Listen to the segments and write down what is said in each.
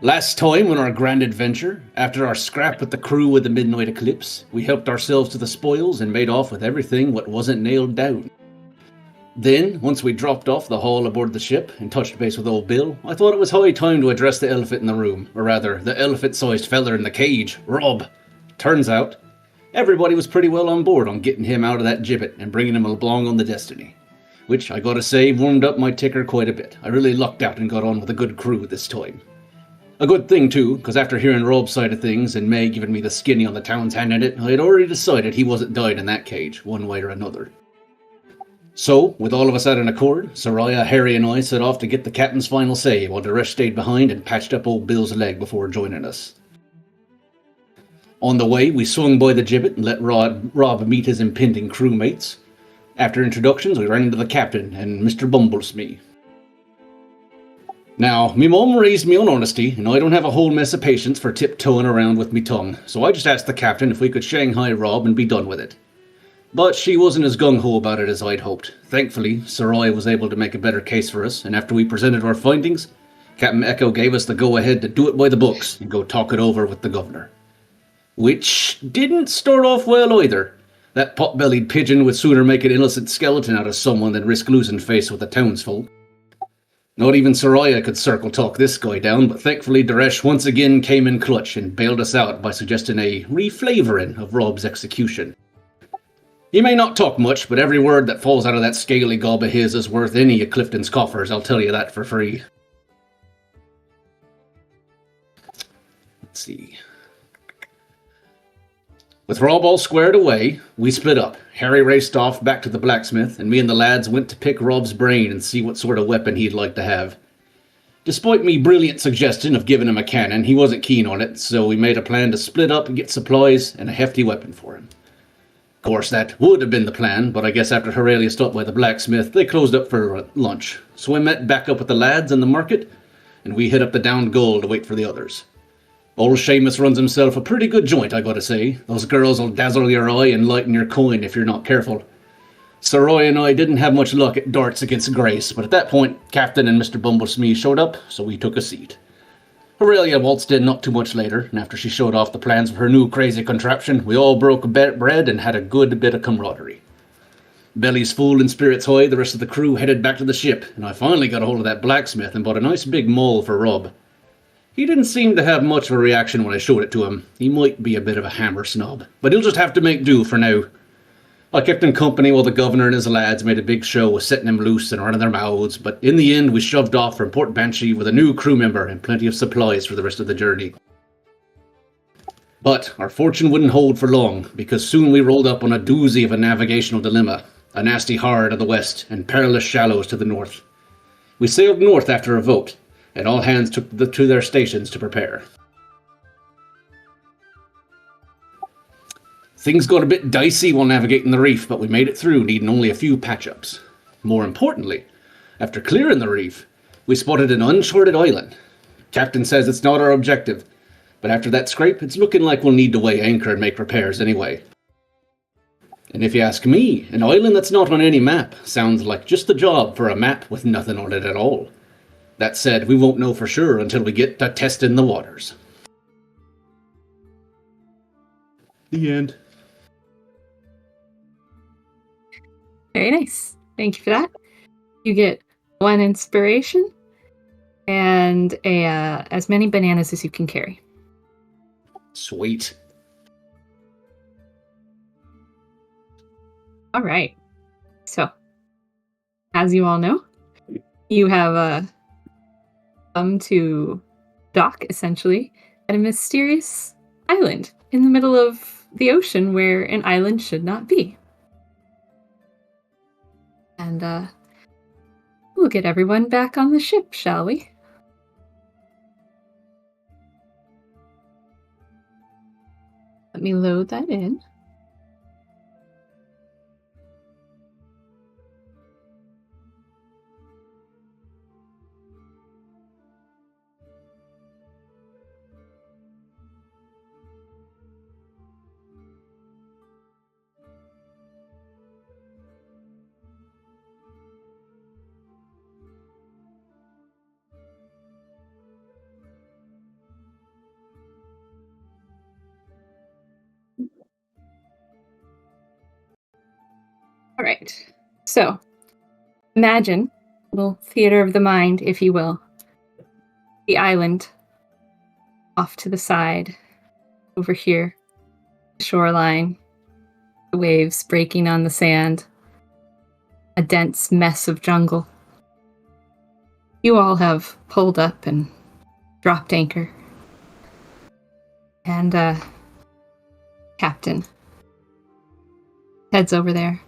Last time on our grand adventure, after our scrap with the crew of the Midnight Eclipse, we helped ourselves to the spoils and made off with everything what wasn't nailed down. Then, once we dropped off the haul aboard the ship and touched base with old Bill, I thought it was high time to address the elephant in the room, or rather, the elephant-sized feller in the cage, Rob. Turns out, everybody was pretty well on board on getting him out of that gibbet and bringing him along on the Destiny. Which, I gotta say, warmed up my ticker quite a bit. I really lucked out and got on with a good crew this time. A good thing too, because after hearing Rob's side of things and May giving me the skinny on the town's hand in it, I had already decided he wasn't dying in that cage, one way or another. So, with all of us at an accord, Soraya, Harry and I set off to get the captain's final say while the rest stayed behind and patched up old Bill's leg before joining us. On the way, we swung by the gibbet and let Rob meet his impending crewmates. After introductions, we ran into the captain and Mr. Bumblesmee. Now, me mum raised me on honesty, and I don't have a whole mess of patience for tiptoeing around with me tongue, so I just asked the captain if we could Shanghai Rob and be done with it. But she wasn't as gung-ho about it as I'd hoped. Thankfully, Sarai was able to make a better case for us, and after we presented our findings, Captain Echo gave us the go-ahead to do it by the books and go talk it over with the governor. Which didn't start off well either. That pot-bellied pigeon would sooner make an innocent skeleton out of someone than risk losing face with the townsfolk. Not even Soraya could circle talk this guy down, but thankfully Daresh once again came in clutch and bailed us out by suggesting a reflavouring of Rob's execution. He may not talk much, but every word that falls out of that scaly gob of his is worth any of Clifton's coffers, I'll tell you that for free. Let's see. With Rob all squared away, we split up. Harry raced off back to the blacksmith, and me and the lads went to pick Rob's brain and see what sort of weapon he'd like to have. Despite me brilliant suggestion of giving him a cannon, he wasn't keen on it, so we made a plan to split up and get supplies and a hefty weapon for him. Of course, that would have been the plan, but I guess after Aurelia stopped by the blacksmith, they closed up for lunch. So I met back up with the lads in the market, and we hit up the Down Goal to wait for the others. Old Seamus runs himself a pretty good joint, I gotta say. Those girls will dazzle your eye and lighten your coin if you're not careful. Saroy and I didn't have much luck at darts against Grace, but at that point, Captain and Mr. Bumblesmee showed up, so we took a seat. Aurelia waltzed in not too much later, and after she showed off the plans for her new crazy contraption, we all broke bread and had a good bit of camaraderie. Bellies full and spirits high, the rest of the crew headed back to the ship, and I finally got a hold of that blacksmith and bought a nice big maul for Rob. He didn't seem to have much of a reaction when I showed it to him. He might be a bit of a hammer snob, but he'll just have to make do for now. I kept him company while the governor and his lads made a big show of setting him loose and running their mouths, but in the end we shoved off from Port Banshee with a new crew member and plenty of supplies for the rest of the journey. But our fortune wouldn't hold for long, because soon we rolled up on a doozy of a navigational dilemma, a nasty hard to the west and perilous shallows to the north. We sailed north after a vote, and all hands took to their stations to prepare. Things got a bit dicey while navigating the reef, but we made it through, needing only a few patch-ups. More importantly, after clearing the reef, we spotted an uncharted island. Captain says it's not our objective, but after that scrape, it's looking like we'll need to weigh anchor and make repairs anyway. And if you ask me, an island that's not on any map sounds like just the job for a map with nothing on it at all. That said, we won't know for sure until we get to testing the waters. The end. Very nice. Thank you for that. You get 1 inspiration and as many bananas as you can carry. Sweet. All right. So, as you all know, you have come to dock, essentially, at a mysterious island in the middle of the ocean where an island should not be. And we'll get everyone back on the ship, shall we? Let me load that in. right. So, imagine a little theater of the mind, if you will. The island off to the side, over here, the shoreline, the waves breaking on the sand, a dense mess of jungle. You all have pulled up and dropped anchor. And, Captain heads over there.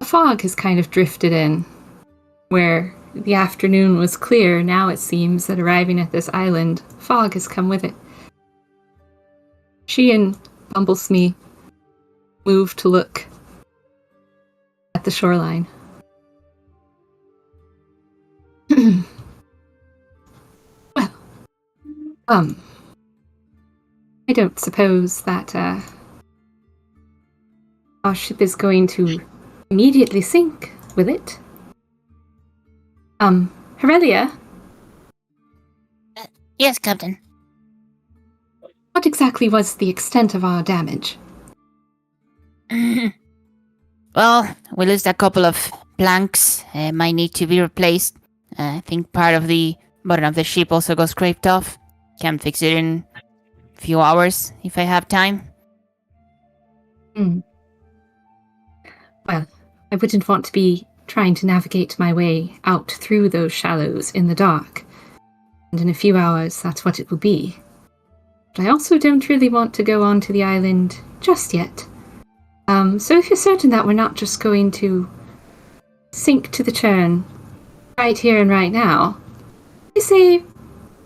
A fog has kind of drifted in, where the afternoon was clear. Now it seems that arriving at this island, fog has come with it. She and Bumblesmee move to look at the shoreline. Well, I don't suppose that, our ship is going to immediately sink, will it? Aurelia, Yes, Captain. what exactly was the extent of our damage? Well, we lost a couple of planks. Might need to be replaced. I think part of the bottom of the ship also got scraped off. Can fix it in a few hours if I have time. Well, I wouldn't want to be trying to navigate my way out through those shallows in the dark. And in a few hours, that's what it will be. But I also don't really want to go onto the island just yet. So if you're certain that we're not just going to sink to the churn right here and right now, I say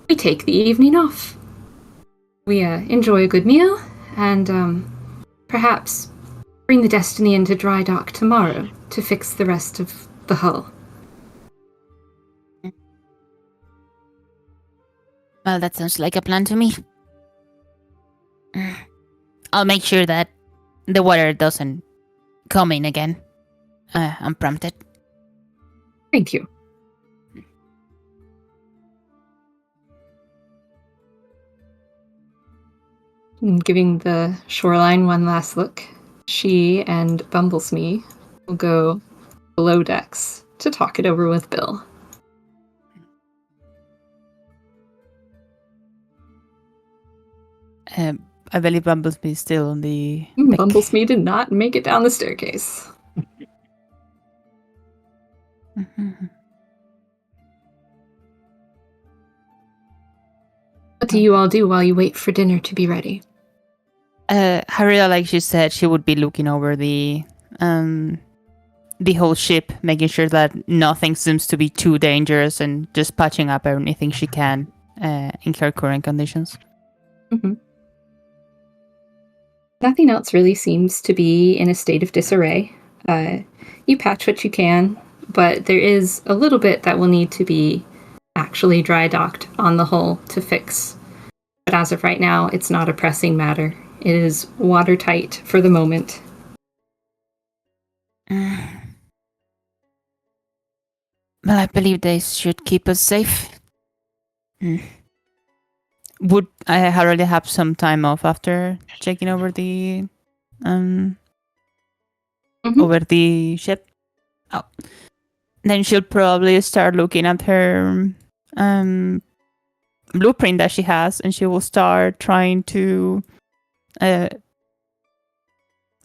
we take the evening off. We enjoy a good meal, and perhaps bring the Destiny into dry dock tomorrow to fix the rest of the hull. Well, that sounds like a plan to me. I'll make sure that the water doesn't come in again. Unprompted. Thank you. And giving the shoreline one last look, she and Bumblesmee will go below decks to talk it over with Bill. I believe Bumblebee is still on the deck. Bumblesmee did not make it down the staircase. What do you all do while you wait for dinner to be ready? Harriet, like she said, she would be looking over the whole ship, making sure that nothing seems to be too dangerous, and just patching up anything she can in her current conditions. Mm-hmm. Nothing else really seems to be in a state of disarray. You patch what you can, but there is a little bit that will need to be actually dry docked on the hull to fix. But as of right now, it's not a pressing matter. It is watertight for the moment. Well, I believe they should keep us safe. Would I already have some time off after checking over the over the ship? Oh, then she'll probably start looking at her blueprint that she has, and she will start trying to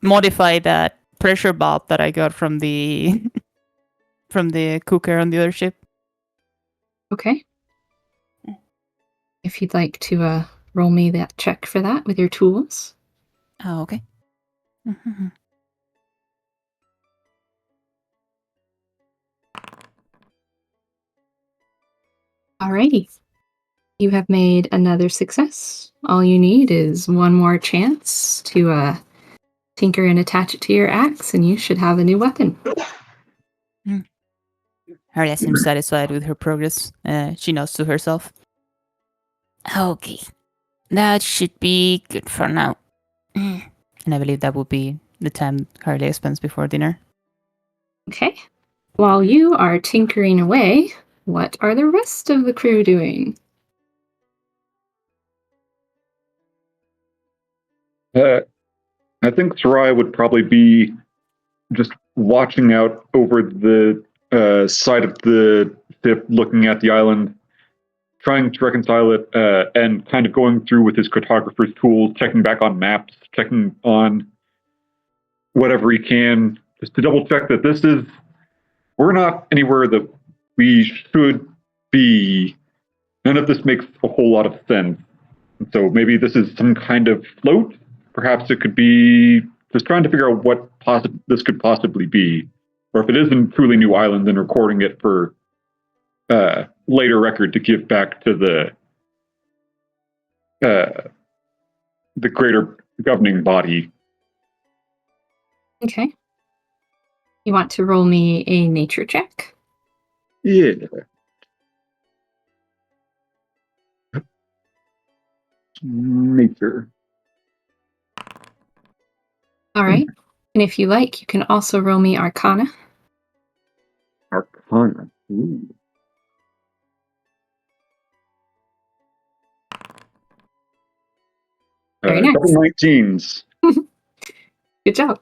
modify that pressure valve that I got from the from the cooker on the other ship. Okay. If you'd like to roll me that check for that with your tools. Oh, okay. Alrighty. You have made another success. All you need is one more chance to tinker and attach it to your axe, and you should have a new weapon. Harriet seems satisfied with her progress. She nods to herself. Okay. That should be good for now. And I believe that would be the time Harriet spends before dinner. Okay. While you are tinkering away, what are the rest of the crew doing? I think Sarai would probably be just watching out over the side of the ship, looking at the island, trying to reconcile it, and kind of going through with his cartographer's tools, checking back on maps, checking on whatever he can, just to double check that we're not anywhere that we should be. None of this makes a whole lot of sense. So maybe this is some kind of float. Perhaps it could be just trying to figure out what this could possibly be. Or if it is a truly new island, then recording it for later record to give back to the greater governing body. Okay. You want to roll me a nature check? Yeah. Nature. All right. And if you like, you can also roll me Arcana. Arcana. Ooh. Very nice. Double 19s. Good job.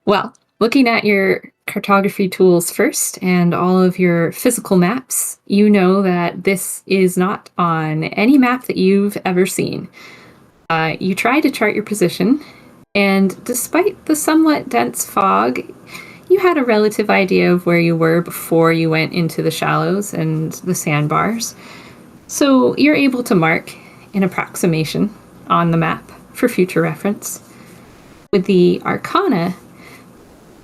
Well, looking at your cartography tools first and all of your physical maps, you know that this is not on any map that you've ever seen. You try to chart your position, and despite the somewhat dense fog, you had a relative idea of where you were before you went into the shallows and the sandbars. So you're able to mark an approximation on the map for future reference. With the Arcana,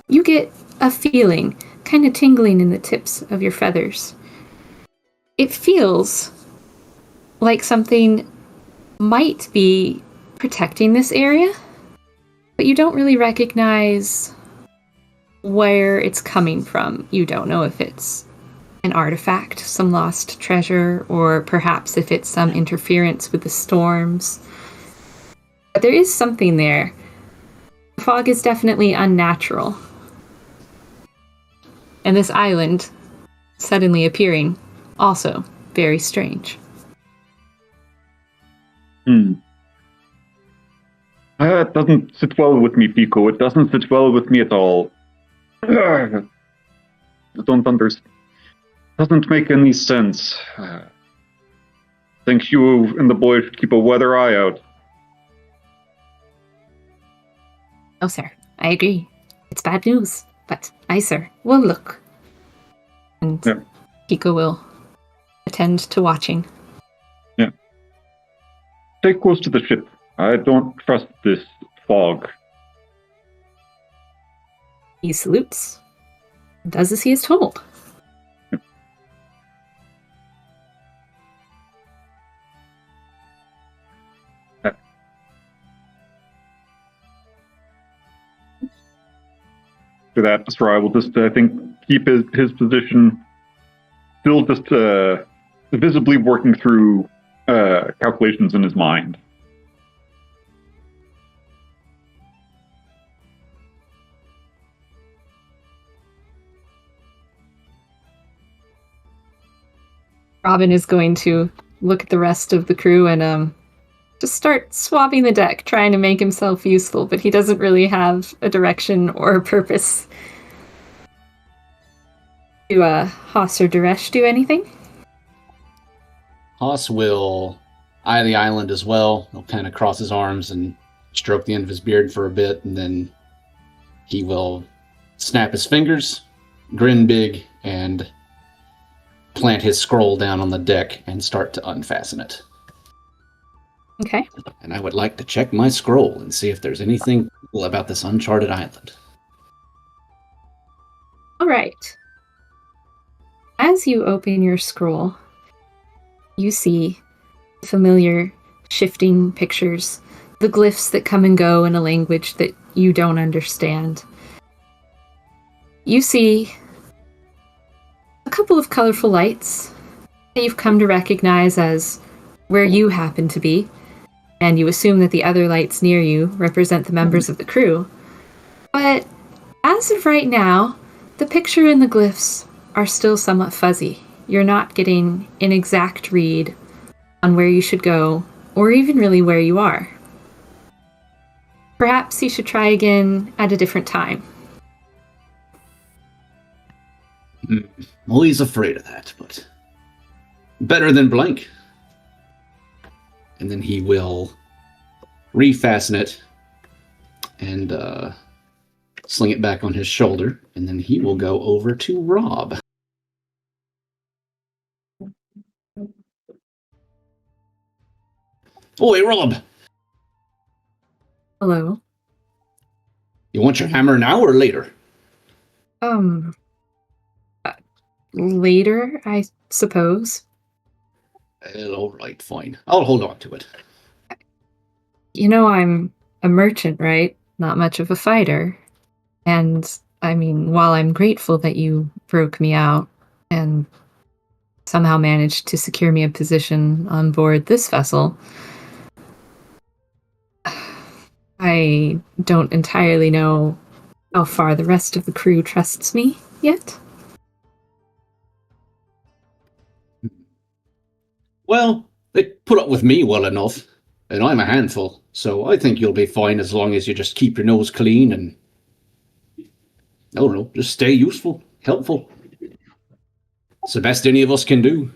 you get a feeling, kind of tingling in the tips of your feathers. It feels like something might be protecting this area, but you don't really recognize where it's coming from. You don't know if it's an artifact, some lost treasure, or perhaps if it's some interference with the storms. But there is something there. The fog is definitely unnatural. And this island suddenly appearing, also very strange. It doesn't sit well with me, Pico. It doesn't sit well with me at all. I don't understand. Doesn't make any sense. Think you and the boys should keep a weather eye out. Oh, sir, I agree. It's bad news, but aye, sir, we'll look. And Yeah. Pico will attend to watching. Yeah. Stay close to the ship. I don't trust this fog. He salutes, and does as he is told. For that, Sarai will just, I think, keep his position, still just visibly working through calculations in his mind. Robin is going to look at the rest of the crew and just start swabbing the deck, trying to make himself useful, but he doesn't really have a direction or a purpose. Do Haas or Duresh do anything? Haas will eye the island as well. He'll kind of cross his arms and stroke the end of his beard for a bit, and then he will snap his fingers, grin big, and plant his scroll down on the deck and start to unfasten it. Okay. And I would like to check my scroll and see if there's anything cool about this uncharted island. All right. As you open your scroll, you see familiar shifting pictures, the glyphs that come and go in a language that you don't understand. You see a couple of colorful lights that you've come to recognize as where you happen to be, and you assume that the other lights near you represent the members of the crew. But as of right now, the picture and the glyphs are still somewhat fuzzy. You're not getting an exact read on where you should go, or even really where you are. Perhaps you should try again at a different time. Always afraid of that, but better than blank. And then he will refasten it and sling it back on his shoulder, and then he will go over to Rob. Oi, Rob! Hello. You want your hammer now or later? Uh, Later, I suppose. All right, fine. I'll hold on to it. You know, I'm a merchant, right? Not much of a fighter. And I mean, while I'm grateful that you broke me out and somehow managed to secure me a position on board this vessel, I don't entirely know how far the rest of the crew trusts me yet. Well, they put up with me well enough, and I'm a handful, so I think you'll be fine as long as you just keep your nose clean and, I don't know, just stay useful, helpful. It's the best any of us can do,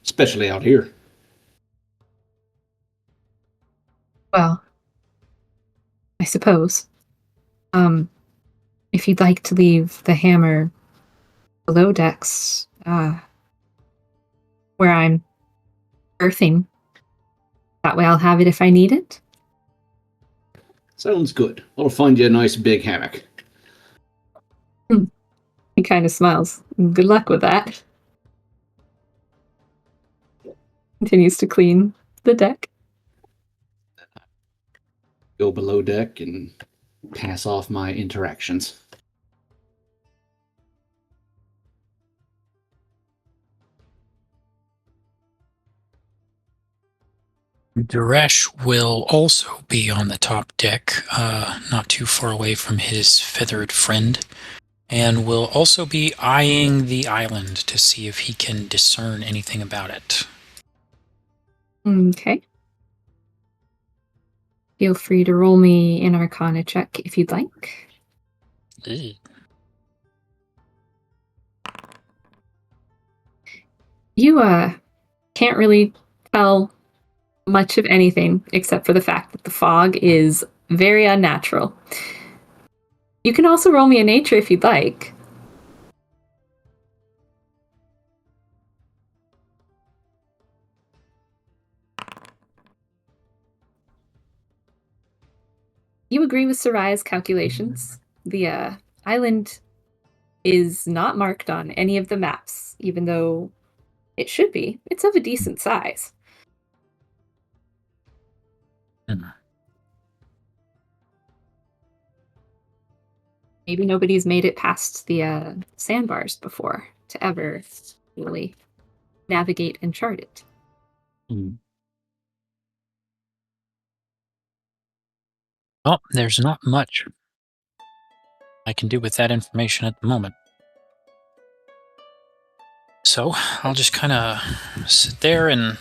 especially out here. Well, I suppose. If you'd like to leave the hammer below decks, where I'm earthing, that way I'll have it if I need it. Sounds good. I'll find you a nice big hammock. He kind of smiles. Good luck with that. Continues to clean the deck. Go below deck and pass off my interactions. Duresh will also be on the top deck, not too far away from his feathered friend, and will also be eyeing the island to see if he can discern anything about it. Okay. Feel free to roll me an Arcana check if you'd like. Ugh. You can't really tell much of anything except for the fact that the fog is very unnatural. You can also roll me a nature if you'd like. You agree with Soraya's calculations. The island is not marked on any of the maps, even though it should be. It's of a decent size. Maybe nobody's made it past the sandbars before to ever really navigate and chart it. Well, there's not much I can do with that information at the moment. So I'll just kind of sit there and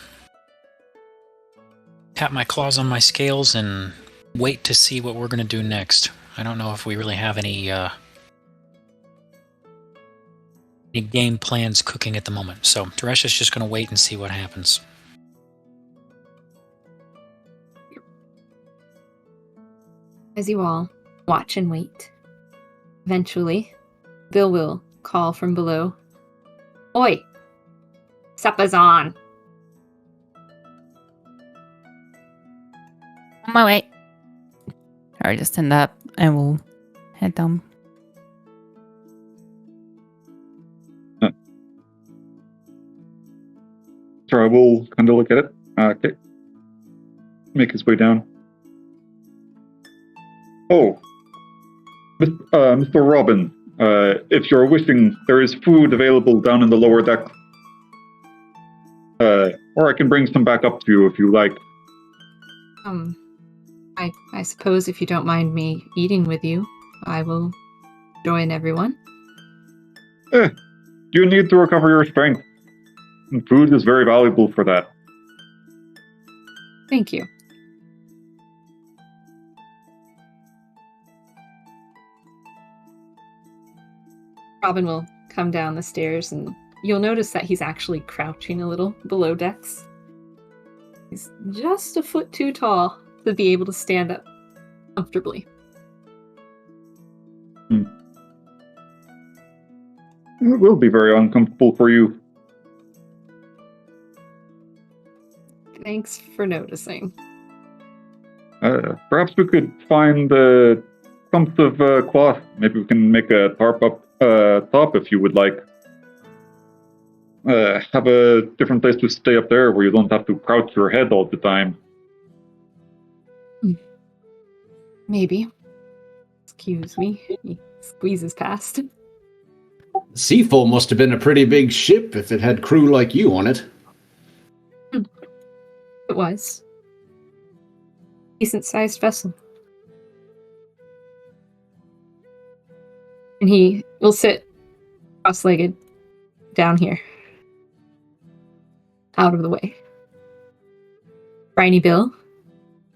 tap my claws on my scales and wait to see what we're going to do next. I don't know if we really have any game plans cooking at the moment. So Duresh is just going to wait and see what happens. As you all watch and wait, eventually, Bill will call from below. Oi! Supper's on! On my way. I just stand up and we'll head down. So I will kind of look at it. Okay. Make his way down. Oh, Mr. Robin, if you're wishing, there is food available down in the lower deck. Or I can bring some back up to you if you like. I suppose if you don't mind me eating with you, I will join everyone. You need to recover your strength. And food is very valuable for that. Thank you. Robin will come down the stairs, and you'll notice that he's actually crouching a little below decks. He's just a foot too tall to be able to stand up comfortably. It will be very uncomfortable for you. Thanks for noticing. Perhaps we could find clumps of cloth. Maybe we can make a tarp up top if you would like. Have a different place to stay up there where you don't have to crouch your head all the time. Maybe. Excuse me. He squeezes past. Seafoam must have been a pretty big ship if it had crew like you on it. It was. Decent-sized vessel. And he will sit cross-legged down here. Out of the way. Briny Bill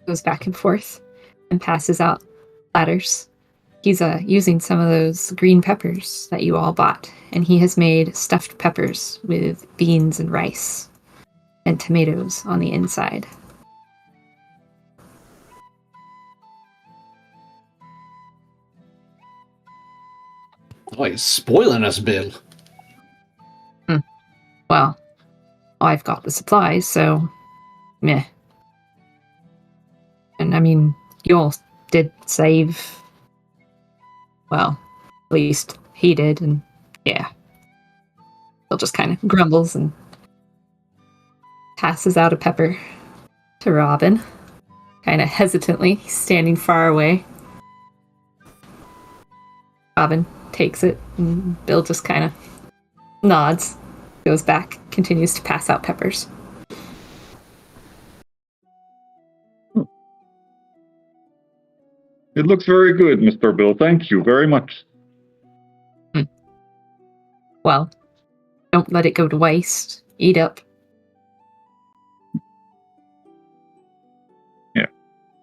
goes back and forth and passes out platters. He's using some of those green peppers that you all bought, and he has made stuffed peppers with beans and rice and tomatoes on the inside. Oh, he's spoiling us, Bill. Well, I've got the supplies, so meh. And I mean, you all did save. Well, at least he did, and yeah. Bill just kind of grumbles and passes out a pepper to Robin. Kind of hesitantly, standing far away. Robin takes it, and Bill just kind of nods, goes back, continues to pass out peppers. It looks very good, Mr. Bill. Thank you very much. Well, don't let it go to waste. Eat up. Yeah.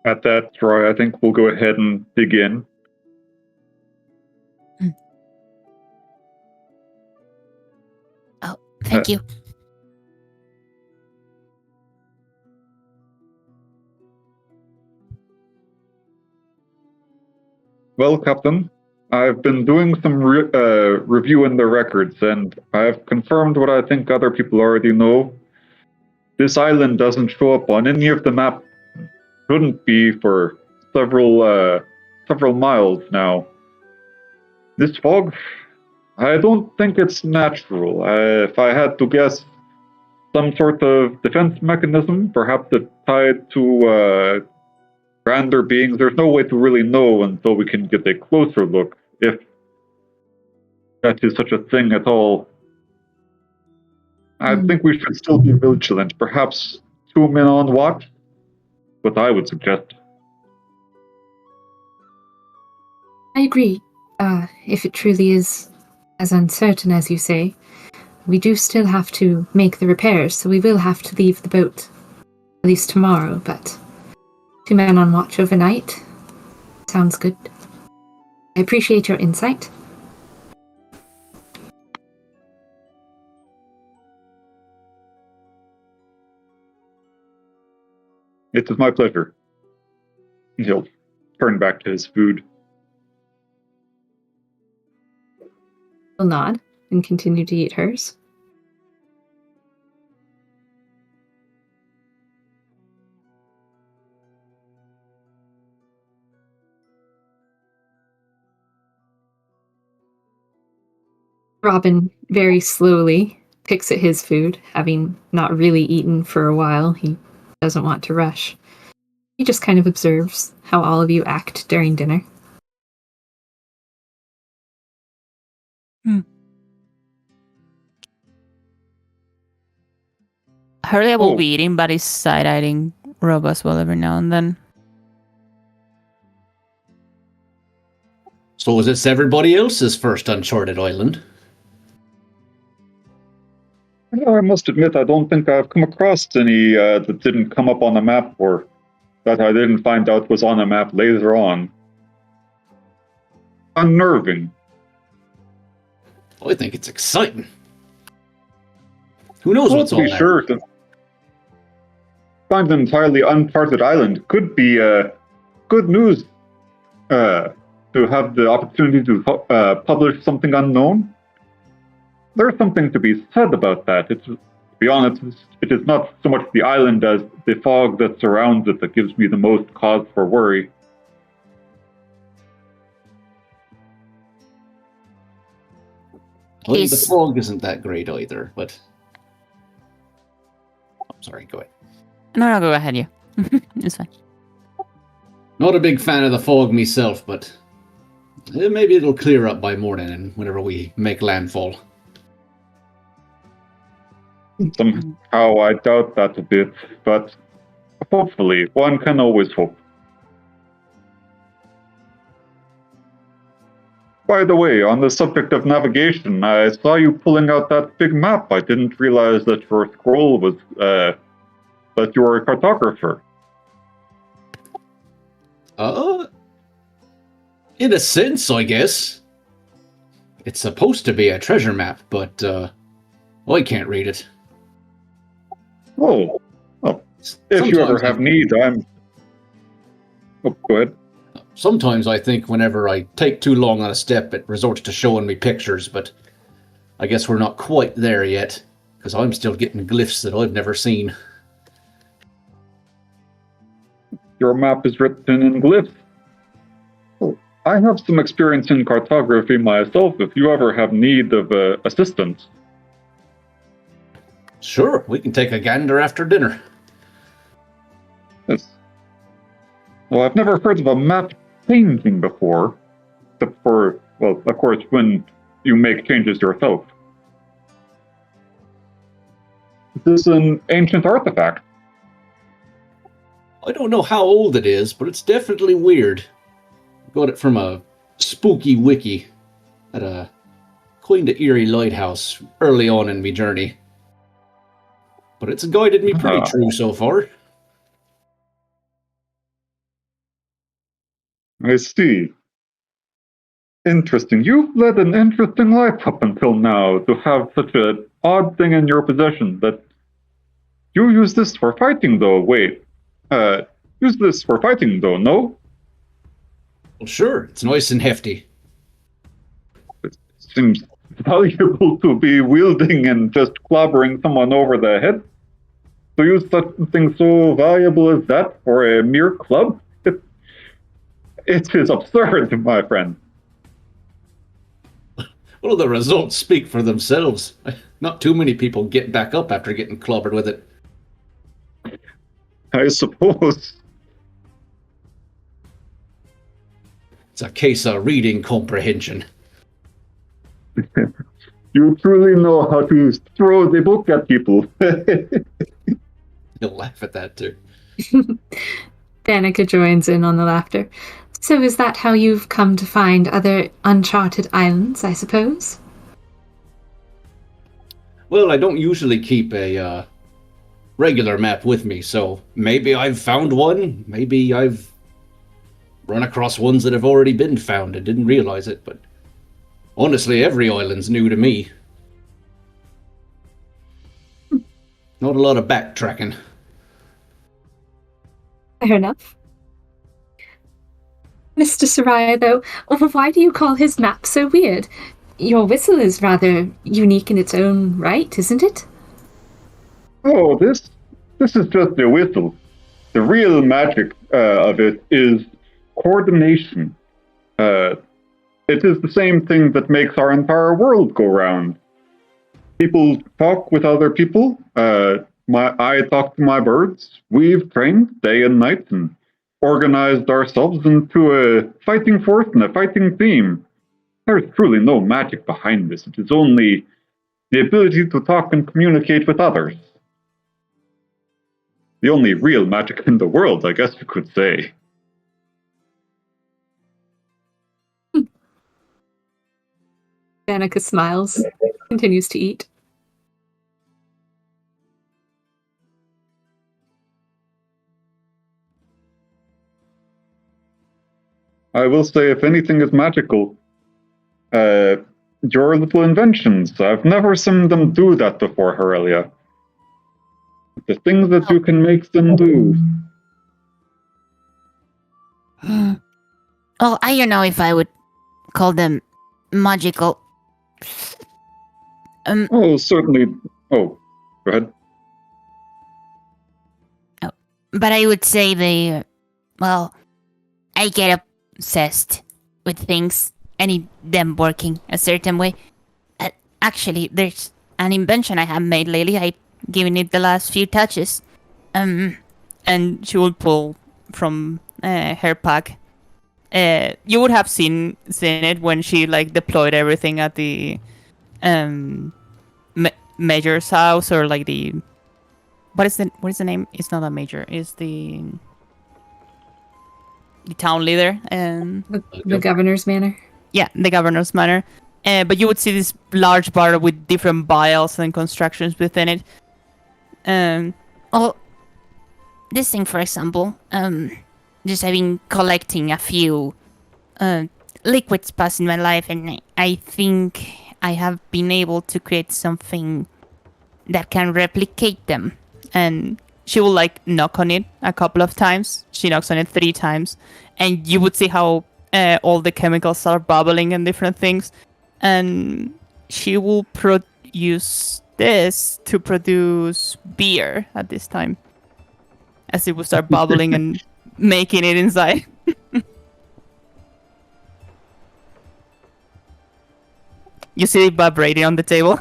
At that, Troy, I think we'll go ahead and dig in. Oh, thank you. Well, Captain, I've been doing some reviewing the records, and I've confirmed what I think other people already know. This island doesn't show up on any of the map. Couldn't be for several miles now. This fog, I don't think it's natural. If I had to guess, some sort of defense mechanism, perhaps it's tied to grander beings. There's no way to really know until we can get a closer look, if that is such a thing at all. I think we should still be vigilant. Perhaps 2 men on watch? What I would suggest. I agree. If it truly is as uncertain as you say, we do still have to make the repairs, so we will have to leave the boat, at least tomorrow, but 2 men on watch overnight sounds good. I appreciate your insight. It is my pleasure. He'll turn back to his food. He'll nod and continue to eat hers. Robin very slowly picks at his food, having not really eaten for a while. He doesn't want to rush. He just kind of observes how all of you act during dinner. Hurley will Oh. be eating, but he's side-eyeing Rob as well every now and then. So is this everybody else's first uncharted island? I must admit, I don't think I've come across any that didn't come up on the map, or that I didn't find out was on a map later on. Unnerving. I think it's exciting. Who knows Well, what's to on be there? sure, to find an entirely uncharted island could be good news. To have the opportunity to publish something unknown. There's something to be said about that. To be honest, it is not so much the island as the fog that surrounds it that gives me the most cause for worry. Well, the He's- fog isn't that great either, but... I'm sorry, go ahead. No, go ahead, you. It's fine. Not a big fan of the fog myself, but maybe it'll clear up by morning and whenever we make landfall. Somehow I doubt that a bit, but hopefully, one can always hope. By the way, on the subject of navigation, I saw you pulling out that big map. I didn't realize that your scroll was, that you were a cartographer. In a sense, I guess. It's supposed to be a treasure map, but, I can't read it. Oh, well, if you ever Sometimes have need, I'm... Oh, go ahead. Sometimes I think whenever I take too long on a step, it resorts to showing me pictures, but I guess we're not quite there yet, because I'm still getting glyphs that I've never seen. Your map is written in glyphs. Oh, I have some experience in cartography myself, if you ever have need of assistance. Sure, we can take a gander after dinner. Yes. Well, I've never heard of a map changing before, except for, well, of course, when you make changes yourself. This is an ancient artifact. I don't know how old it is, but it's definitely weird. Got it from a spooky wiki at a kinda eerie lighthouse early on in my journey. But it's guided me pretty true so far. I see. Interesting. You've led an interesting life up until now to have such an odd thing in your possession that you use this for fighting, though. Wait. Use this for fighting, though, no? Well, sure, it's nice and hefty. It seems valuable to be wielding and just clobbering someone over the head. To use something so valuable as that for a mere club? It is absurd, my friend. Well, the results speak for themselves. Not too many people get back up after getting clobbered with it. I suppose. It's a case of reading comprehension. You truly know how to throw the book at people. You'll laugh at that too. Danica joins in on the laughter. So is that how you've come to find other uncharted islands, I suppose? Well, I don't usually keep a regular map with me, so maybe I've found one, maybe I've run across ones that have already been found and didn't realize it, but honestly, every island's new to me. Not a lot of backtracking. Fair enough. Mr. Soraya, though, why do you call his map so weird? Your whistle is rather unique in its own right, isn't it? Oh, this is just a whistle. The real magic of it is coordination. It is the same thing that makes our entire world go round. People talk with other people. I talk to my birds. We've trained day and night and organized ourselves into a fighting force and a fighting theme. There is truly no magic behind this. It is only the ability to talk and communicate with others. The only real magic in the world, I guess you could say. Danica smiles, continues to eat. I will say, if anything is magical, your little inventions. I've never seen them do that before, Aurelia. The things that you can make them do. Well, I don't know if I would call them magical. Oh, certainly. Oh, go ahead. But I would say they, well, I get obsessed with things. I need them working a certain way. Actually, there's an invention I have made lately. I've given it the last few touches. And she will pull from her pack. You would have seen it when she like deployed everything at the major's house, or like the what is the name? It's not a major. It's the town leader. The governor's manor. Yeah, the governor's manor. But you would see this large bar with different vials and constructions within it. Oh, this thing, for example, just I've been collecting a few liquids past in my life, and I think I have been able to create something that can replicate them. And she will like knock on it a couple of times. She knocks on it 3 times, and you would see how all the chemicals are bubbling and different things. And she will use this to produce beer at this time, as it will start bubbling and making it inside. You see it vibrating on the table.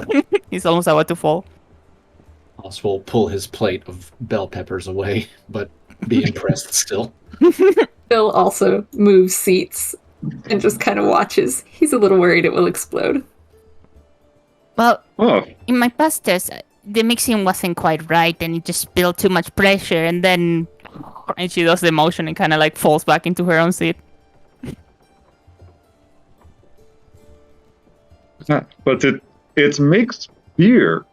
He's almost about to fall. Hoss will pull his plate of bell peppers away, but be impressed still. Bill also moves seats and just kind of watches. He's a little worried it will explode. Well, Oh, in my past test, the mixing wasn't quite right, and it just built too much pressure, and then... And she does the motion and kind of like falls back into her own seat. but it makes beer.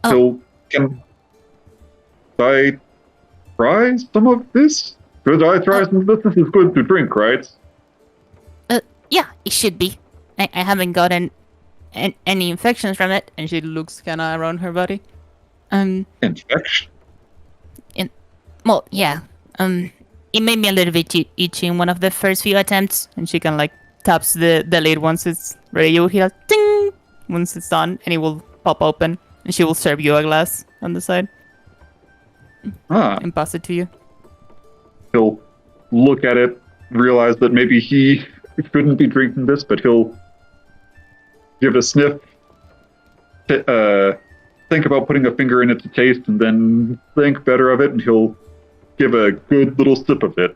Oh. So can I try some of this? Could I try some of this? This is good to drink, right? Yeah, it should be. I haven't gotten any infections from it. And she looks kind of around her body. Infection? Well, yeah. It made me a little bit itchy in one of the first few attempts. And she can like taps the lid once it's ready. You will hear a ding once it's done, and it will pop open. And she will serve you a glass on the side and pass it to you. He'll look at it, realize that maybe he shouldn't be drinking this, but he'll give it a sniff, think about putting a finger in it to taste, and then think better of it, and he'll give a good little sip of it.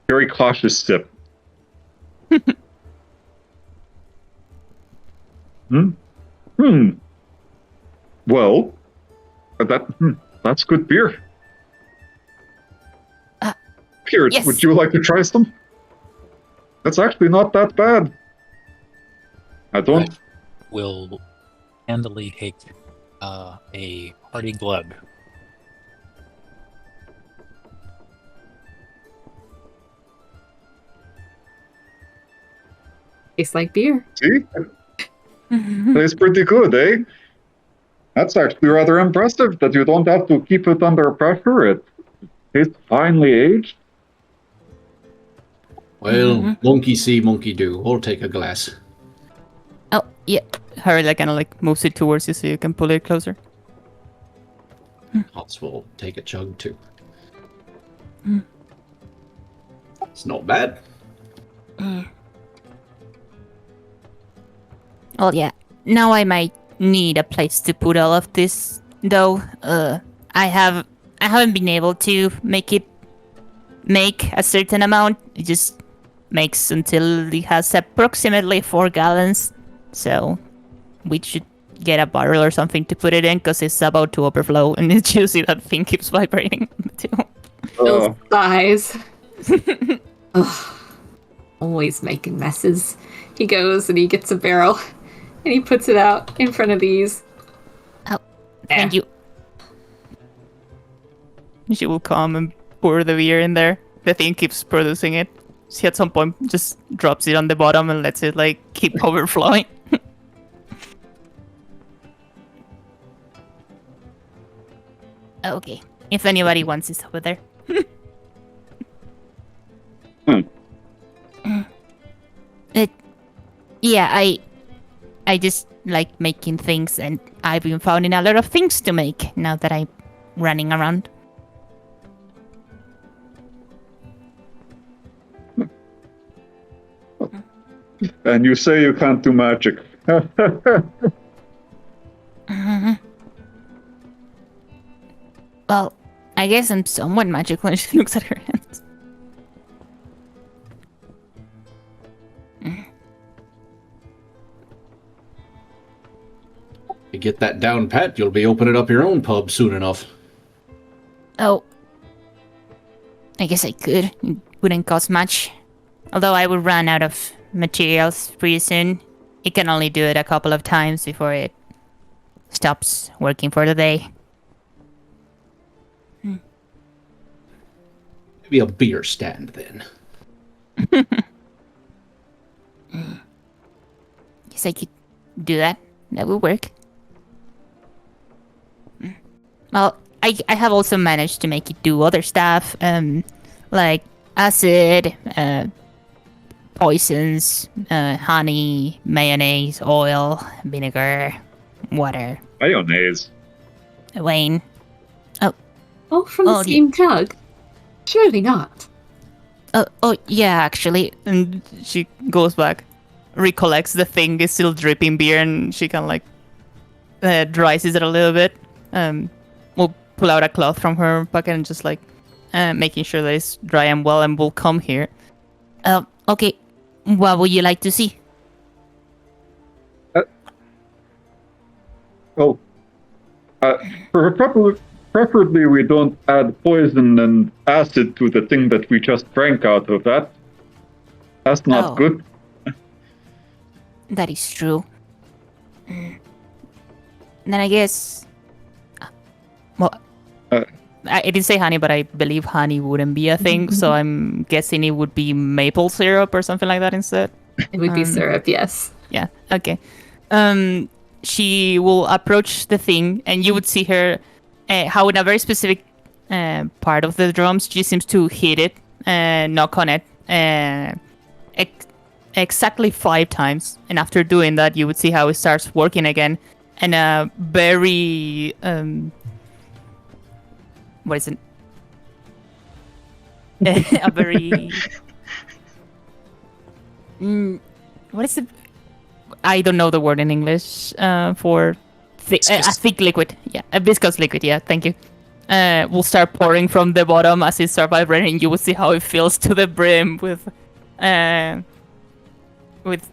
Very cautious sip. Well, that's good beer. Here, yes. Would you like to try some? That's actually not that bad. I don't. Will handily take a hearty glug. Tastes like beer. See? Tastes pretty good, eh? That's actually rather impressive that you don't have to keep it under pressure. It tastes finely aged. Well, monkey see, monkey do. I'll take a glass. Oh, yeah. Harry like kind of like moves it towards you so you can pull it closer. Hoss will take a chug too. It's not bad. Well, yeah. Now I might need a place to put all of this, though. I haven't been able to make a certain amount. It just makes until it has approximately 4 gallons. So we should get a barrel or something to put it in, because it's about to overflow, and it's usually that thing keeps vibrating too. Bill's thighs. Ugh. Always making messes. He goes and he gets a barrel and he puts it out in front of these. Oh, thank you. She will come and pour the beer in there. The thing keeps producing it. she at some point just drops it on the bottom and lets it like keep overflowing. Okay. If anybody wants this over there. Yeah, I just like making things, and I've been finding a lot of things to make now that I'm running around. And you say you can't do magic. Well, I guess I'm somewhat magical when she looks at her hands. You get that down pat, you'll be opening up your own pub soon enough. Oh. I guess I could. It wouldn't cost much. Although I would run out of materials pretty soon. It can only do it a couple of times before it stops working for the day. Maybe a beer stand then. Guess I could do that. That would work. Well, I have also managed to make it do other stuff, like acid, poisons, honey, mayonnaise, oil, vinegar, water. Mayonnaise. Wayne. Oh, from the same jug? Surely not. Oh, yeah, actually. And she goes back, recollects the thing is still dripping beer, and she kind of like dries it a little bit. Will pull out a cloth from her pocket and just like making sure that it's dry and well, and will come here. Okay. What would you like to see? Preferably we don't add poison and acid to the thing that we just drank out of. That's not good. That is true. Then I guess... Well, I didn't say honey, but I believe honey wouldn't be a thing, so I'm guessing it would be maple syrup or something like that instead. It would be syrup, yes. Yeah, okay. She will approach the thing, and you would see her how in a very specific part of the drums, she seems to hit it, knock on it, exactly 5 times. And after doing that, you would see how it starts working again. And a very... what is it? A very... what is it? I don't know the word in English for a thick liquid. Yeah, a viscous liquid. Yeah, thank you. Will start pouring from the bottom as it starts vibrating. You will see how it fills to the brim with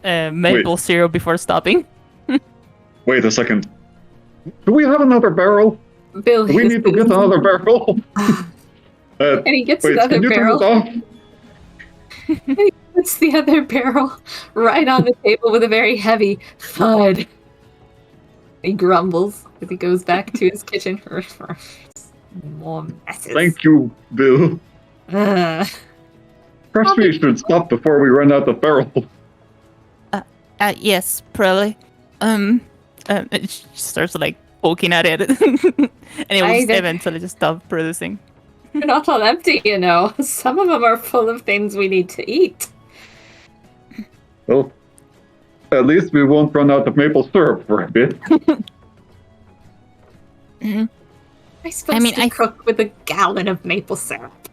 maple syrup before stopping. Wait a second. Do we have another barrel? Bill, Do we need to get another barrel? And he gets another barrel. He puts the other barrel right on the table with a very heavy thud. He grumbles as he goes back to his kitchen for more messes. Thank you, Bill. Perhaps we should stop before we run out of barrel. Yes, probably. She starts like poking at it, and it will eventually just stop producing. They're not all empty, you know. Some of them are full of things we need to eat. Well, at least we won't run out of maple syrup for a bit. I suppose I cook with a gallon of maple syrup.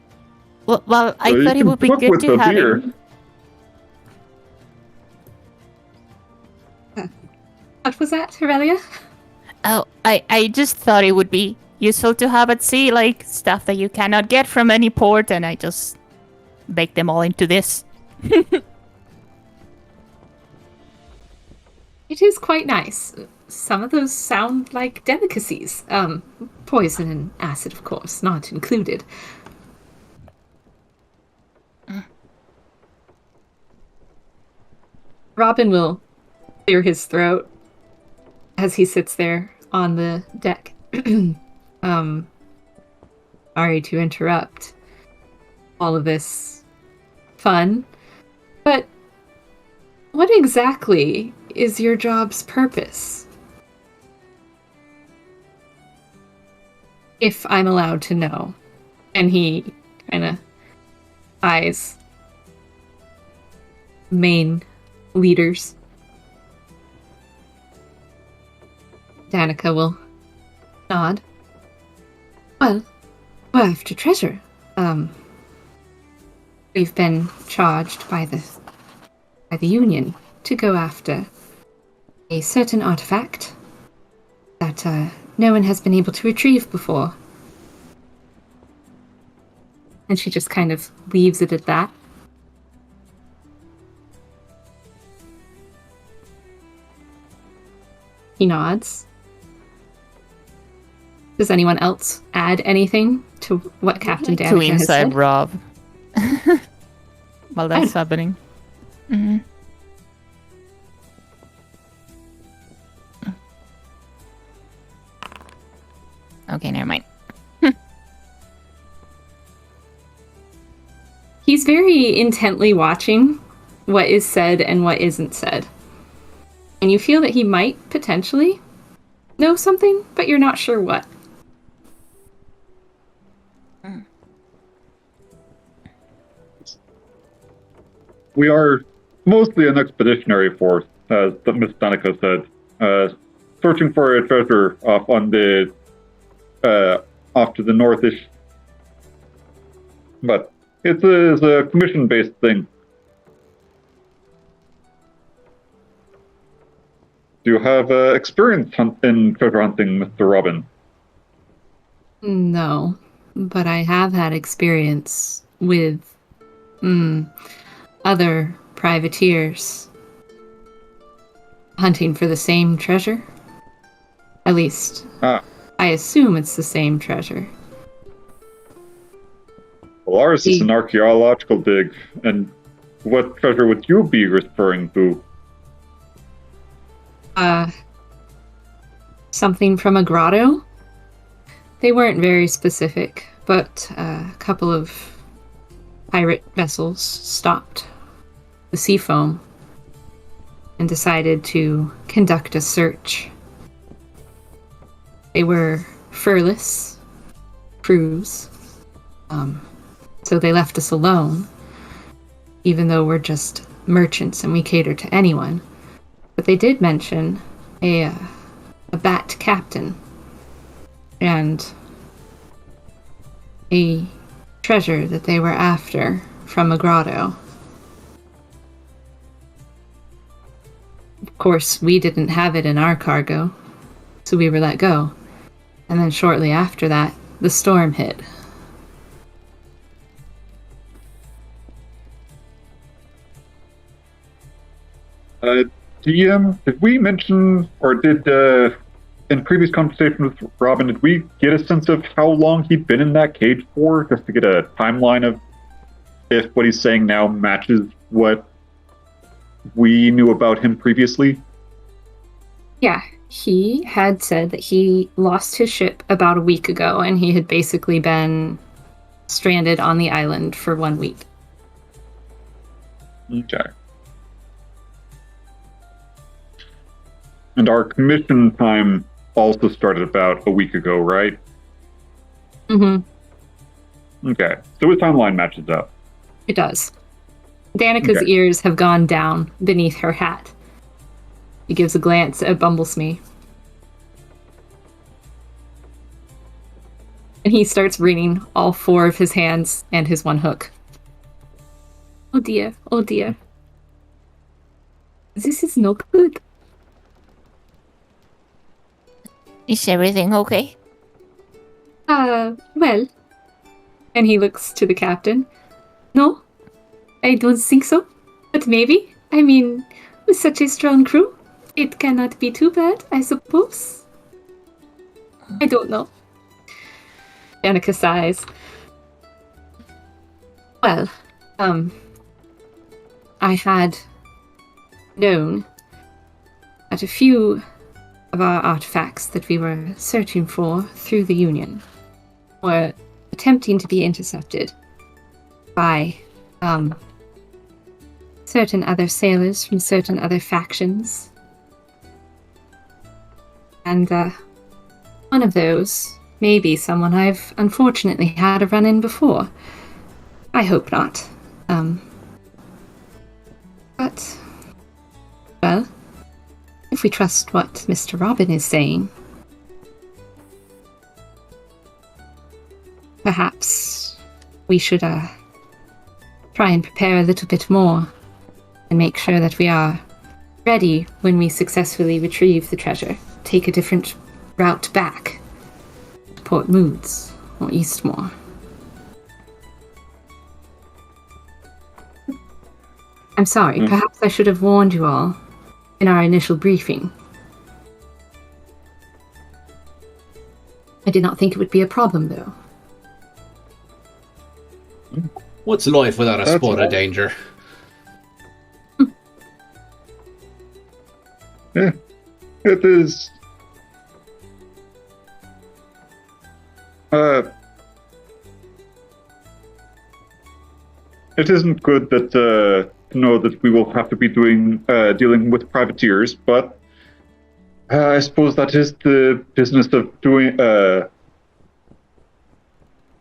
Well, I thought it would be good to have it. What was that, Aurelia? Oh, I just thought it would be useful to have at sea, like stuff that you cannot get from any port, and I just baked them all into this. It is quite nice. Some of those sound like delicacies. Poison and acid, of course, not included. Robin will clear his throat as he sits there on the deck. Sorry to interrupt all of this fun. But what exactly is your job's purpose? If I'm allowed to know. And he kind of eyes main leaders. Danica will nod. Well, we're after treasure. We've been charged by the Union to go after a certain artifact that no one has been able to retrieve before. And she just kind of leaves it at that. He nods. Does anyone else add anything to what Captain To Danica has inside said? Rob. While that's happening. Mhm. Okay, never mind. He's very intently watching what is said and what isn't said. And you feel that he might potentially know something, but you're not sure what. We are mostly an expeditionary force, as Miss Danica said, searching for a treasure off on the off to the northish. But it's a commission-based thing. Do you have experience in treasure hunting, Mr. Robin? No, but I have had experience with other privateers hunting for the same treasure. At least, I assume it's the same treasure. Well, ours is an archaeological dig, and what treasure would you be referring to? Something from a grotto? They weren't very specific, but a couple of pirate vessels stopped the sea foam and decided to conduct a search. They were furless crews, so they left us alone, even though we're just merchants and we cater to anyone. But they did mention a bat captain and a treasure that they were after from a grotto. Of course, we didn't have it in our cargo, so we were let go. And then shortly after that, the storm hit. DM, did we mention, or did, in previous conversation with Robin, did we get a sense of how long he'd been in that cage for, just to get a timeline of if what he's saying now matches what we knew about him previously? Yeah, he had said that he lost his ship about a week ago, and he had basically been stranded on the island for 1 week. Okay. And our commission time also started about a week ago, right? Mm-hmm. Okay. So his timeline matches up. It does. Danica's Okay. ears have gone down beneath her hat. He gives a glance at Bumblesmee. And he starts wringing all 4 of his hands and his 1 hook. Oh dear, oh dear. This is no good. Is everything okay? Well. And he looks to the captain. No, I don't think so. But maybe. I mean, with such a strong crew, it cannot be too bad, I suppose. I don't know. Danica sighs. Well, I had known that a few of our artifacts that we were searching for through the Union were attempting to be intercepted by certain other sailors from certain other factions. And one of those may be someone I've unfortunately had a run-in before. I hope not. But, well, if we trust what Mr. Robin is saying, perhaps we should try and prepare a little bit more and make sure that we are ready when we successfully retrieve the treasure. Take a different route back to Port Moods or Eastmore. I'm sorry, perhaps I should have warned you all in our initial briefing. I did not think it would be a problem, though. What's life without a spot of danger? Yeah, it is. It isn't good that to know that we will have to be dealing with privateers, but I suppose that is the business of doing. That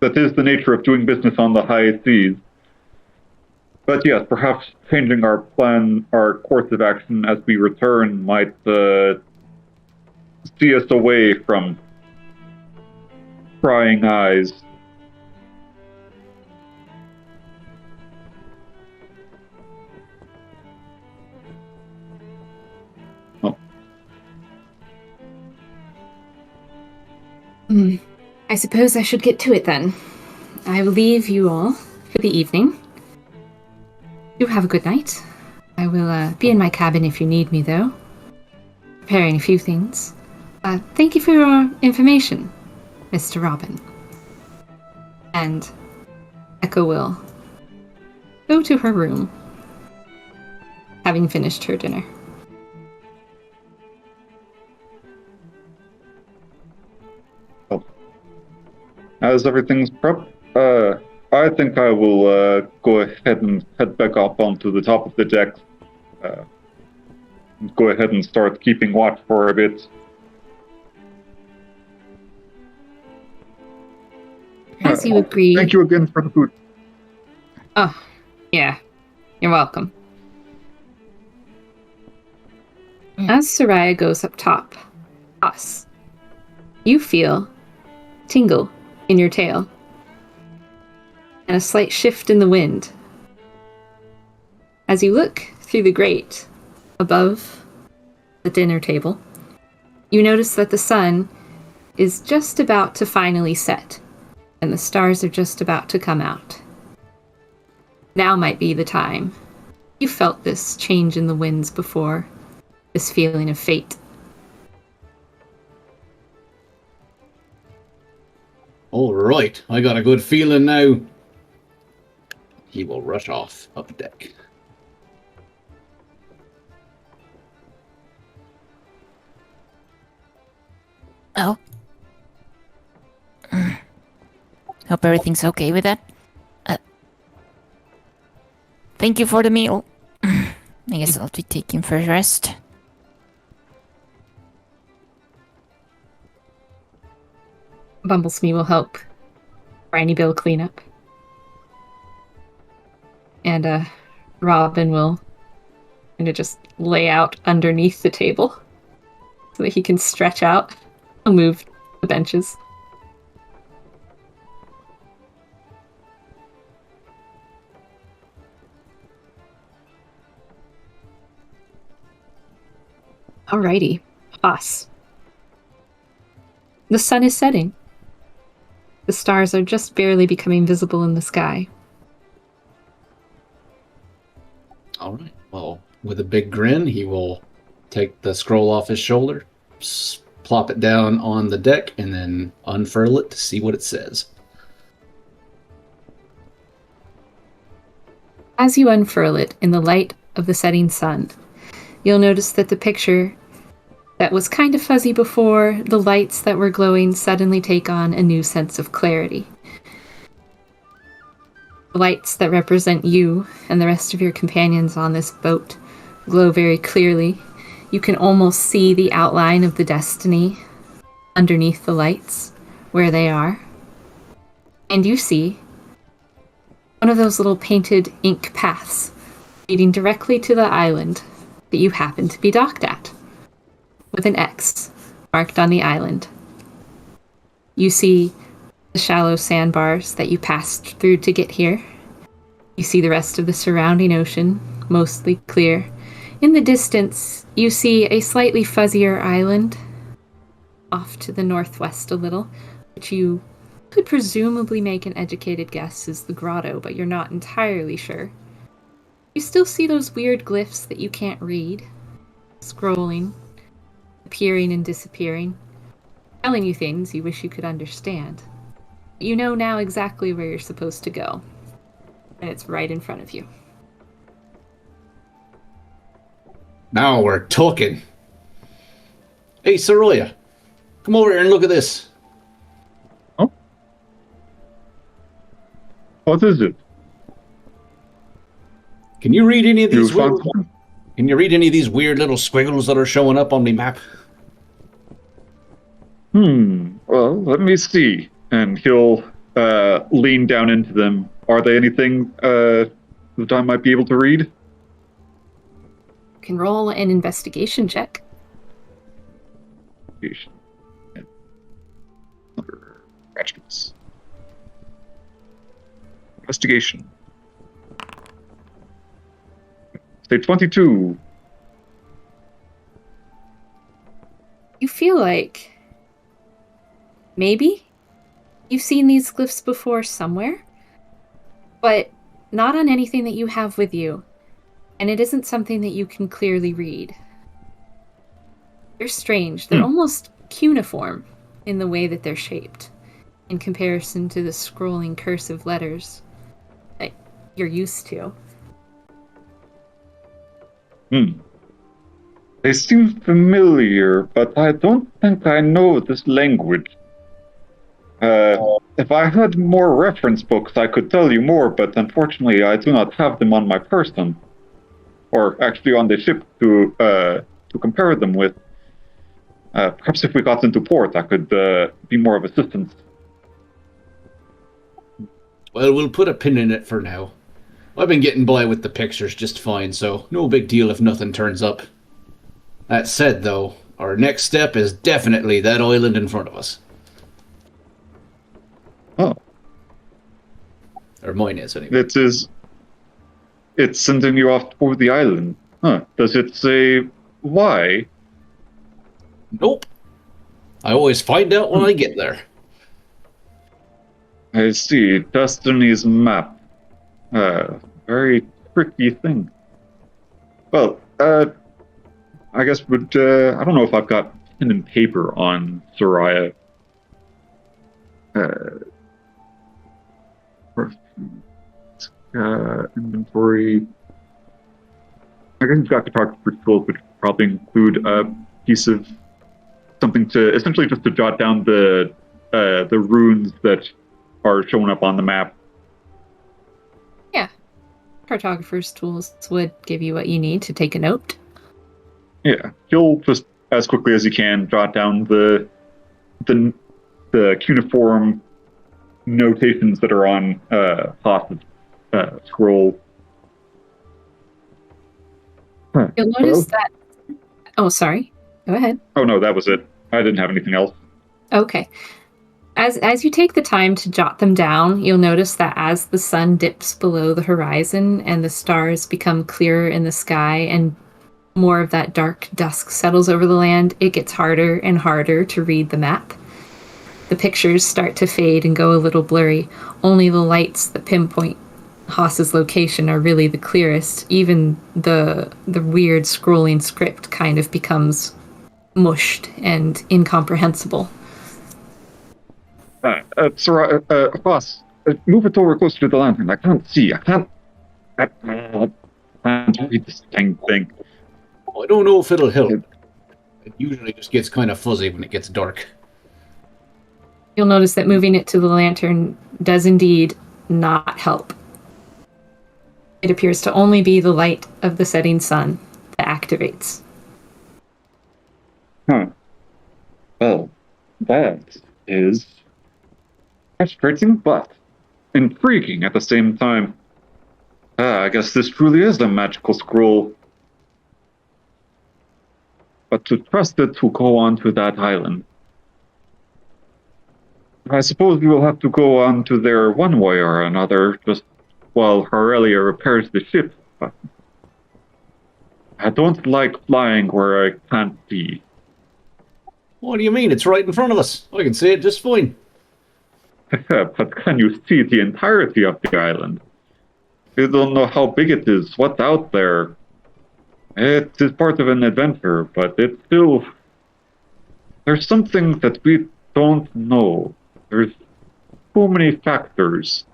is the nature of doing business on the high seas. But yes, perhaps changing our course of action as we return might see us away from prying eyes. Oh. I suppose I should get to it then. I will leave you all for the evening. You have a good night. I will be in my cabin if you need me, though. Preparing a few things. Thank you for your information, Mr. Robin. And Echo will go to her room, having finished her dinner. As everything's prepped, I think I will go ahead and head back up onto the top of the deck. Go ahead and start keeping watch for a bit. As you agree... Thank you again for the food. Oh, yeah. You're welcome. As Soraya goes up top, you feel tingle in your tail and a slight shift in the wind. As you look through the grate above the dinner table, you notice that the sun is just about to finally set, and the stars are just about to come out. Now might be the time. You felt this change in the winds before, this feeling of fate. All right, I got a good feeling now. He will rush off up deck. Oh. Hope everything's okay with that. Thank you for the meal. I guess I'll be taking first rest. Bumblesmee will help Briny Bill clean up. And Robin will kind of just lay out underneath the table so that he can stretch out. He'll move the benches. Alrighty, Haas. The sun is setting. The stars are just barely becoming visible in the sky. All right. Well, with a big grin, he will take the scroll off his shoulder, plop it down on the deck, and then unfurl it to see what it says. As you unfurl it in the light of the setting sun, you'll notice that the picture that was kind of fuzzy before, the lights that were glowing suddenly take on a new sense of clarity. The lights that represent you and the rest of your companions on this boat glow very clearly. You can almost see the outline of the Destiny underneath the lights, where they are. And you see one of those little painted ink paths leading directly to the island that you happen to be docked at, with an X marked on the island. You see the shallow sandbars that you passed through to get here. You see the rest of the surrounding ocean, mostly clear. In the distance, you see a slightly fuzzier island off to the northwest a little, which you could presumably make an educated guess is the grotto, but you're not entirely sure. You still see those weird glyphs that you can't read, scrolling, appearing and disappearing, telling you things you wish you could understand. You know now exactly where you're supposed to go, and it's right in front of you. Now we're talking. Hey, Soroya, come over here and look at this. Oh? What is it? Can you read any of You these found weird, something? Can you read any of these weird little squiggles that are showing up on the map? Well, let me see. And he'll lean down into them. Are they anything that I might be able to read? You can roll an investigation check. Other attachments. Investigation. State 22. You feel like maybe you've seen these glyphs before somewhere, but not on anything that you have with you, and it isn't something that you can clearly read. They're strange. They're almost cuneiform in the way that they're shaped, in comparison to the scrolling cursive letters that you're used to. They seem familiar, but I don't think I know this language. If I had more reference books, I could tell you more, but unfortunately I do not have them on my person. Or actually on the ship to compare them with. Perhaps if we got into port, I could be more of assistance. Well, we'll put a pin in it for now. I've been getting by with the pictures just fine, so no big deal if nothing turns up. That said, though, our next step is definitely that island in front of us. Oh. Or mine is, anyway. It's sending you off toward the island. Huh. Does it say why? Nope. I always find out when I get there. I see. Destiny's map. Very tricky thing. Well, I guess I don't know if I've got pen and paper on Soraya. Inventory. I guess you've got photographer's tools, which probably include a piece of something to essentially just to jot down the runes that are showing up on the map. Yeah. Cartographer's tools would give you what you need to take a note. Yeah, he'll just as quickly as he can jot down the cuneiform notations that are on Haas's scroll. You'll notice that... Oh, sorry. Go ahead. Oh no, that was it. I didn't have anything else. Okay. As you take the time to jot them down, you'll notice that as the sun dips below the horizon and the stars become clearer in the sky and more of that dark dusk settles over the land, it gets harder and harder to read the map. The pictures start to fade and go a little blurry. Only the lights that pinpoint Haas's location are really the clearest. Even the weird scrolling script kind of becomes mushed and incomprehensible. Boss, move it over closer to the lantern. I can't see. I can't read this dang thing. I don't know if it'll help. It usually just gets kind of fuzzy when it gets dark. You'll notice that moving it to the lantern does indeed not help. It appears to only be the light of the setting sun that activates. Huh. Well, that is frustrating, but intriguing at the same time. I guess this truly is a magical scroll. But to trust it to go onto that island, I suppose we will have to go onto there one way or another, just while Aurelia repairs the ship. But I don't like flying where I can't be. What do you mean? It's right in front of us. I can see it just fine. But can you see the entirety of the island? You don't know how big it is, what's out there. It is part of an adventure, but it's still... There's something that we don't know. There's so many factors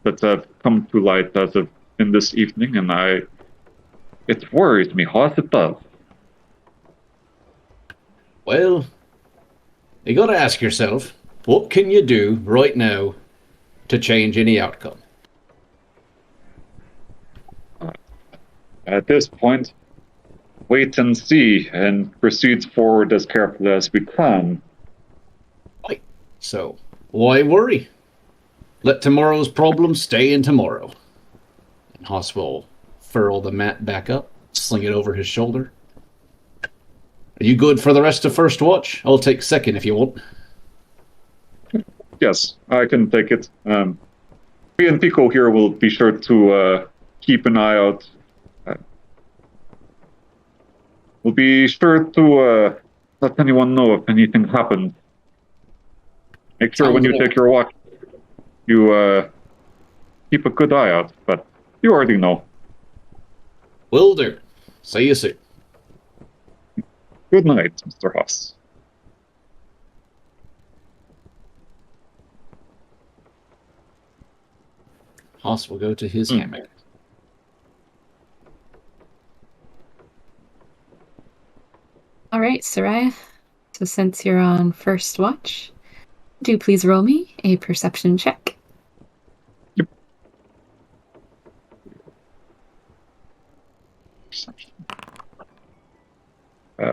that have come to light as of in this evening, and it worries me, Hoss, it does. Well, you gotta ask yourself, what can you do right now to change any outcome? At this point, wait and see, and proceed forward as carefully as we can. Right. So, why worry? Let tomorrow's problems stay in tomorrow. And Haas will furl the mat back up, sling it over his shoulder. Are you good for the rest of first watch? I'll take second if you want. Yes, I can take it. Me and Pico here will be sure to keep an eye out. We'll be sure to let anyone know if anything happens. Make sure when you take your watch, you keep a good eye out, but you already know. Will do. See you soon. Good night, Mr. Haas. Haas will go to his hammock. All right, Soraya. So since you're on first watch, do please roll me a perception check. Yep.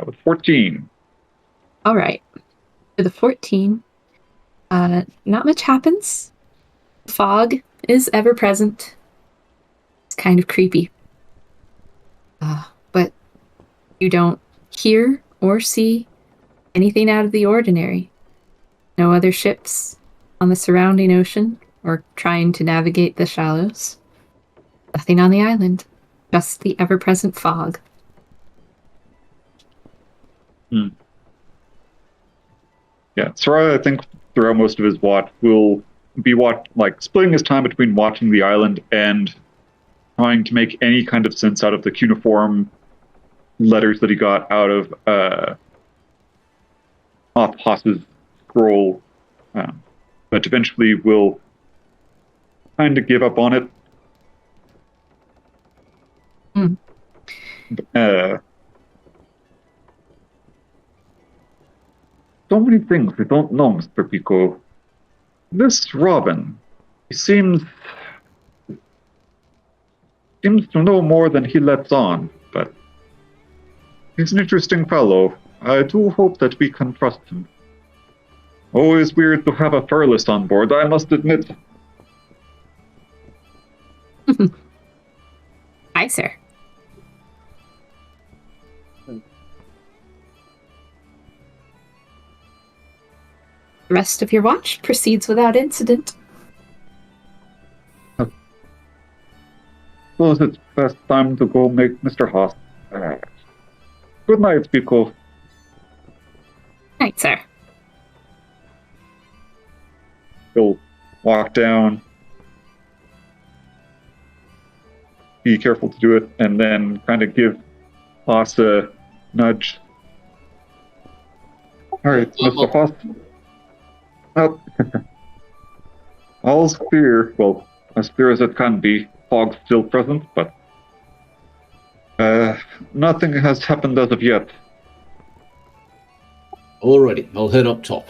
With 14. All right. For the 14, not much happens. Fog is ever present. It's kind of creepy. But you don't hear or see anything out of the ordinary. No other ships on the surrounding ocean or trying to navigate the shallows. Nothing on the island. Just the ever-present fog. Yeah, Soraya, I think throughout most of his watch, will be splitting his time between watching the island and trying to make any kind of sense out of the cuneiform letters that he got out of off Haas's scroll, but eventually will kind of give up on it. So many things we don't know, Mr. Pico. This Robin, he seems to know more than he lets on, but he's an interesting fellow. I do hope that we can trust him. Always weird to have a furlist on board, I must admit. Hi, sir. The rest of your watch proceeds without incident. Suppose it's best time to go make Mr. Haas. Good night, Pico. Night, sir. He'll walk down, be careful to do it, and then kind of give Haas a nudge. Alright, Mr. Haas. All's clear. Well, as clear as it can be. Fog's still present, but nothing has happened as of yet. Alrighty, I'll head up top.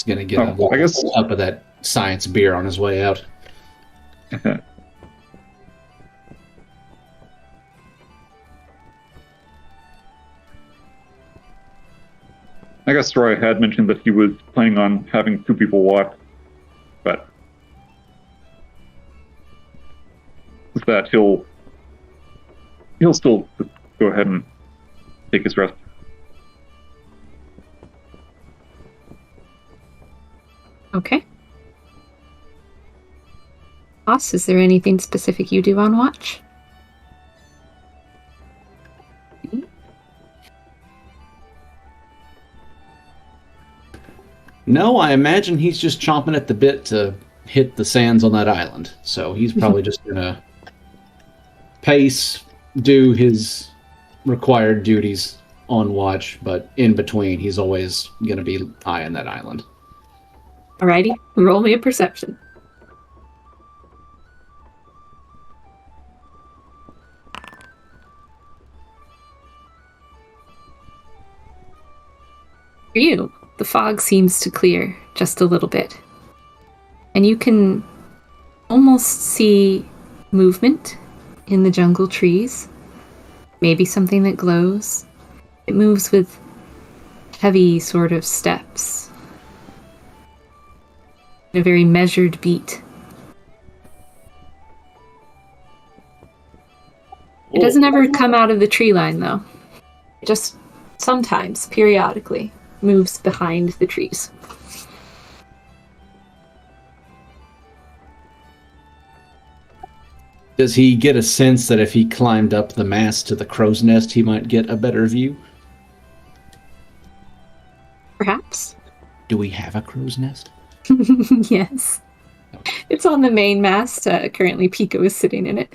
He's gonna get I guess a cup of that science beer on his way out. I guess Roy had mentioned that he was planning on having 2 people watch, but with that he'll still just go ahead and take his rest. Okay. Boss, is there anything specific you do on watch? No, I imagine he's just chomping at the bit to hit the sands on that island. So he's probably just gonna pace, do his required duties on watch, but in between, he's always gonna be eyeing that island. Alrighty, roll me a perception. For you, the fog seems to clear just a little bit. And you can almost see movement in the jungle trees. Maybe something that glows. It moves with heavy sort of steps. A very measured beat. It doesn't ever come out of the tree line, though. It just sometimes, periodically, moves behind the trees. Does he get a sense that if he climbed up the mast to the crow's nest, he might get a better view? Perhaps. Do we have a crow's nest? Yes. It's on the main mast. Currently, Pico is sitting in it.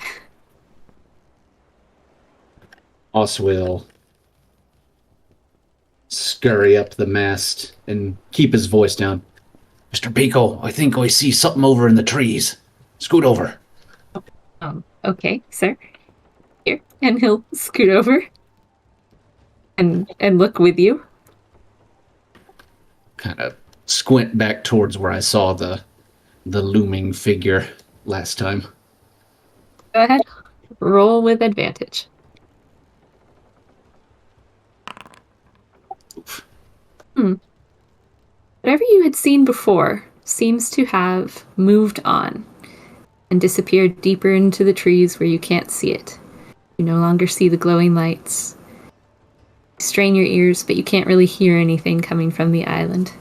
Os will scurry up the mast and keep his voice down. Mr. Pico, I think I see something over in the trees. Scoot over. Okay, sir. Here. And he'll scoot over and look with you. Kind of squint back towards where I saw the looming figure last time. Go ahead. Roll with advantage. Oof. Whatever you had seen before seems to have moved on and disappeared deeper into the trees where you can't see it. You no longer see the glowing lights. Strain your ears, but you can't really hear anything coming from the island.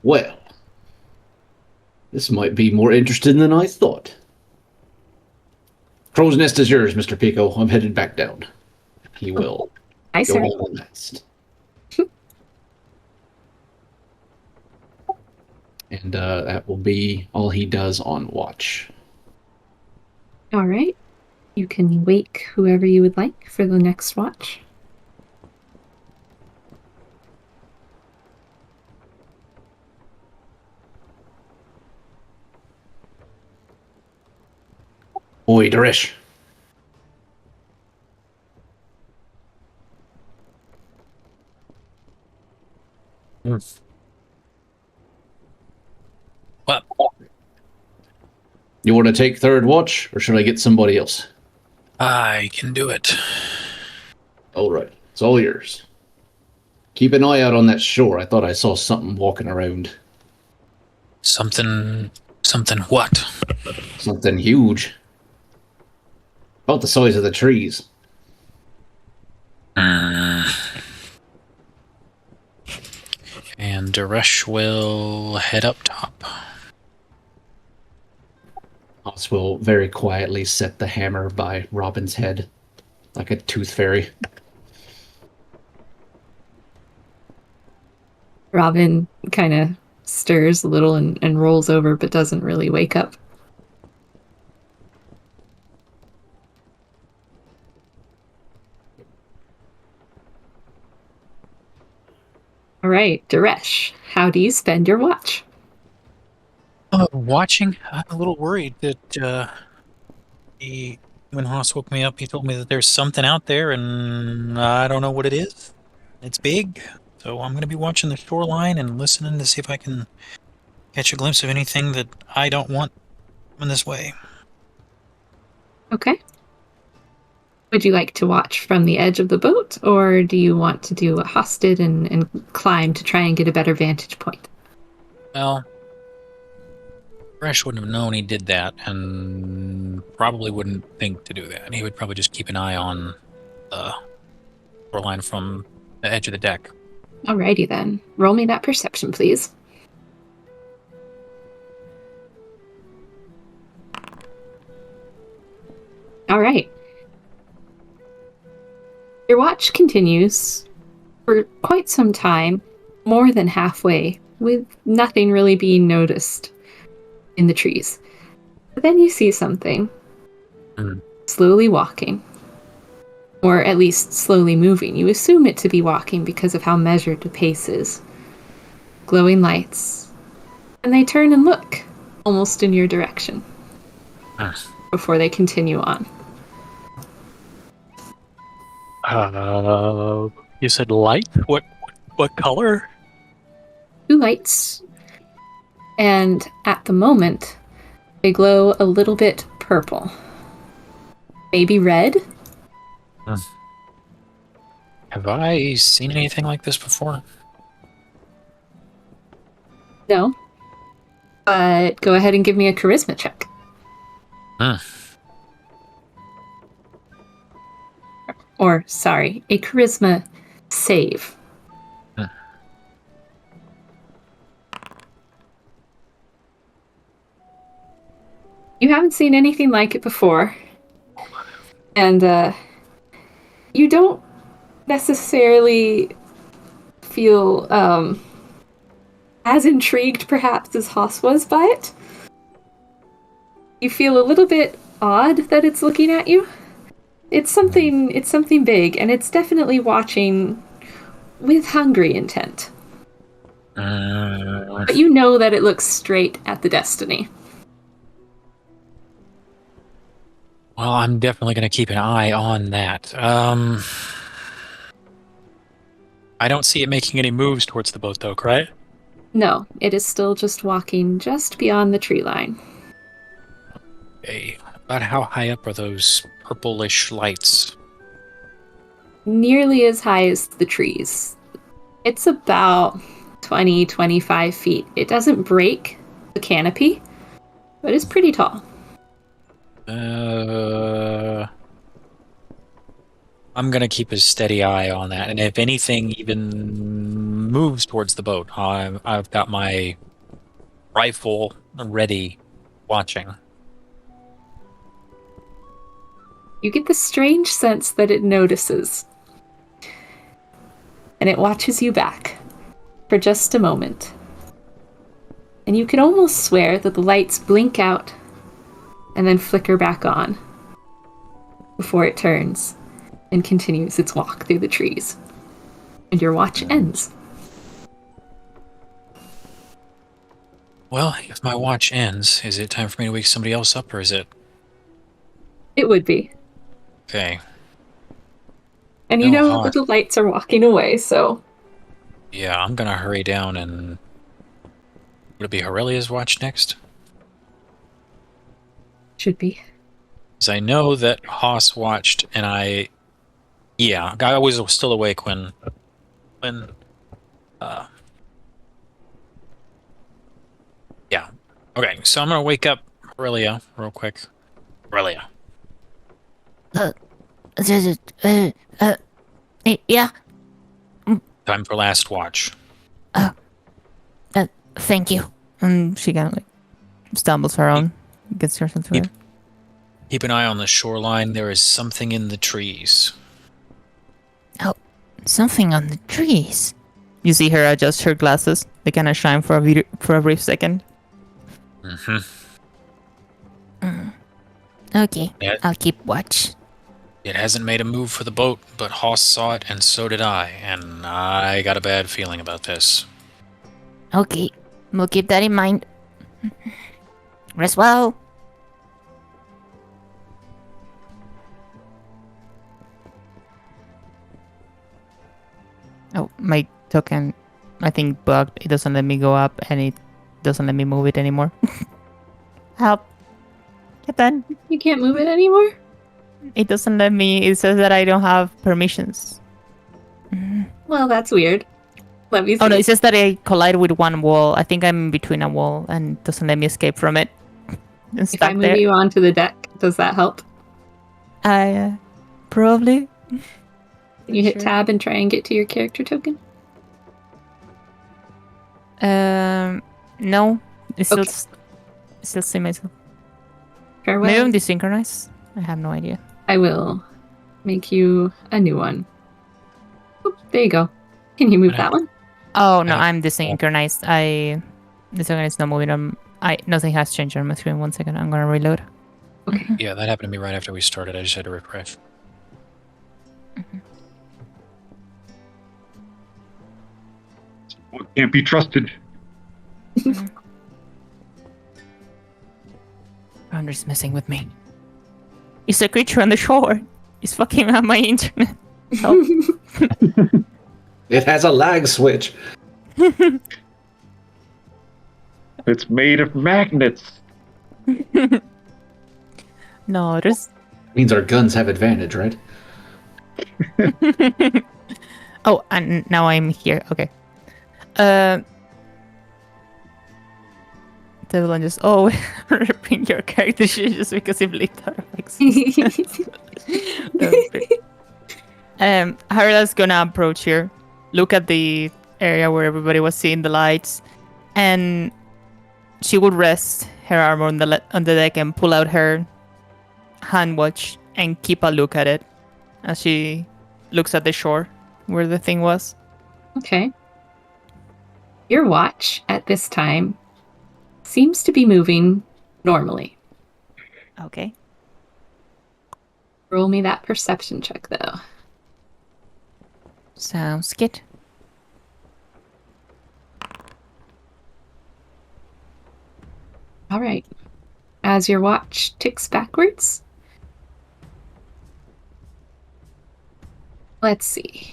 Well, this might be more interesting than I thought. Crow's nest is yours, Mr. Pico. I'm headed back down. He will Hi, go sir. on the nest. And that will be all he does on watch. All right. You can wake whoever you would like for the next watch. Oi, Darish. What? You want to take third watch, or should I get somebody else? I can do it. All right, it's all yours. Keep an eye out on that shore. I thought I saw something walking around. Something what? Something huge. About the size of the trees. And Daresh will head up top. Oz will very quietly set the hammer by Robin's head, like a tooth fairy. Robin kind of stirs a little and rolls over, but doesn't really wake up. All right, Daresh, how do you spend your watch? Watching, I'm a little worried that the When Haas woke me up, he told me that there's something out there, and I don't know what it is. It's big, so I'm going to be watching the shoreline and listening to see if I can catch a glimpse of anything that I don't want in this way. Okay. Would you like to watch from the edge of the boat, or do you want to do what Haas did and climb to try and get a better vantage point? Well, Fresh wouldn't have known he did that, and probably wouldn't think to do that. He would probably just keep an eye on the shoreline from the edge of the deck. Alrighty then. Roll me that perception, please. Alright. Your watch continues for quite some time, more than halfway, with nothing really being noticed in the trees. But then you see something slowly walking, or at least slowly moving. You assume it to be walking because of how measured the pace is. Glowing lights. And they turn and look, almost in your direction, before they continue on. You said light? What color? 2 lights, and at the moment, they glow a little bit purple. Maybe red? Have I seen anything like this before? No. But go ahead and give me a charisma check. Or, sorry, a charisma save. You haven't seen anything like it before. And, you don't necessarily feel, as intrigued, perhaps, as Haas was by it. You feel a little bit odd that it's looking at you. It's something big, and it's definitely watching with hungry intent. But you know that it looks straight at the Destiny. Well, I'm definitely going to keep an eye on that. I don't see it making any moves towards the boat, though, right? No, it is still just walking just beyond the tree line. Okay. About how high up are those purplish lights? Nearly as high as the trees. It's about 20, 25 feet. It doesn't break the canopy, but it's pretty tall. I'm gonna keep a steady eye on that, and if anything even moves towards the boat, I've got my rifle ready, watching. You get the strange sense that it notices. And it watches you back for just a moment. And you can almost swear that the lights blink out and then flicker back on before it turns and continues its walk through the trees. And your watch ends. Well, if my watch ends, is it time for me to wake somebody else up, or is it? It would be. Okay. And you No, know Haas. that the lights are walking away, so... Yeah, I'm gonna hurry down and... Would it be Aurelia's watch next? Should be. Because I know that Haas watched, and I was still awake when, yeah. Okay, so I'm gonna wake up Aurelia real quick. Aurelia. Yeah, Time for last watch. thank you. And she kind of like stumbles around, gets herself to her. Keep an eye on the shoreline. There is something in the trees. Something on the trees. You see her adjust her glasses. They kind of shine for a brief second. Okay, Yeah. I'll keep watch. It hasn't made a move for the boat, but Haas saw it, and so did I, and I got a bad feeling about this. Okay, we'll keep that in mind. Rest well. Oh, my token, I think bugged. It doesn't let me go up, and it doesn't let me move it anymore. Help! Get done. You can't move it anymore? It doesn't let me. It says that I don't have permissions. Well, that's weird. Let me see. Oh no, it says that I collide with one wall. I think I'm in between a wall and doesn't let me escape from it. I'm if stuck I move there. you onto the deck, does that help? I probably. You hit Sure. tab and try and get to your character token? No. It's Okay. still see myself. Farewell. Maybe I'm desynchronized. I have no idea. I will make you a new one. Oop, there you go. Can you move What that one? Oh no, don't- I'm desynchronized. The second is not moving on. Nothing has changed on my screen. 1 second, I'm gonna reload. Okay. Yeah, that happened to me right after we started. I just had to refresh. Can't be trusted. Founder's messing with me. It's a creature on the shore. It's fucking up my internet. Help. It has a lag switch. It's made of magnets. No, there's. Means our guns have advantage, right? Oh, and now I'm here. Okay. Devlin just ripping your character sheet just because it leaked out of existence. Harla's gonna approach here, look at the area where everybody was seeing the lights, and she would rest her arm on the deck and pull out her hand watch and keep a look at it as she looks at the shore where the thing was. Okay. Your watch at this time seems to be moving normally. Okay. Roll me that perception check, though. Sounds good. All right. As your watch ticks backwards, let's see.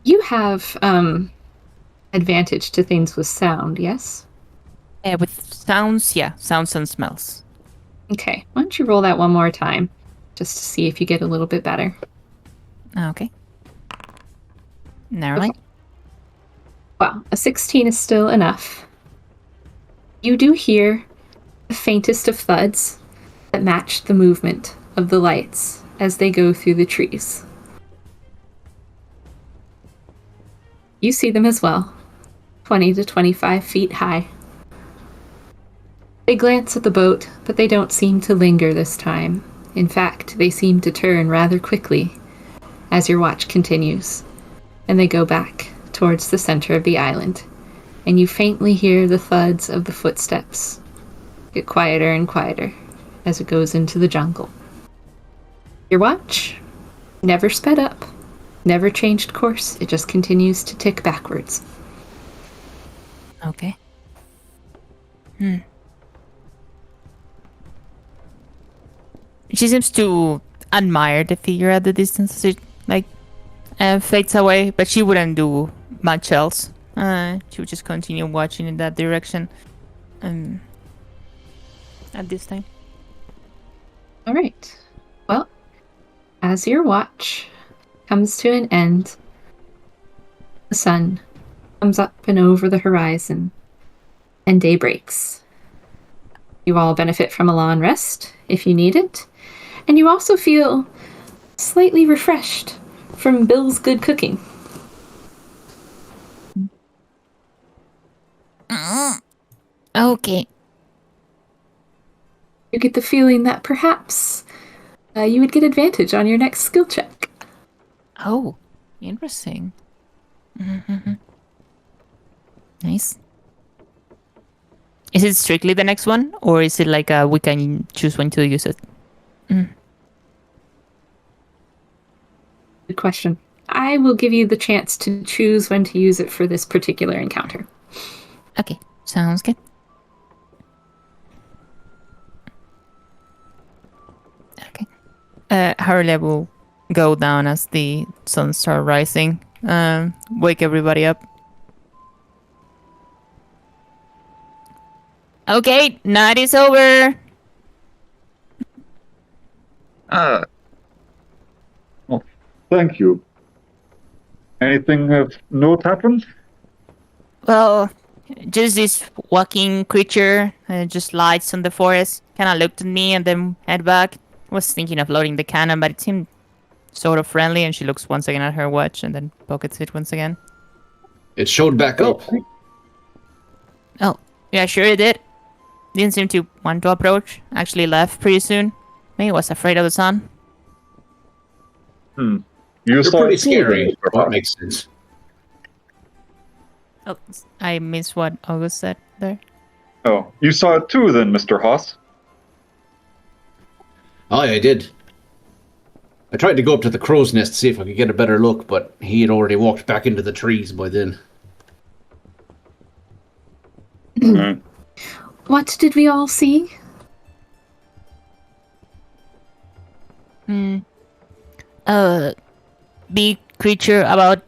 You have advantage to things with sound, yes? With sounds, yeah, sounds and smells. Okay. Why don't you roll that one more time, just to see if you get a little bit better. Okay. Narrowly. Well, a 16 is still enough. You do hear the faintest of thuds that match the movement of the lights as they go through the trees. You see them as well, 20 to 25 feet high. They glance at the boat, but they don't seem to linger this time. In fact, they seem to turn rather quickly as your watch continues, and they go back towards the center of the island, and you faintly hear the thuds of the footsteps get quieter and quieter as it goes into the jungle. Your watch never sped up, never changed course, it just continues to tick backwards. Okay. She seems to admire the figure at the distance as it fades away, but she wouldn't do much else. She would just continue watching in that direction. At this time. All right. Well, as your watch comes to an end, the sun comes up and over the horizon, and day breaks. You all benefit from a long rest if you need it, and you also feel slightly refreshed from Bill's good cooking. Okay. You get the feeling that perhaps you would get advantage on your next skill check. Oh, interesting. Mm-hmm. Nice. Is it strictly the next one, or is it like we can choose when to use it? Good question. I will give you the chance to choose when to use it for this particular encounter. Okay, sounds good. Okay. Harley will go down as the sun starts rising wake everybody up. Okay, night is over. Well, thank you. Anything of note happened? Well, just this walking creature just lights on the forest. Kind of looked at me and then head back. Was thinking of loading the cannon, but it seemed Sort of friendly, and she looks once again at her watch and then pockets it once again. It showed back up. oh yeah, sure it did. Didn't seem to want to approach. Actually left pretty soon. Maybe was afraid of the sun. You You're saw pretty it too, scary. Mr. That Hawk. makes sense. Oh, I missed what August said there. Oh, you saw it too then, Mr. Haas. Oh, yeah, I did. I tried to go up to the crow's nest to see if I could get a better look, but he had already walked back into the trees by then. Mm. What did we all see? Big creature about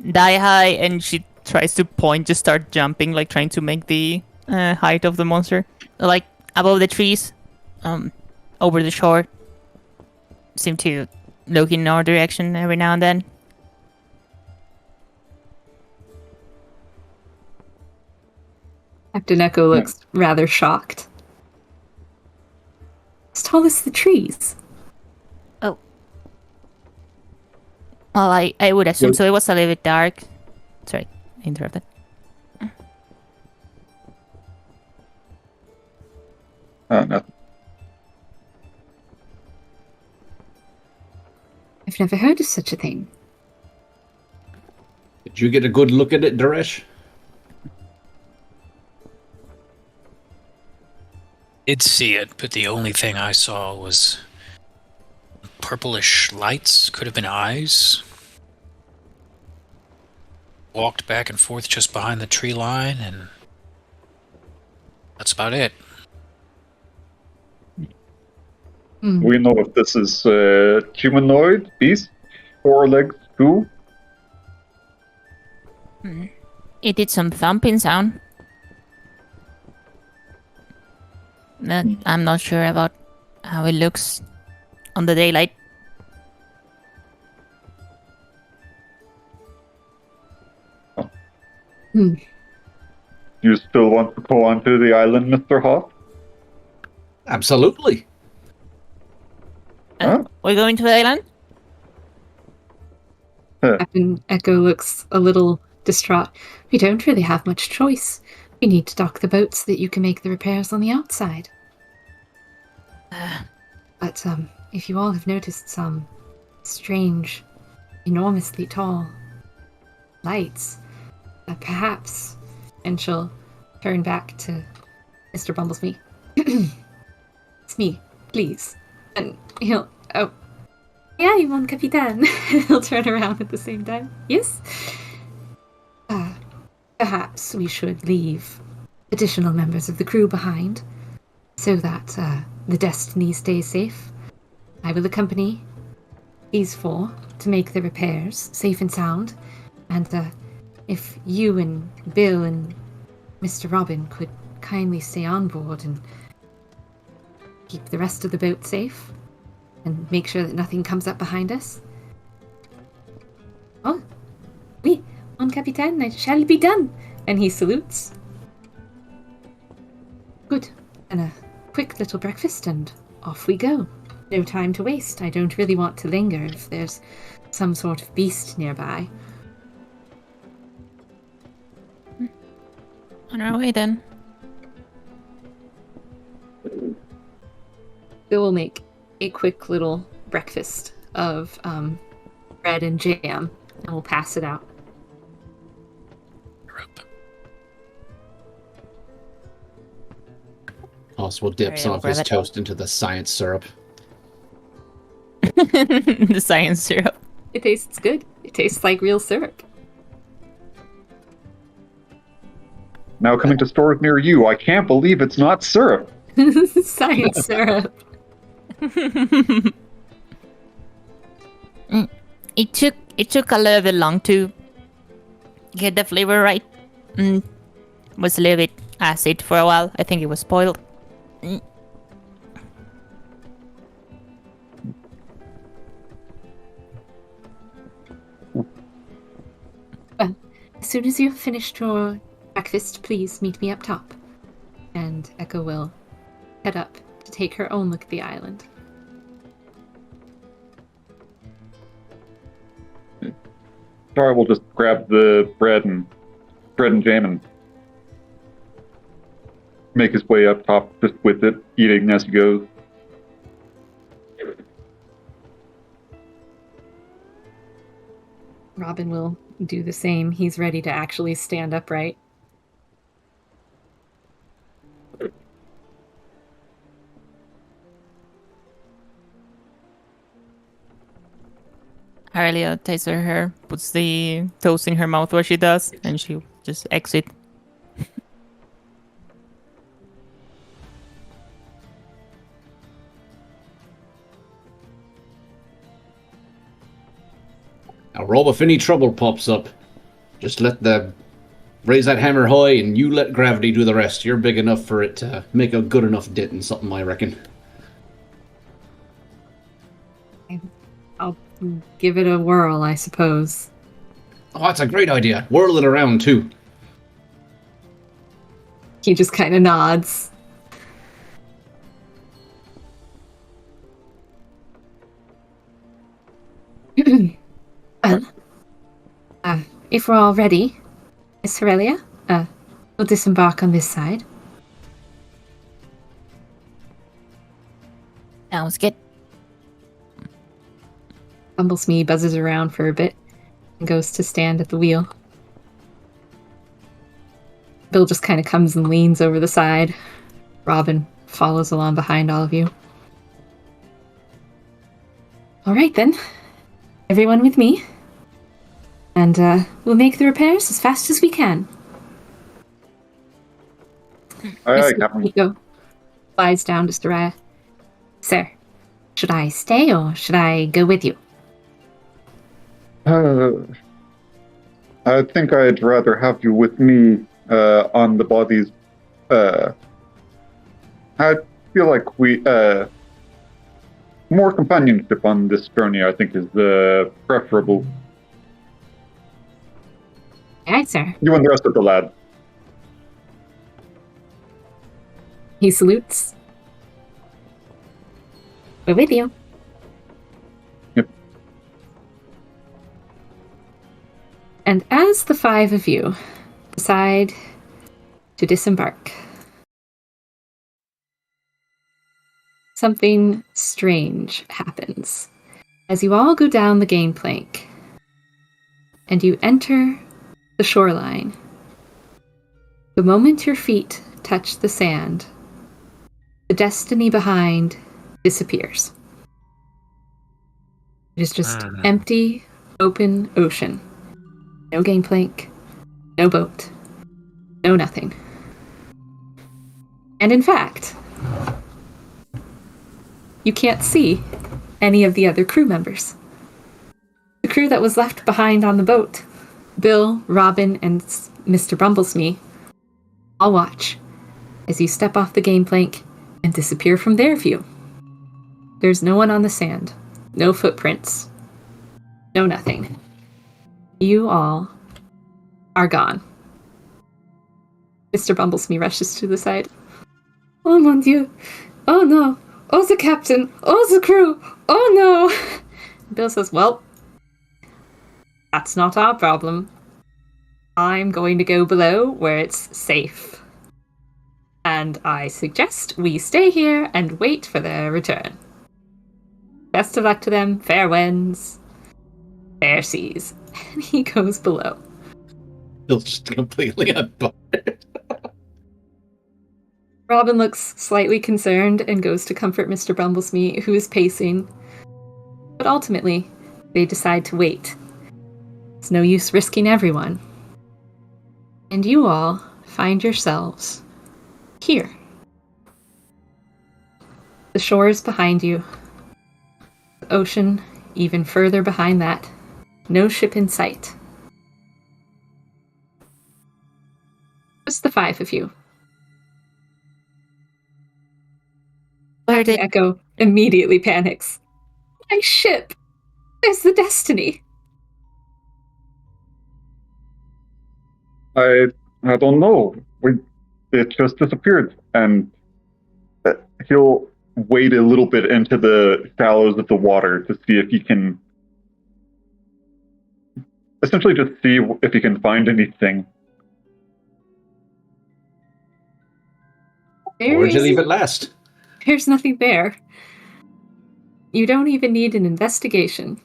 die high, and She tries to point, just start jumping, like trying to make the height of the monster. like above the trees, over the shore. Seem to look in our direction every now and then. Captain Echo looks rather shocked. As tall as the trees. Well, I would assume so. It was a little bit dark. Sorry, I interrupted. Nothing. I've never heard of such a thing. Did you get a good look at it, Daresh? Did see it, but the only thing I saw was purplish lights. Could have been eyes. Walked back and forth just behind the tree line, and that's about it. We know if this is humanoid, beast, 4 legs, 2. It did some thumping sound. But I'm not sure about how it looks on the daylight. You still want to go onto the island, Mr. Hawk? Absolutely. Huh? We're going to the island? Captain Echo looks a little distraught. We don't really have much choice. We need to dock the boat so that you can make the repairs on the outside. But if you all have noticed some strange, enormously tall lights, perhaps, and she'll turn back to Mr. Bumblesby. It's me, please. And he'll, oh, yeah, you mon capitaine. He'll turn around at the same time. Yes? Perhaps we should leave additional members of the crew behind so that the Destiny stays safe. I will accompany these 4 to make the repairs safe and sound. And if you and Bill and Mr. Robin could kindly stay on board and keep the rest of the boat safe and make sure that nothing comes up behind us. Oh, oui, mon capitaine, it shall be done. And he salutes. Good. And a quick little breakfast and off we go. No time to waste. I don't really want to linger if there's some sort of beast nearby. On our way then. Bill will make a quick little breakfast of bread and jam, and we'll pass it out. Oswald dips Alright, I'll off his grab it. toast into the science syrup. The science syrup. It tastes good. It tastes like real syrup. Now coming to stores near you. I can't believe it's not syrup. Science syrup. It took a little bit long to get the flavor right. Was a little bit acid for a while. I think it was spoiled. Well, as soon as you've finished your breakfast, please meet me up top. And Echo will head up to take her own look at the island. Char will just grab the bread and jam and make his way up top just with it, eating as he goes. Robin will do the same. He's ready to actually stand upright. Aurelia takes her hair, puts the toast in her mouth where she does, and she just exit. Now, Rob, if any trouble pops up, just raise that hammer high and you let gravity do the rest. You're big enough for it to make a good enough dent in something, I reckon. I'll give it a whirl, I suppose. Oh, that's a great idea. Whirl it around, too. He just kind of nods. Well, if we're all ready, Miss Aurelia, we'll disembark on this side. Sounds good. Bumblesmee buzzes around for a bit and goes to stand at the wheel. Bill just kind of comes and leans over the side. Robin follows along behind all of you. All right, then. Everyone with me. And we'll make the repairs as fast as we can. Aye, Mr. Captain. Nico flies down to Soraya. Sir, should I stay or should I go with you? I think I'd rather have you with me on the bodies. I feel like we more companionship on this journey, I think, is preferable. Aye, sir. You and the rest of the lads. He salutes. We're with you. Yep. And as the five of you decide to disembark, something strange happens as you all go down the gangplank and you enter the shoreline. The moment your feet touch the sand, the destiny behind disappears. It is just empty, open ocean. No gangplank, no boat, no nothing. And in fact, you can't see any of the other crew members. The crew that was left behind on the boat, Bill, Robin, and Mr. Bumblesmee, all watch as you step off the gangplank and disappear from their view. There's no one on the sand, no footprints, no nothing. You all are gone. Mr. Bumblesmee rushes to the side. Oh mon dieu! Oh no! Oh the captain! Oh the crew! Oh no! Bill says, well, that's not our problem. I'm going to go below where it's safe. And I suggest we stay here and wait for their return. Best of luck to them, fair winds, fair seas. And he goes below. Bill's just completely unbothered. Robin looks slightly concerned and goes to comfort Mr. Bumblesmee, who is pacing. But ultimately, they decide to wait. It's no use risking everyone. And you all find yourselves here. The shore is behind you. The ocean even further behind that. No ship in sight. Just the 5 of you. Where The did Echo immediately panics. My ship! Where's the Destiny? I don't know. It just disappeared, and he'll wade a little bit into the shallows of the water to see if he can, essentially, just see if he can find anything. Where'd you leave it last? There's nothing there. You don't even need an investigation.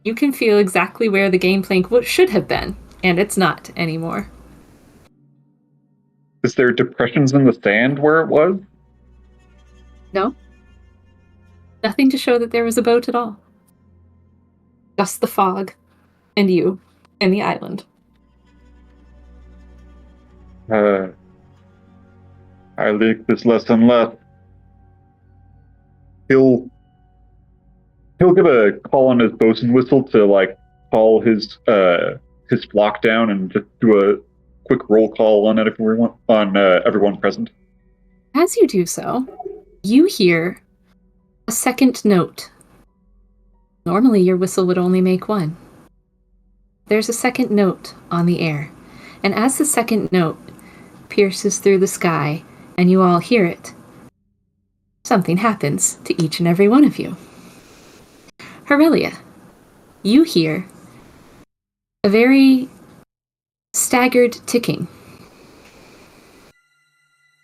You can feel exactly where the game plank should have been, and it's not anymore. Is there depressions in the sand where it was? No. Nothing to show that there was a boat at all. Just the fog, and you, and the island. I like this less and less. He'll give a call on his bosun whistle to like call his flock down and just do a quick roll call on everyone present. As you do so, you hear a second note. Normally your whistle would only make one. There's a second note on the air, and as the second note pierces through the sky and you all hear it, something happens to each and every one of you. Aurelia, you hear a very staggered ticking.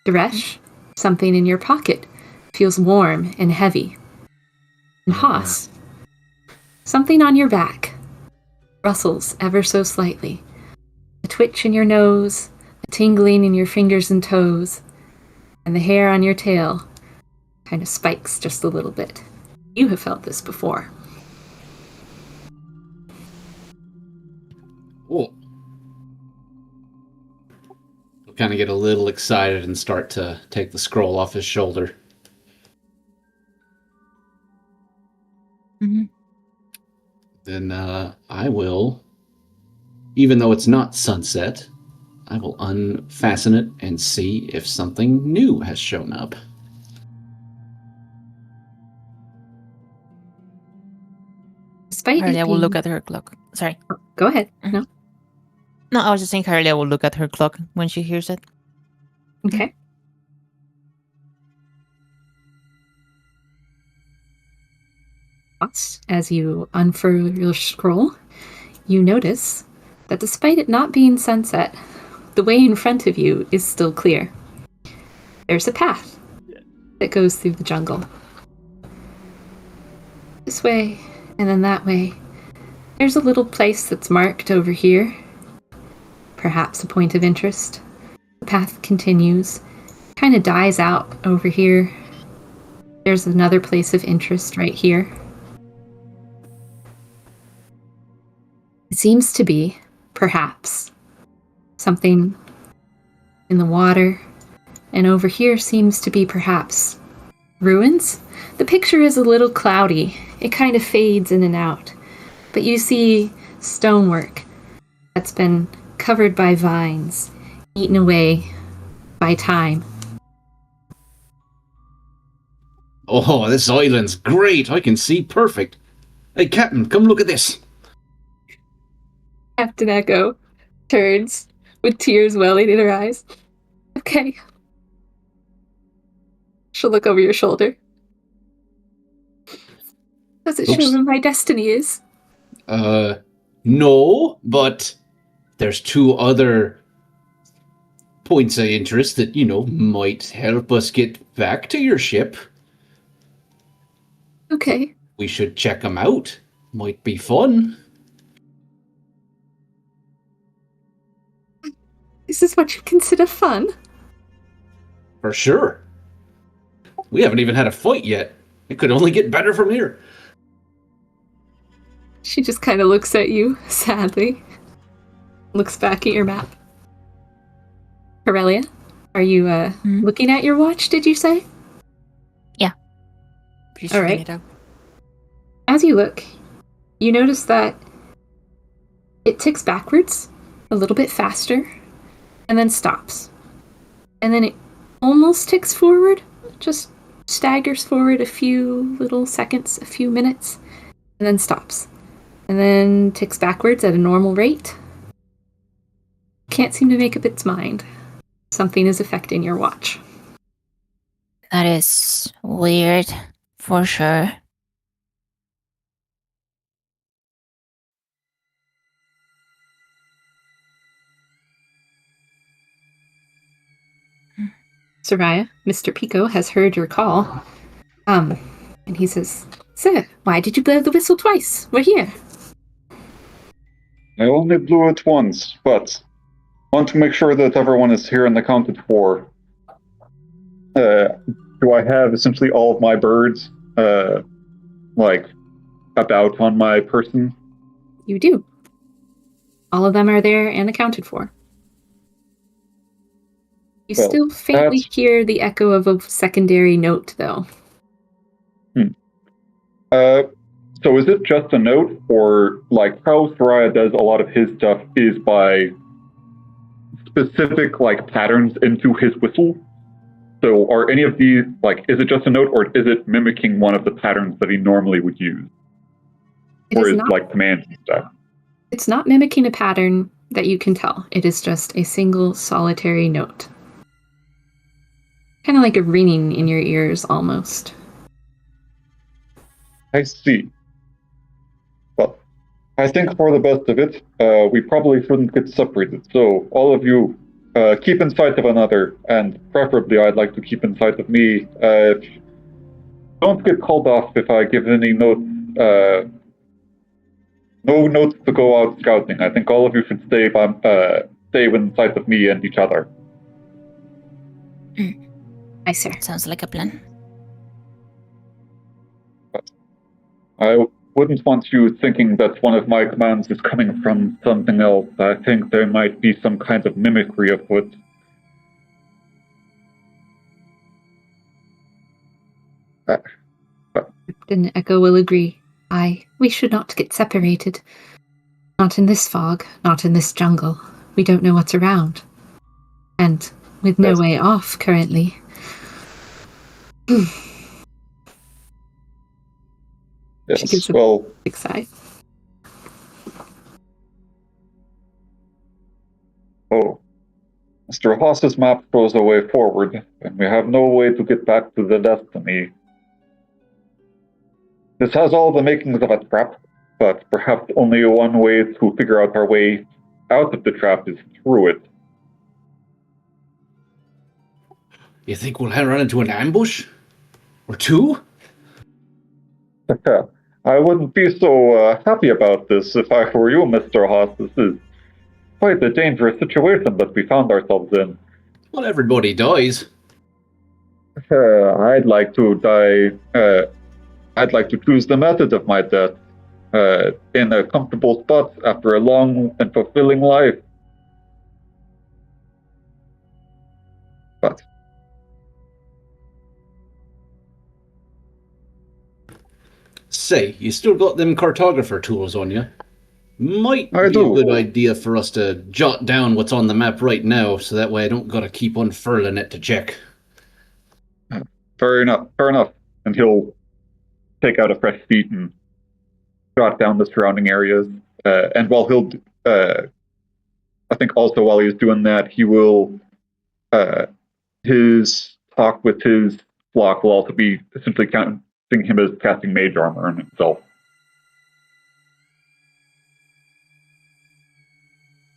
Daresh, something in your pocket feels warm and heavy. And Haas, something on your back rustles ever so slightly. A twitch in your nose, a tingling in your fingers and toes, and the hair on your tail kind of spikes just a little bit. You have felt this before. Oh. He'll kind of get a little excited and start to take the scroll off his shoulder. Mhm. Then I will, even though it's not sunset, I will unfasten it and see if something new has shown up. Despite it Aurelia will being- look at her clock. Sorry. Go ahead. Mhm. No, I was just saying Aurelia will look at her clock when she hears it. Okay. As you unfurl your scroll, you notice that despite it not being sunset, the way in front of you is still clear. There's a path that goes through the jungle. This way, and then that way. There's a little place that's marked over here. Perhaps a point of interest. The path continues, kind of dies out over here. There's another place of interest right here. It seems to be, perhaps, something in the water, and over here seems to be perhaps ruins. The picture is a little cloudy. It kind of fades in and out. But you see stonework that's been covered by vines, eaten away by time. Oh, this island's great. I can see perfect. Hey, Captain, come look at this. Captain Echo turns with tears welling in her eyes. Okay. She'll look over your shoulder. Does it show Oops. where my destiny is? No, but there's 2 other points of interest that, might help us get back to your ship. Okay. We should check them out. Might be fun. This is what you consider fun? For sure. We haven't even had a fight yet. It could only get better from here. She just kind of looks at you, sadly. Looks back at your map. Aurelia, are you looking at your watch, did you say? She's All figuring right. it out. As you look, you notice that It ticks backwards a little bit faster and then stops. And then it almost ticks forward, just staggers forward a few little seconds, a few minutes, and then stops. And then ticks backwards at a normal rate. Can't seem to make up its mind. Something is affecting your watch. That is weird, for sure. Soraya, Mr. Pico has heard your call. And he says, "Sir, why did you blow the whistle twice? We're here." I only blew it once, but want to make sure that everyone is here and accounted for. Do I have essentially all of my birds, about on my person? You do. All of them are there and accounted for. You Well, still faintly hear the echo of a secondary note, though. So is it just a note, or how Soraya does a lot of his stuff is by specific patterns into his whistle? So are any of these is it just a note, or is it mimicking one of the patterns that he normally would use? Or is commands and stuff? It's not mimicking a pattern that you can tell. It is just a single solitary note. Kind of like a ringing in your ears, almost. I see. Well, I think for the best of it, we probably shouldn't get separated. So all of you, keep in sight of another, and preferably I'd like to keep in sight of me. Don't get called off if I give any notes. No notes to go out scouting. I think all of you should stay in sight of me and each other. Aye, sir. Sounds like a plan. I wouldn't want you thinking that one of my commands is coming from something else. I think there might be some kind of mimicry afoot. Captain Echo will agree. We should not get separated. Not in this fog, not in this jungle. We don't know what's around. And with no way off currently. She gives a big sigh. Oh, Mr. Haas's map shows a way forward, and we have no way to get back to the destiny. This has all the makings of a trap, but perhaps only one way to figure out our way out of the trap is through it. You think we'll run into an ambush? Or two? I wouldn't be so happy about this if I were you, Mr. Haas. This is quite a dangerous situation that we found ourselves in. Well, everybody dies. I'd like to die. I'd like to choose the method of my death in a comfortable spot after a long and fulfilling life. But say, you still got them cartographer tools on you. Might be a good idea for us to jot down what's on the map right now, so that way I don't gotta keep unfurling it to check. Fair enough. And he'll take out a fresh sheet and jot down the surrounding areas. And while I think also while he's doing that, he will, his talk with his flock will also be essentially counting him as casting mage armor on himself.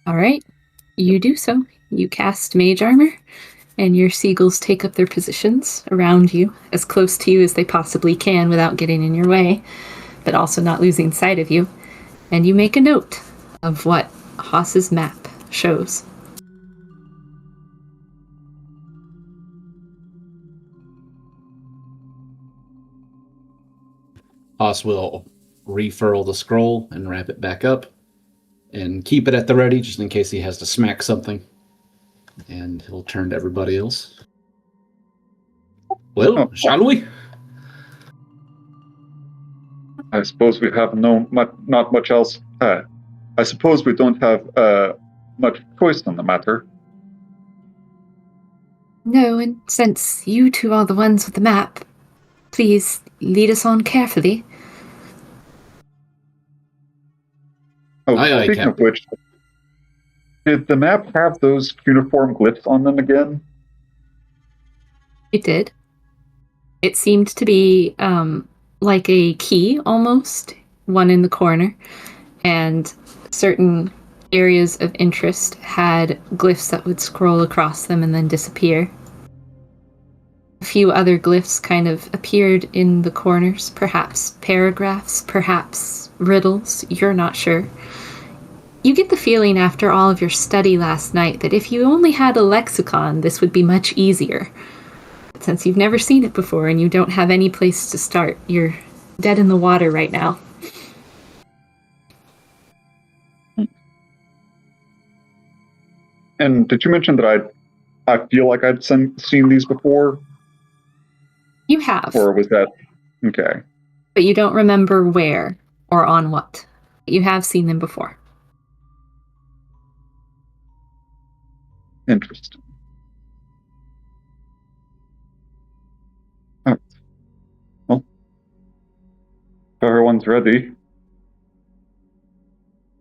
All right, you do so. You cast mage armor, and your seagulls take up their positions around you, as close to you as they possibly can without getting in your way, but also not losing sight of you. And you make a note of what Haas's map shows. Haas will refurl the scroll and wrap it back up and keep it at the ready just in case he has to smack something. And he'll turn to everybody else. Well, shall we? I suppose we have not much else. I suppose we don't have much choice on the matter. No, and since you two are the ones with the map, please lead us on carefully. Oh, Aye, speaking of Captain. which, did the map have those cuneiform glyphs on them again? It did. It seemed to be like a key almost, one in the corner, and certain areas of interest had glyphs that would scroll across them and then disappear. A few other glyphs kind of appeared in the corners, perhaps paragraphs, perhaps riddles, you're not sure. You get the feeling after all of your study last night that if you only had a lexicon, this would be much easier. But since you've never seen it before and you don't have any place to start, you're dead in the water right now. And did you mention that I feel like I'd seen these before? You have, Or was that... Okay. but you don't remember where or on what. You have seen them before. Interesting. Alright. Well, if everyone's ready,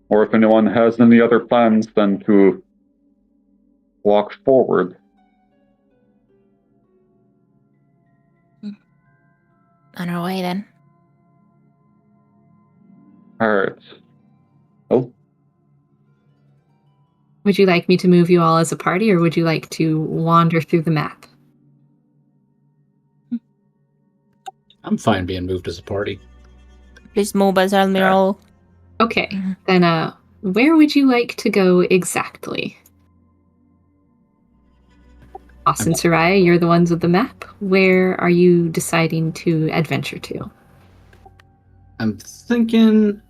or if anyone has any other plans, then to walk forward. On our way then. Alright. Well, Would you like me to move you all as a party, or would you like to wander through the map? I'm fine being moved as a party. Please move as Admiral. Okay, then where would you like to go exactly? Austin, Soraya, you're the ones with the map. Where are you deciding to adventure to? I'm thinking,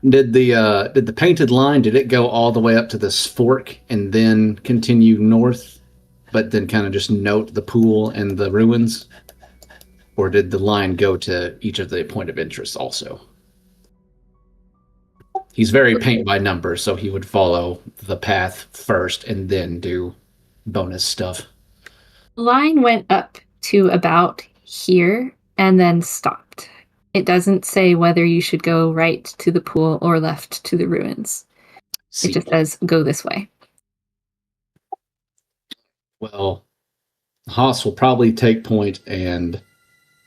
did the painted line, did it go all the way up to this fork and then continue north, but then kind of just note the pool and the ruins? Or did the line go to each of the point of interest also? He's very paint by number, so he would follow the path first and then do bonus stuff. The line went up to about here and then stopped. It doesn't say whether you should go right to the pool or left to the ruins. See, It just says go this way. well, Haas will probably take point and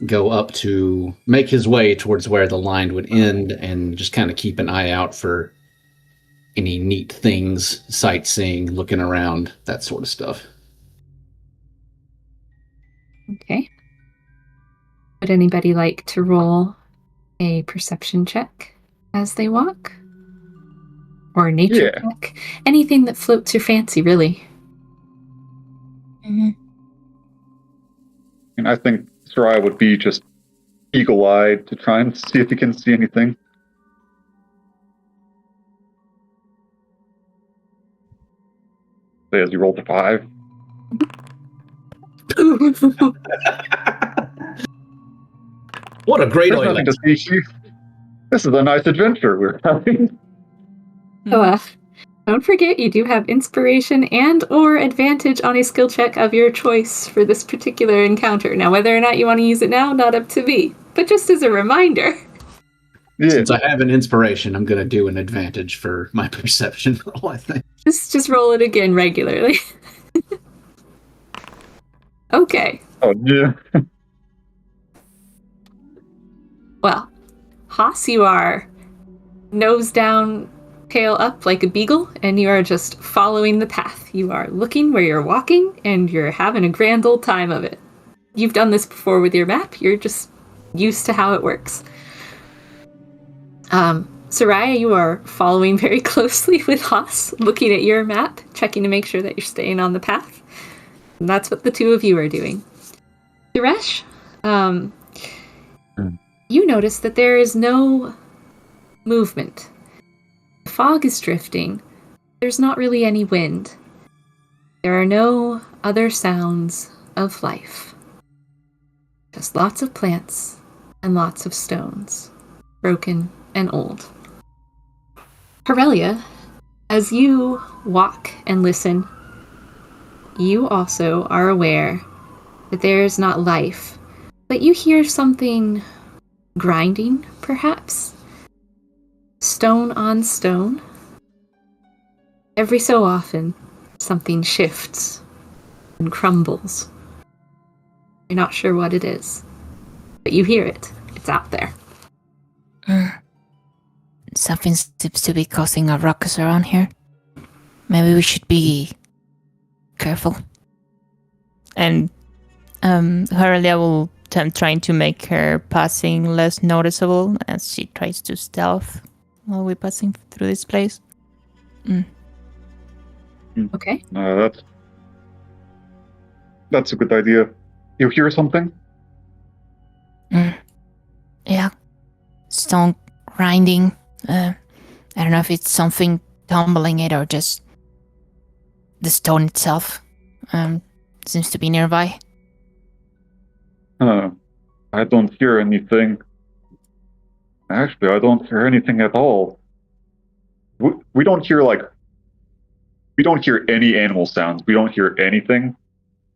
go up to make his way towards where the line would end and just kind of keep an eye out for any neat things, sightseeing, looking around, that sort of stuff. Okay. Would anybody like to roll a perception check as they walk? Or a nature check? Anything that floats your fancy, really. Mm-hmm. and I think Soraya would be just eagle-eyed to try and see if he can see anything. Say as you rolled a 5. What a great There's oil! nothing to see here. This is a nice adventure we're having. So, don't forget you do have inspiration and or advantage on a skill check of your choice for this particular encounter. Now, whether or not you want to use it now, not up to me. But just as a reminder. Yeah. Since I have an inspiration, I'm going to do an advantage for my perception roll, I think. Just roll it again regularly. Okay. Oh, yeah. Well, Haas, you are nose down, tail up like a beagle, and you are just following the path. You are looking where you're walking, and you're having a grand old time of it. You've done this before with your map. You're just used to how it works. Soraya, you are following very closely with Haas, looking at your map, checking to make sure that you're staying on the path. And that's what the two of you are doing. Suresh, you notice that there is no movement. The fog is drifting. There's not really any wind. There are no other sounds of life. Just lots of plants and lots of stones, broken and old. Corellia, as you walk and listen, you also are aware that there is not life, but you hear something grinding, perhaps. Stone on stone. Every so often, something shifts and crumbles. You're not sure what it is, but you hear it. It's out there. Something seems to be causing a ruckus around here. Maybe we should be careful. And Aurelia will attempt trying to make her passing less noticeable as she tries to stealth while we're passing through this place. Okay. That's a good idea. You hear something? Yeah. Stone grinding. I don't know if it's something tumbling it or just the stone itself. Seems to be nearby. I don't hear anything. Actually, I don't hear anything at all. We don't hear we don't hear any animal sounds. We don't hear anything.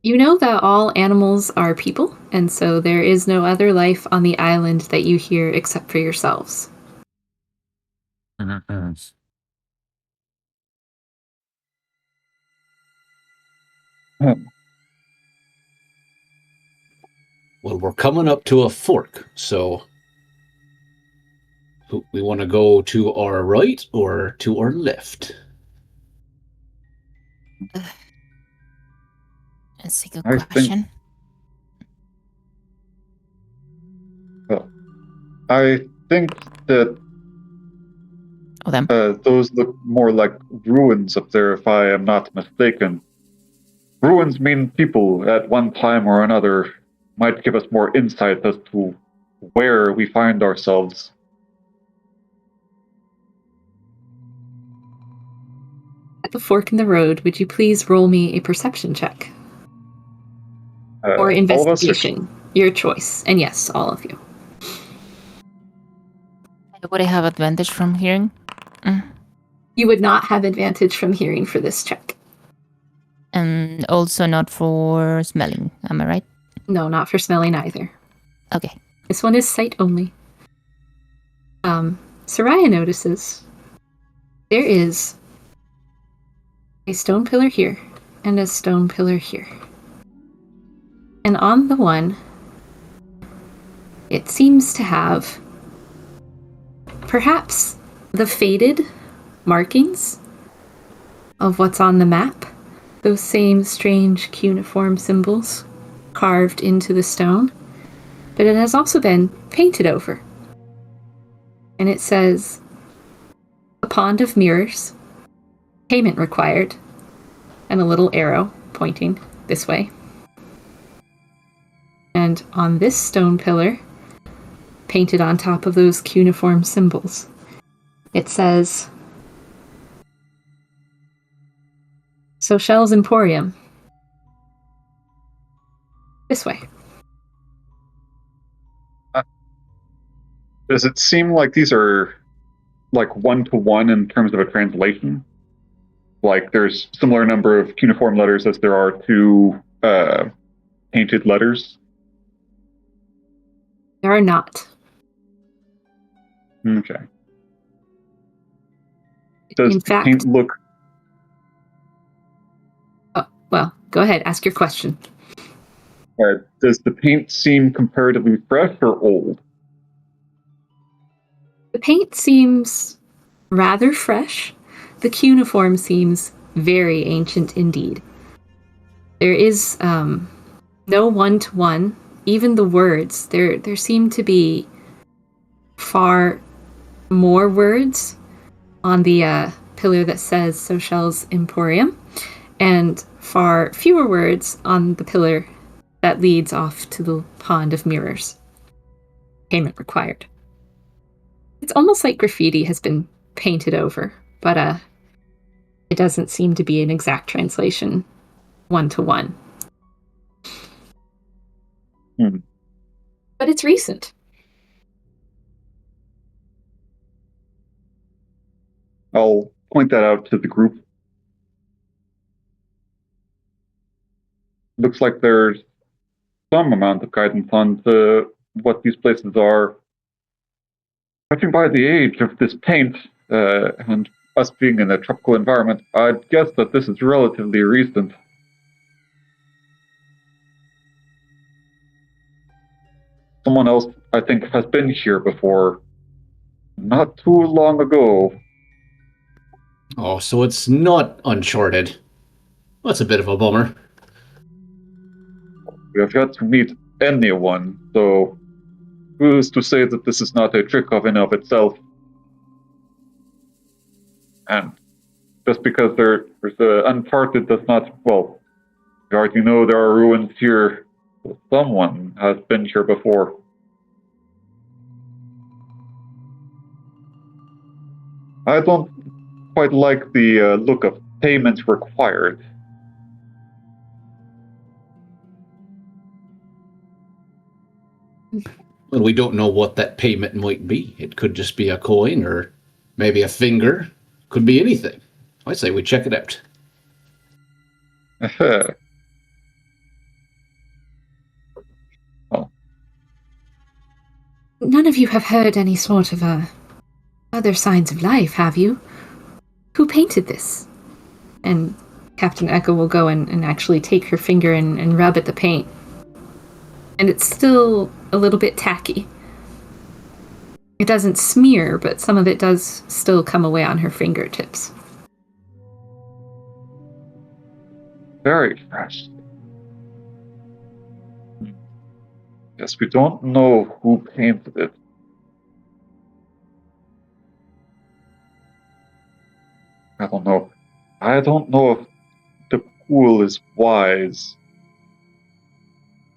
You know that all animals are people, and so there is no other life on the island that you hear except for yourselves. Well, we're coming up to a fork, so we want to go to our right or to our left? That's a good I question. I think that Them. those look more like ruins up there, if I am not mistaken. Ruins mean people at one time or another might give us more insight as to where we find ourselves. At the fork in the road, would you please roll me a perception check? Or All of us investigation. Your choice. And yes, all of you. Would I have advantage from hearing? You would not have advantage from hearing for this check. And also not for smelling, am I right? No, not for smelling either. Okay. This one is sight only. Soraya notices there is a stone pillar here and a stone pillar here. And on the one, it seems to have perhaps the faded markings of what's on the map. Those same strange cuneiform symbols carved into the stone. But it has also been painted over. And it says, "A pond of mirrors, payment required," and a little arrow pointing this way. And on this stone pillar, painted on top of those cuneiform symbols, it says, "Xochel's Emporium." This way. Does it seem like these are like one-to-one in terms of a translation? Like there's similar number of cuneiform letters as there are to painted letters? There are not. Okay. Does In the fact, paint look... well, go ahead, ask your question. does the paint seem comparatively fresh or old? The paint seems rather fresh. The cuneiform seems very ancient indeed. There is no one-to-one. Even the words, there seem to be far more words on the pillar that says Xochel's Emporium, and far fewer words on the pillar that leads off to the pond of mirrors. Payment required. It's almost like graffiti has been painted over, but it doesn't seem to be an exact translation one-to-one. But it's recent. I'll point that out to the group. Looks like there's some amount of guidance on what these places are. Judging by the age of this paint and us being in a tropical environment, I'd guess that this is relatively recent. Someone else, I think, has been here before. Not too long ago. Oh, so it's not Uncharted. That's a bit of a bummer. We have yet to meet anyone, so who's to say that this is not a trick of in of itself? And just because there's Uncharted does not, well, we already know there are ruins here. Someone has been here before. I don't quite like the look of payment required. Well, we don't know what that payment might be. It could just be a coin or maybe a finger. Could be anything. I say we check it out. Well, None of you have heard any sort of other signs of life, have you? Who painted this? And Captain Echo will go and actually take her finger and rub at the paint. And it's still a little bit tacky. It doesn't smear, but some of it does still come away on her fingertips. very fresh. Yes, we don't know who painted it. I don't know. I don't know if the pool is wise.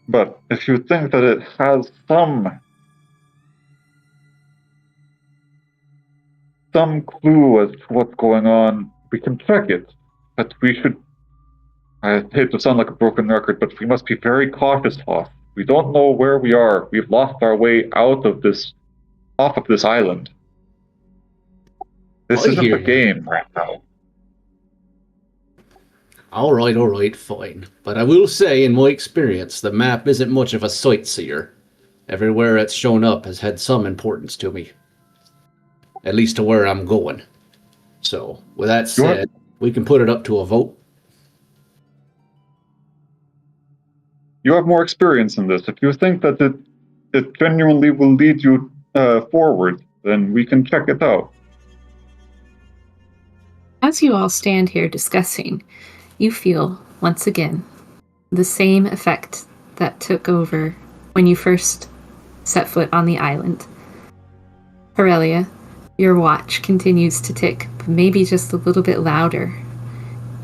But if you think that it has some clue as to what's going on, we can check it. But we should, I hate to sound like a broken record, but we must be very cautious, Hoth. We don't know where we are. We've lost our way off of this island. This isn't a game right now. All right, fine. But I will say, in my experience, the map isn't much of a sightseer. Everywhere it's shown up has had some importance to me. At least to where I'm going. So, with that said, we can put it up to a vote. You have more experience in this. If you think that it genuinely will lead you forward, then we can check it out. As you all stand here discussing, you feel, once again, the same effect that took over when you first set foot on the island. Aurelia, your watch continues to tick, maybe just a little bit louder,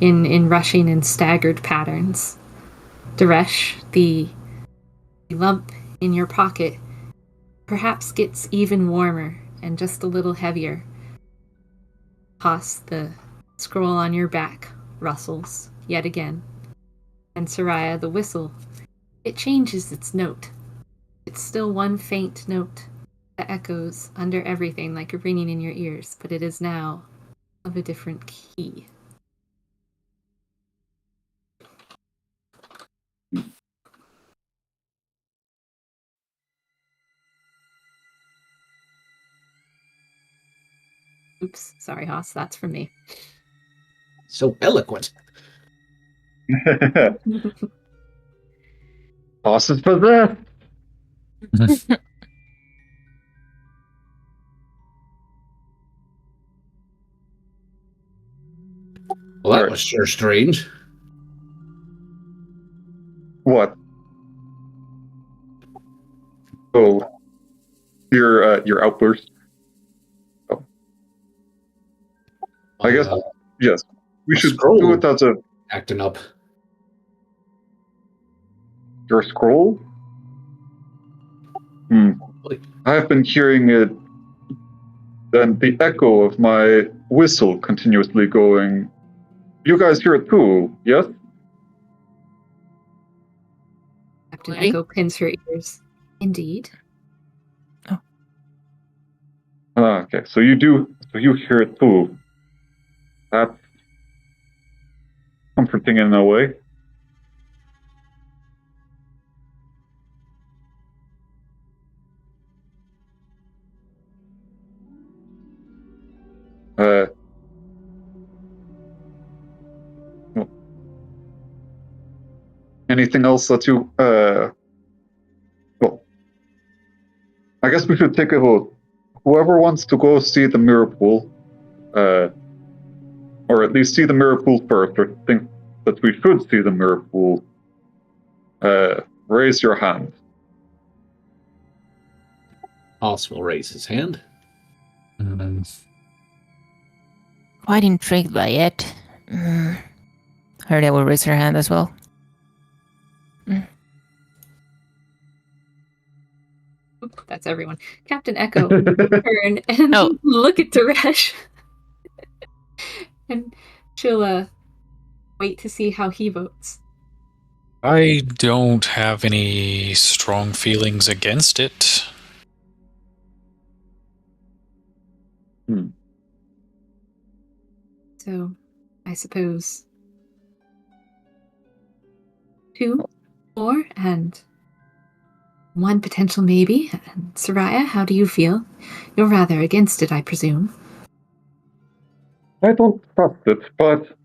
in rushing and staggered patterns. Daresh, the lump in your pocket, perhaps gets even warmer and just a little heavier. Haas, the scroll on your back, rustles yet again. And Soraya, the whistle, it changes its note. It's still one faint note that echoes under everything like a ringing in your ears, but it is now of a different key. Oops, sorry, Haas, that's from me. So eloquent. Toss is for that. Well, that was sure strange. What? Oh, your outburst. Oh. I guess yes. We should do it as a acting up. Your scroll? I have been hearing it and the echo of my whistle continuously going. You guys hear it too, yes? Captain Echo pins her ears. Indeed. Okay, so you hear it too. That's comforting in a way. Well, anything else that you, well, I guess we should take a vote. Whoever wants to go see the mirror pool, or at least see the mirror pool first, or think that we should see the mirror pool, raise your hand. Hoss will raise his hand. Quite intrigued by it. Herlia will raise her hand as well. That's everyone. Captain Echo turn and Oh. look at Daresh. And she'll wait to see how he votes. I don't have any strong feelings against it. So, I suppose 2, 4, and 1 potential maybe. And Soraya, how do you feel? You're rather against it, I presume. I don't trust it, but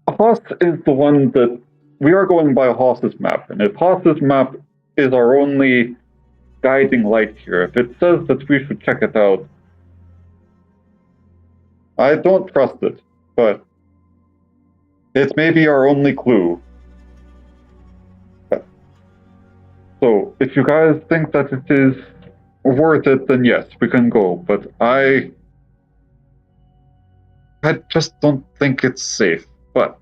Hoss is the one that we are going by Hoss's map, and if Hoss's map is our only guiding light here, if it says that we should check it out, I don't trust it, but it may be our only clue. So if you guys think that it is worth it, then yes, we can go, but I just don't think it's safe, but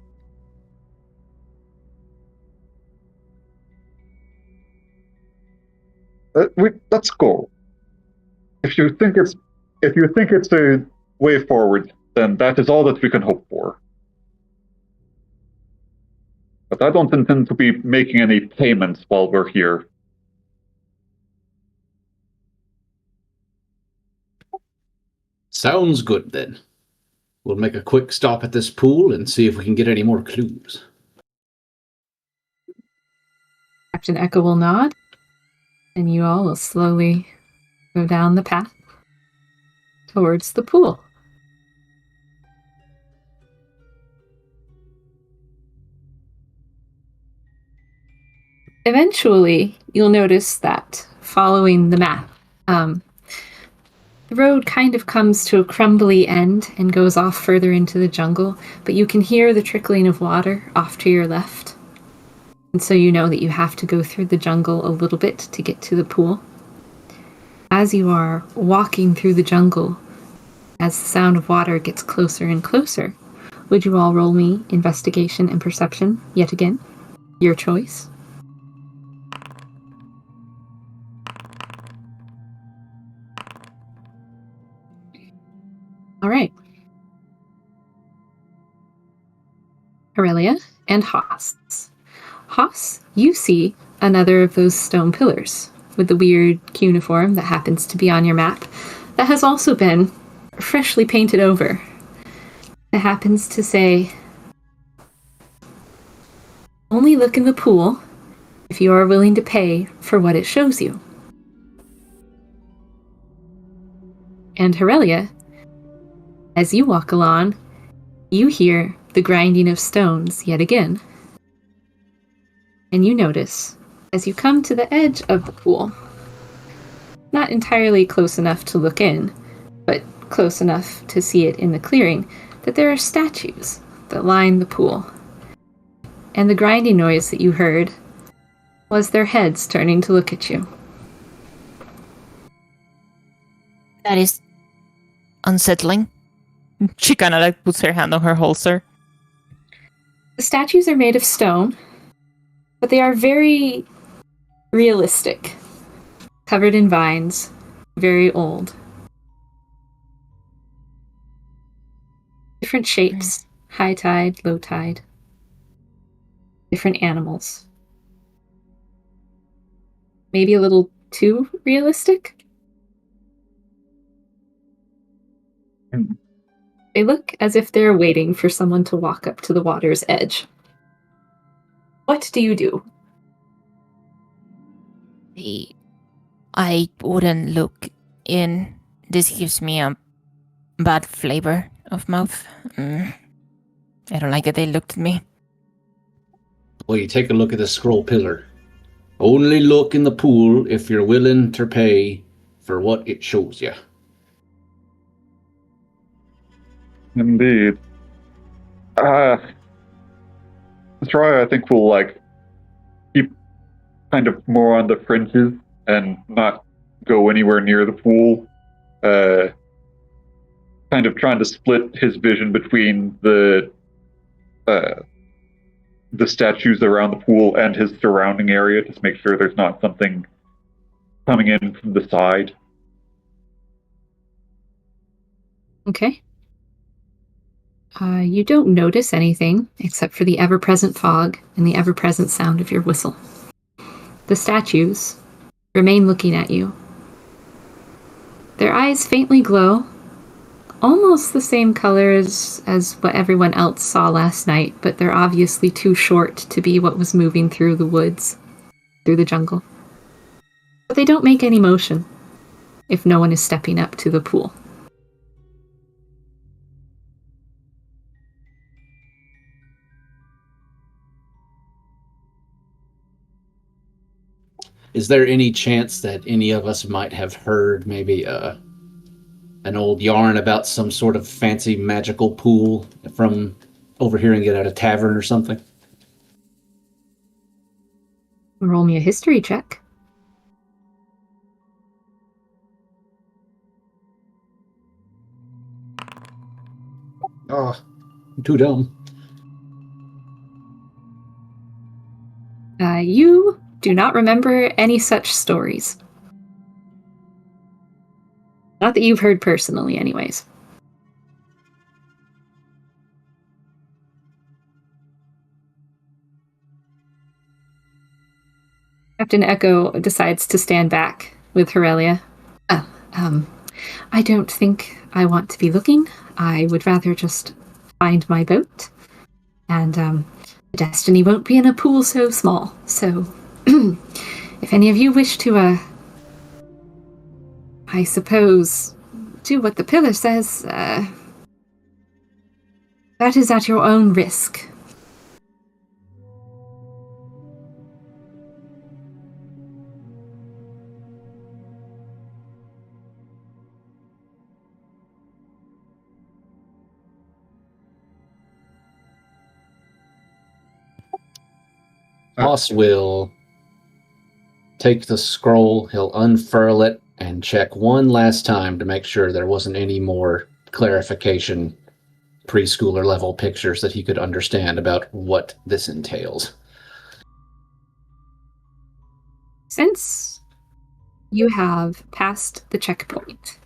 let's go. If you think it's a way forward, then that is all that we can hope for. But I don't intend to be making any payments while we're here. Sounds good then. We'll make a quick stop at this pool and see if we can get any more clues. Captain Echo will nod, and you all will slowly go down the path towards the pool. Eventually, you'll notice that following the map, the road kind of comes to a crumbly end and goes off further into the jungle, but you can hear the trickling of water off to your left. And so you know that you have to go through the jungle a little bit to get to the pool. As you are walking through the jungle, as the sound of water gets closer and closer, would you all roll me investigation and perception yet again? Your choice. All right. Aurelia and Haas. Haas, you see another of those stone pillars with the weird cuneiform that happens to be on your map that has also been freshly painted over. It happens to say, "Only look in the pool if you are willing to pay for what it shows you." And Aurelia, as you walk along, you hear the grinding of stones yet again. And you notice, as you come to the edge of the pool, not entirely close enough to look in, but close enough to see it in the clearing, that there are statues that line the pool. And the grinding noise that you heard was their heads turning to look at you. That is unsettling. She kind of like puts her hand on her holster. The statues are made of stone, but they are very realistic, covered in vines, very old. Different shapes, high tide, low tide. Different animals. Maybe a little too realistic? They look as if they're waiting for someone to walk up to the water's edge. What do you do? I wouldn't look in. This gives me a bad flavor of mouth. I don't like that they looked at me. Well, you take a look at the scroll pillar. Only look in the pool if you're willing to pay for what it shows you. Indeed. Mr. I think we'll keep kind of more on the fringes and not go anywhere near the pool. Kind of trying to split his vision between the statues around the pool and his surrounding area, just make sure there's not something coming in from the side. Okay. You don't notice anything except for the ever-present fog and the ever-present sound of your whistle. The statues remain looking at you. Their eyes faintly glow, almost the same colors as what everyone else saw last night, but they're obviously too short to be what was moving through the woods, through the jungle. But they don't make any motion if no one is stepping up to the pool. Is there any chance that any of us might have heard maybe an old yarn about some sort of fancy magical pool from overhearing it at a tavern or something? Roll me a history check. Oh, I'm too dumb. You do not remember any such stories. Not that you've heard personally, anyways. Captain Echo decides to stand back with Aurelia. I don't think I want to be looking. I would rather just find my boat. And, Destiny won't be in a pool so small. So, if any of you wish to, I suppose, do what the pillar says, that is at your own risk. Boss will take the scroll, he'll unfurl it, and check one last time to make sure there wasn't any more clarification, preschooler level pictures that he could understand about what this entails. Since you have passed the checkpoint,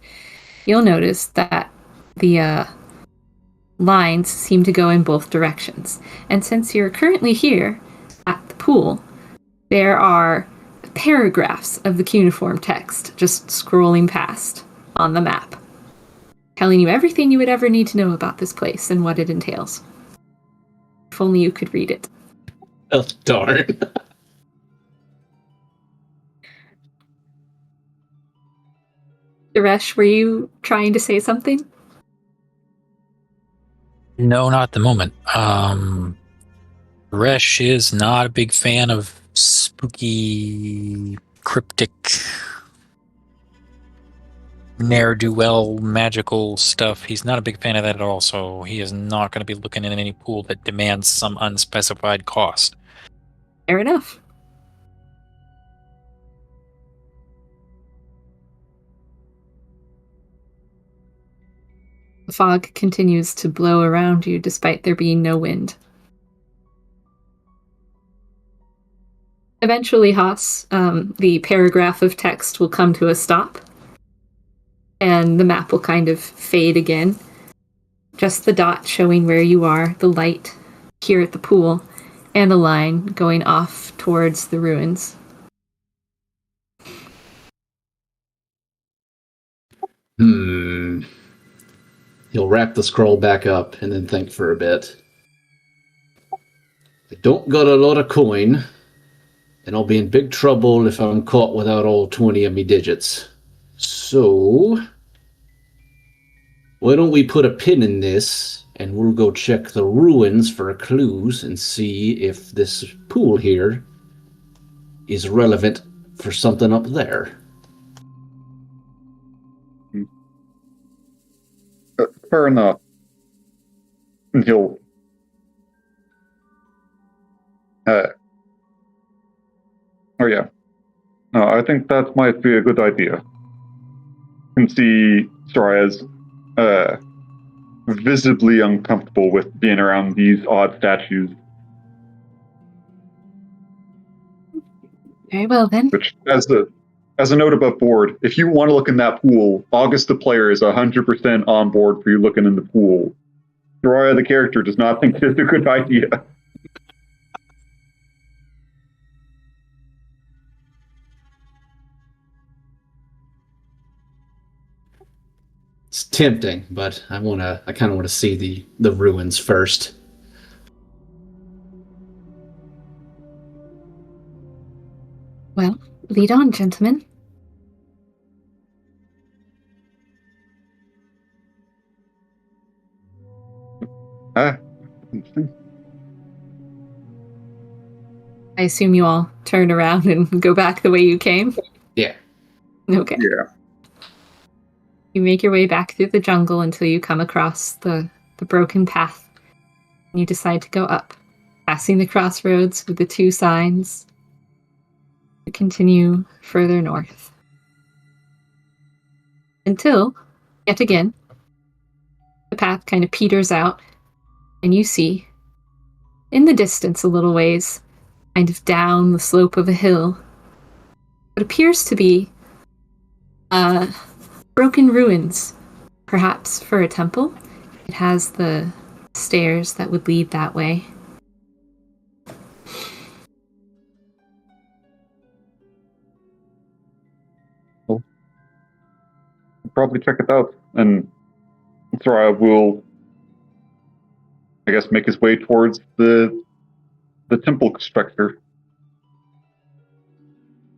you'll notice that the lines seem to go in both directions. And since you're currently here at the pool, there are paragraphs of the cuneiform text just scrolling past on the map, telling you everything you would ever need to know about this place and what it entails. If only you could read it. Oh, darn. Suresh, were you trying to say something? No, not at the moment. Resh is not a big fan of spooky, cryptic, ne'er-do-well magical stuff. He's not a big fan of that at all, so he is not going to be looking in any pool that demands some unspecified cost. Fair enough. The fog continues to blow around you despite there being no wind. Eventually, Haas, the paragraph of text will come to a stop, and the map will kind of fade again. Just the dot showing where you are, the light here at the pool, and a line going off towards the ruins. He'll wrap the scroll back up and then think for a bit. I don't got a lot of coin, and I'll be in big trouble if I'm caught without all 20 of me digits. So, why don't we put a pin in this, and we'll go check the ruins for clues and see if this pool here is relevant for something up there. Fair enough. And he'll... oh yeah. No, I think that might be a good idea. You can see Soraya's visibly uncomfortable with being around these odd statues. Very well, then. Which, as a note above board, if you want to look in that pool, August the player is 100% on board for you looking in the pool. Soraya the character does not think it's a good idea. It's tempting, but I kind of want to see the ruins first. Well, lead on, gentlemen. Interesting. I assume you all turn around and go back the way you came? Yeah. Okay. Yeah. You make your way back through the jungle until you come across the broken path. And you decide to go up, passing the crossroads with the two signs. You continue further north. Until, yet again, the path kind of peters out, and you see, in the distance a little ways, kind of down the slope of a hill, what appears to be broken ruins, perhaps for a temple. It has the stairs that would lead that way. We'll probably check it out, and Soraya will, I guess, make his way towards the temple structure.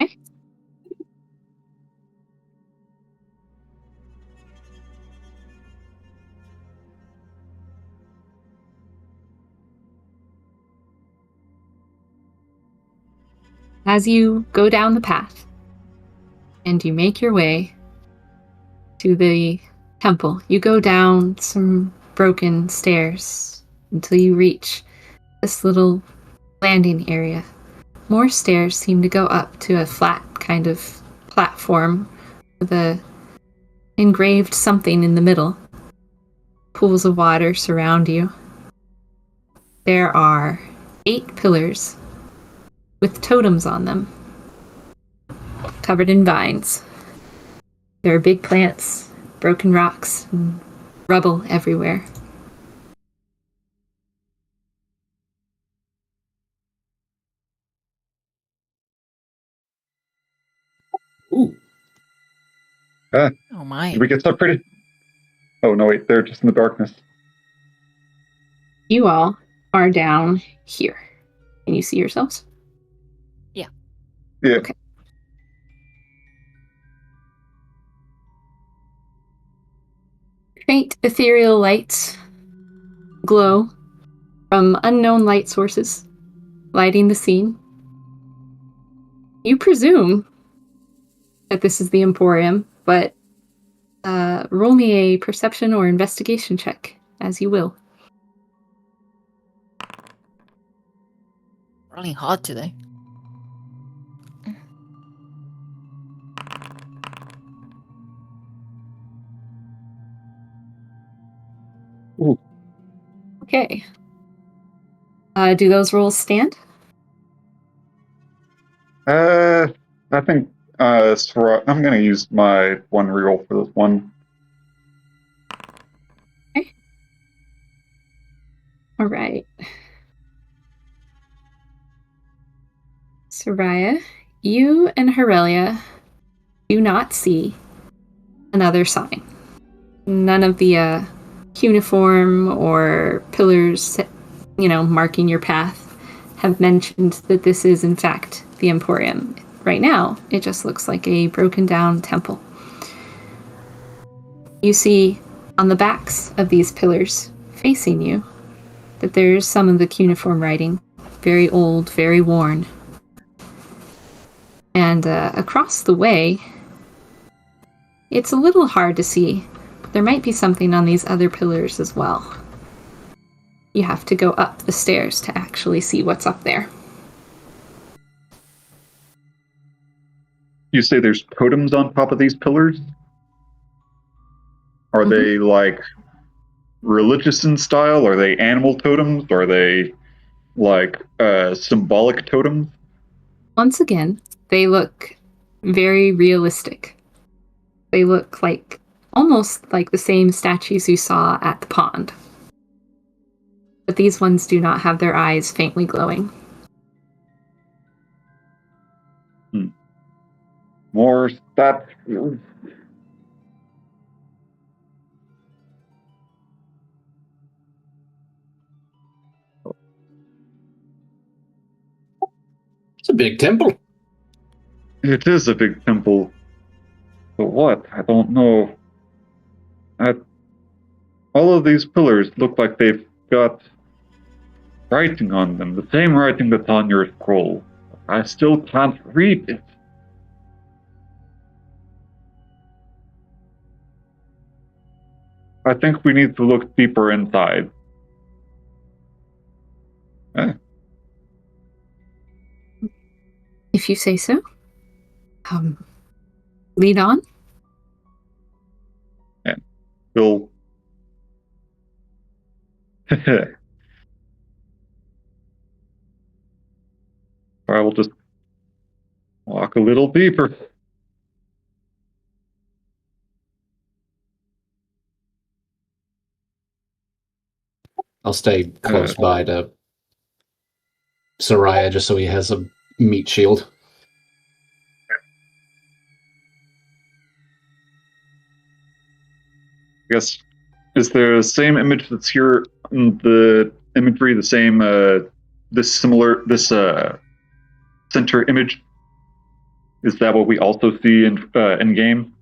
Okay. As you go down the path and you make your way to the temple, you go down some broken stairs until you reach this little landing area. More stairs seem to go up to a flat kind of platform with a engraved something in the middle. Pools of water surround you. There are 8 pillars with totems on them, covered in vines. There are big plants, broken rocks, and rubble everywhere. Ooh. Oh my. Did we get separated? Oh, no, wait, they're just in the darkness. You all are down here. Can you see yourselves? Yeah. Okay. Faint ethereal lights glow from unknown light sources, lighting the scene. You presume that this is the Emporium, but roll me a perception or investigation check, as you will. Rolling hard today. Okay. Do those rolls stand? I think I'm going to use my one reroll for this one. Okay. All right. Soraya, you and Aurelia do not see another sign. None of the cuneiform or pillars, marking your path have mentioned that this is in fact the Emporium. Right now, it just looks like a broken down temple. You see on the backs of these pillars facing you that there's some of the cuneiform writing, very old, very worn. And across the way, it's a little hard to see, but there might be something on these other pillars as well. You have to go up the stairs to actually see what's up there. You say there's totems on top of these pillars? Are they like religious in style? Are they animal totems? Are they like symbolic totems? Once again, they look very realistic. They look like almost like the same statues you saw at the pond. But these ones do not have their eyes faintly glowing. More statues. It's a big temple. It is a big temple. But what? I don't know. All of these pillars look like they've got writing on them, the same writing that's on your scroll. I still can't read it. I think we need to look deeper inside. If you say so. Lead on. We'll... I will just walk a little deeper. I'll stay close by to Soraya just so he has a meat shield. I guess, is there the same image that's here in the imagery, the same, this center image? Is that what we also see in game?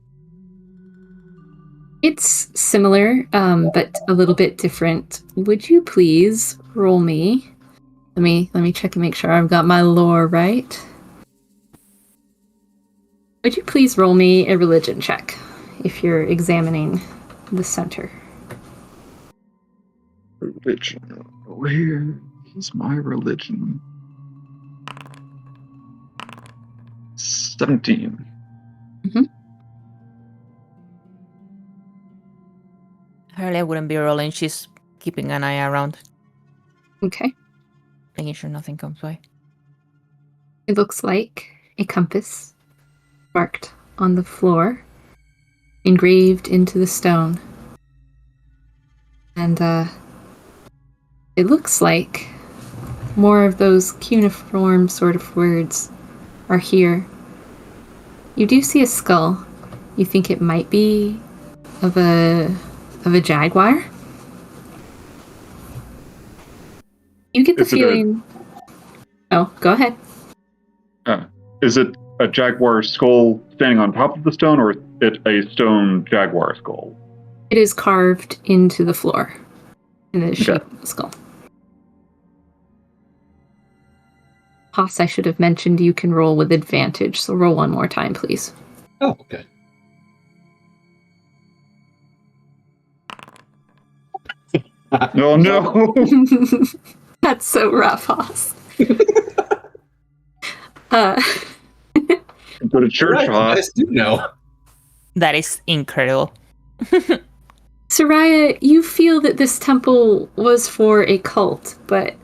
It's similar, but a little bit different. Would you please roll me? Let me check and make sure I've got my lore right. Would you please roll me a religion check if you're examining the center? Religion. Where is my religion? 17. Hurley wouldn't be rolling. She's keeping an eye around, Okay. making sure nothing comes by. It looks like a compass marked on the floor, engraved into the stone. And it looks like more of those cuneiform sort of words are here. You do see a skull. You think it might be of a jaguar. You get the feeling. Oh, go ahead. Is it a jaguar skull standing on top of the stone, or is it a stone jaguar skull? It is carved into the floor in the shape of a skull. Haas, I should have mentioned you can roll with advantage, so roll one more time, please. Oh, okay. Oh, no! That's so rough, Haas. Go to church, Right, huh? I do know. That is incredible. Soraya, you feel that this temple was for a cult, but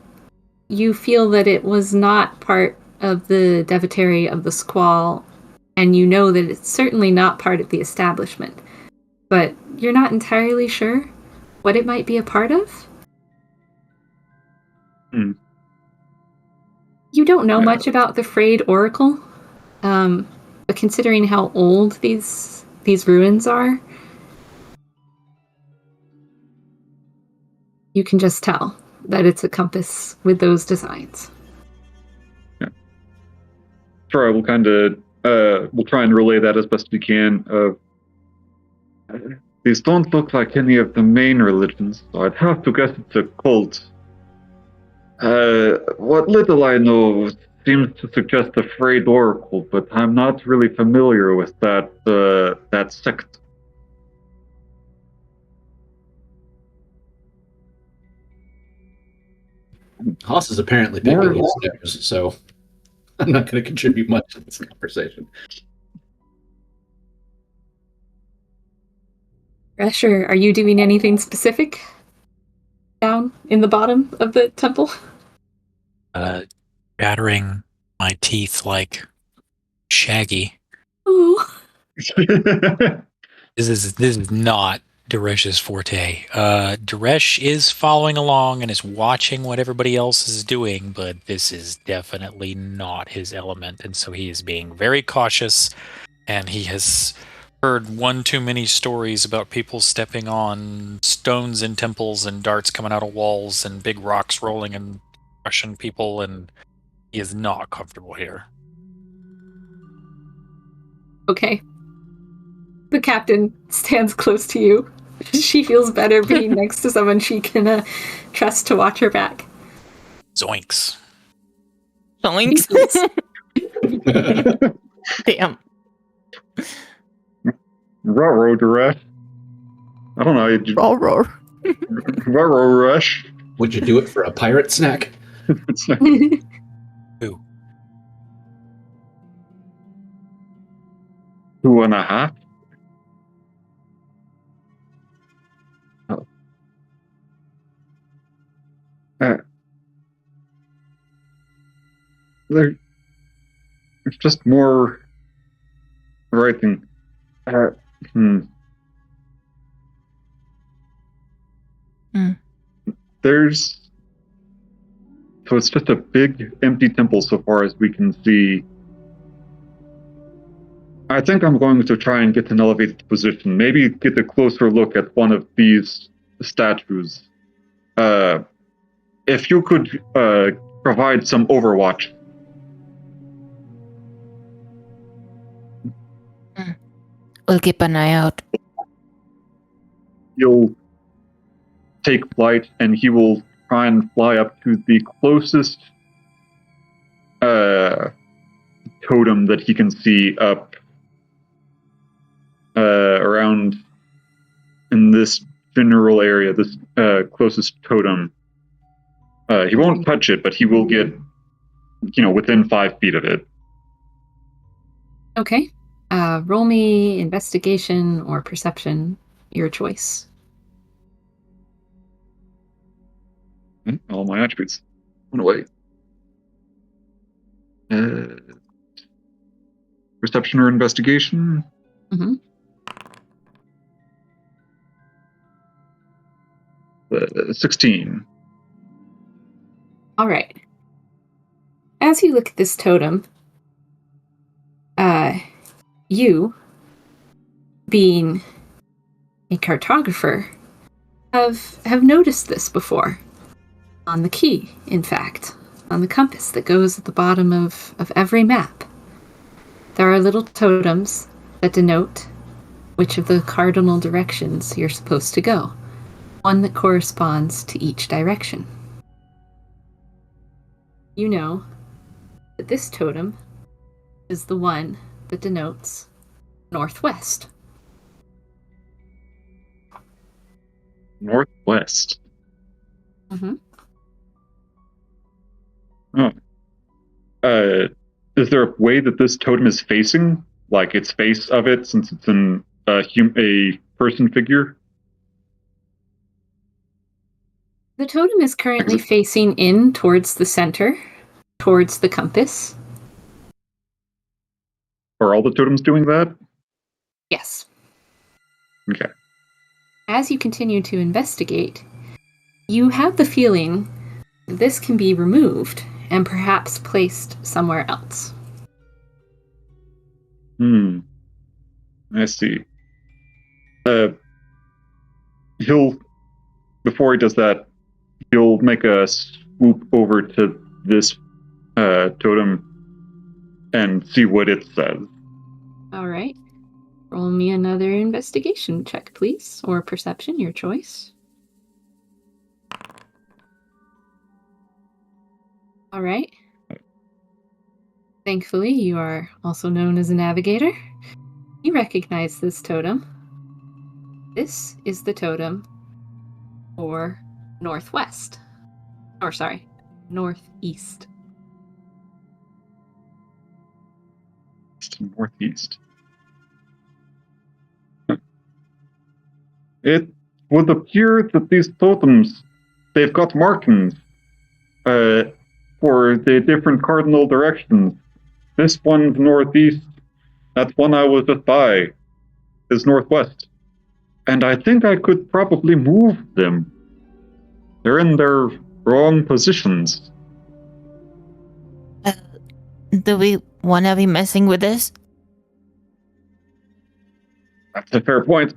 you feel that it was not part of the devotary of the Squall, and you know that it's certainly not part of the establishment. But you're not entirely sure what it might be a part of? You don't know much about the Frayed Oracle, but considering how old these ruins are, You can just tell that it's a compass with those designs. Sure, we'll kind of we'll try and relay that as best we can. These don't look like any of the main religions, so I'd have to guess it's a cult. What little I know seems to suggest a frayed oracle, but I'm not really familiar with that sect. Haas is apparently picking his nose, so I'm not going to contribute much to this conversation. Resher, are you doing anything specific down in the bottom of the temple? Chattering my teeth like Shaggy. Ooh. This is not Daresh's forte. Daresh is following along and is watching what everybody else is doing, but this is definitely not his element, and so he is being very cautious, and he has heard one too many stories about people stepping on stones in temples and darts coming out of walls and big rocks rolling and crushing people, and he is not comfortable here. Okay. The captain stands close to you. She feels better being next to someone she can trust to watch her back. Zoinks. Zoinks. Damn. Ruh-roh, Daresh. I don't know. Roar. Ruh-roh, Rush. Would you do it for a pirate snack? It's like, Who? 2.5. Oh. There's just more writing. There's so it's just a big empty temple so far as we can see. I think I'm going to try and get an elevated position, maybe get a closer look at one of these statues. If you could provide some overwatch. We'll keep an eye out. He'll take flight and he will try and fly up to the closest totem that he can see up around in this general area, this closest totem. He won't touch it, but he will get, within 5 feet of it. Okay. Roll me investigation or perception, your choice. All my attributes went away. Perception or investigation? Mm-hmm. 16. All right. As you look at this totem, you, being a cartographer, have noticed this before. On the key, in fact, on the compass that goes at the bottom of every map. There are little totems that denote which of the cardinal directions you're supposed to go. One that corresponds to each direction. You know that this totem is the one that denotes northwest. Northwest. Mm-hmm. Oh. Is there a way that this totem is facing? Like its face of it, since it's a person figure? The totem is currently facing in towards the center, towards the compass. Are all the totems doing that? Yes. Okay. As you continue to investigate, you have the feeling that this can be removed and perhaps placed somewhere else. I see. Before he does that, You'll make a swoop over to this totem and see what it says. All right. Roll me another investigation check, please, or perception, your choice. All right. Thankfully, you are also known as a navigator. You recognize this totem. This is the totem for northwest. Or sorry, northeast. Northeast. It would appear that these totems, they've got markings for the different cardinal directions. This one's northeast. That one I was just by is northwest. And I think I could probably move them. They're in their wrong positions. Do we want to be messing with this? That's a fair point.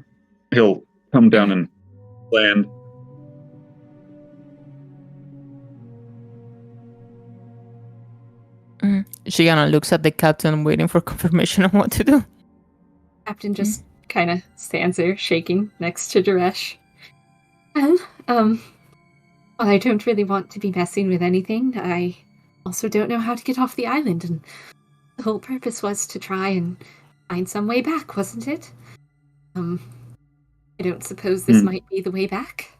He'll come down and land. She kind of looks at the captain, waiting for confirmation on what to do. Captain just kind of stands there, shaking next to Daresh. Well, I don't really want to be messing with anything. I also don't know how to get off the island, and the whole purpose was to try and find some way back, wasn't it? I don't suppose this might be the way back.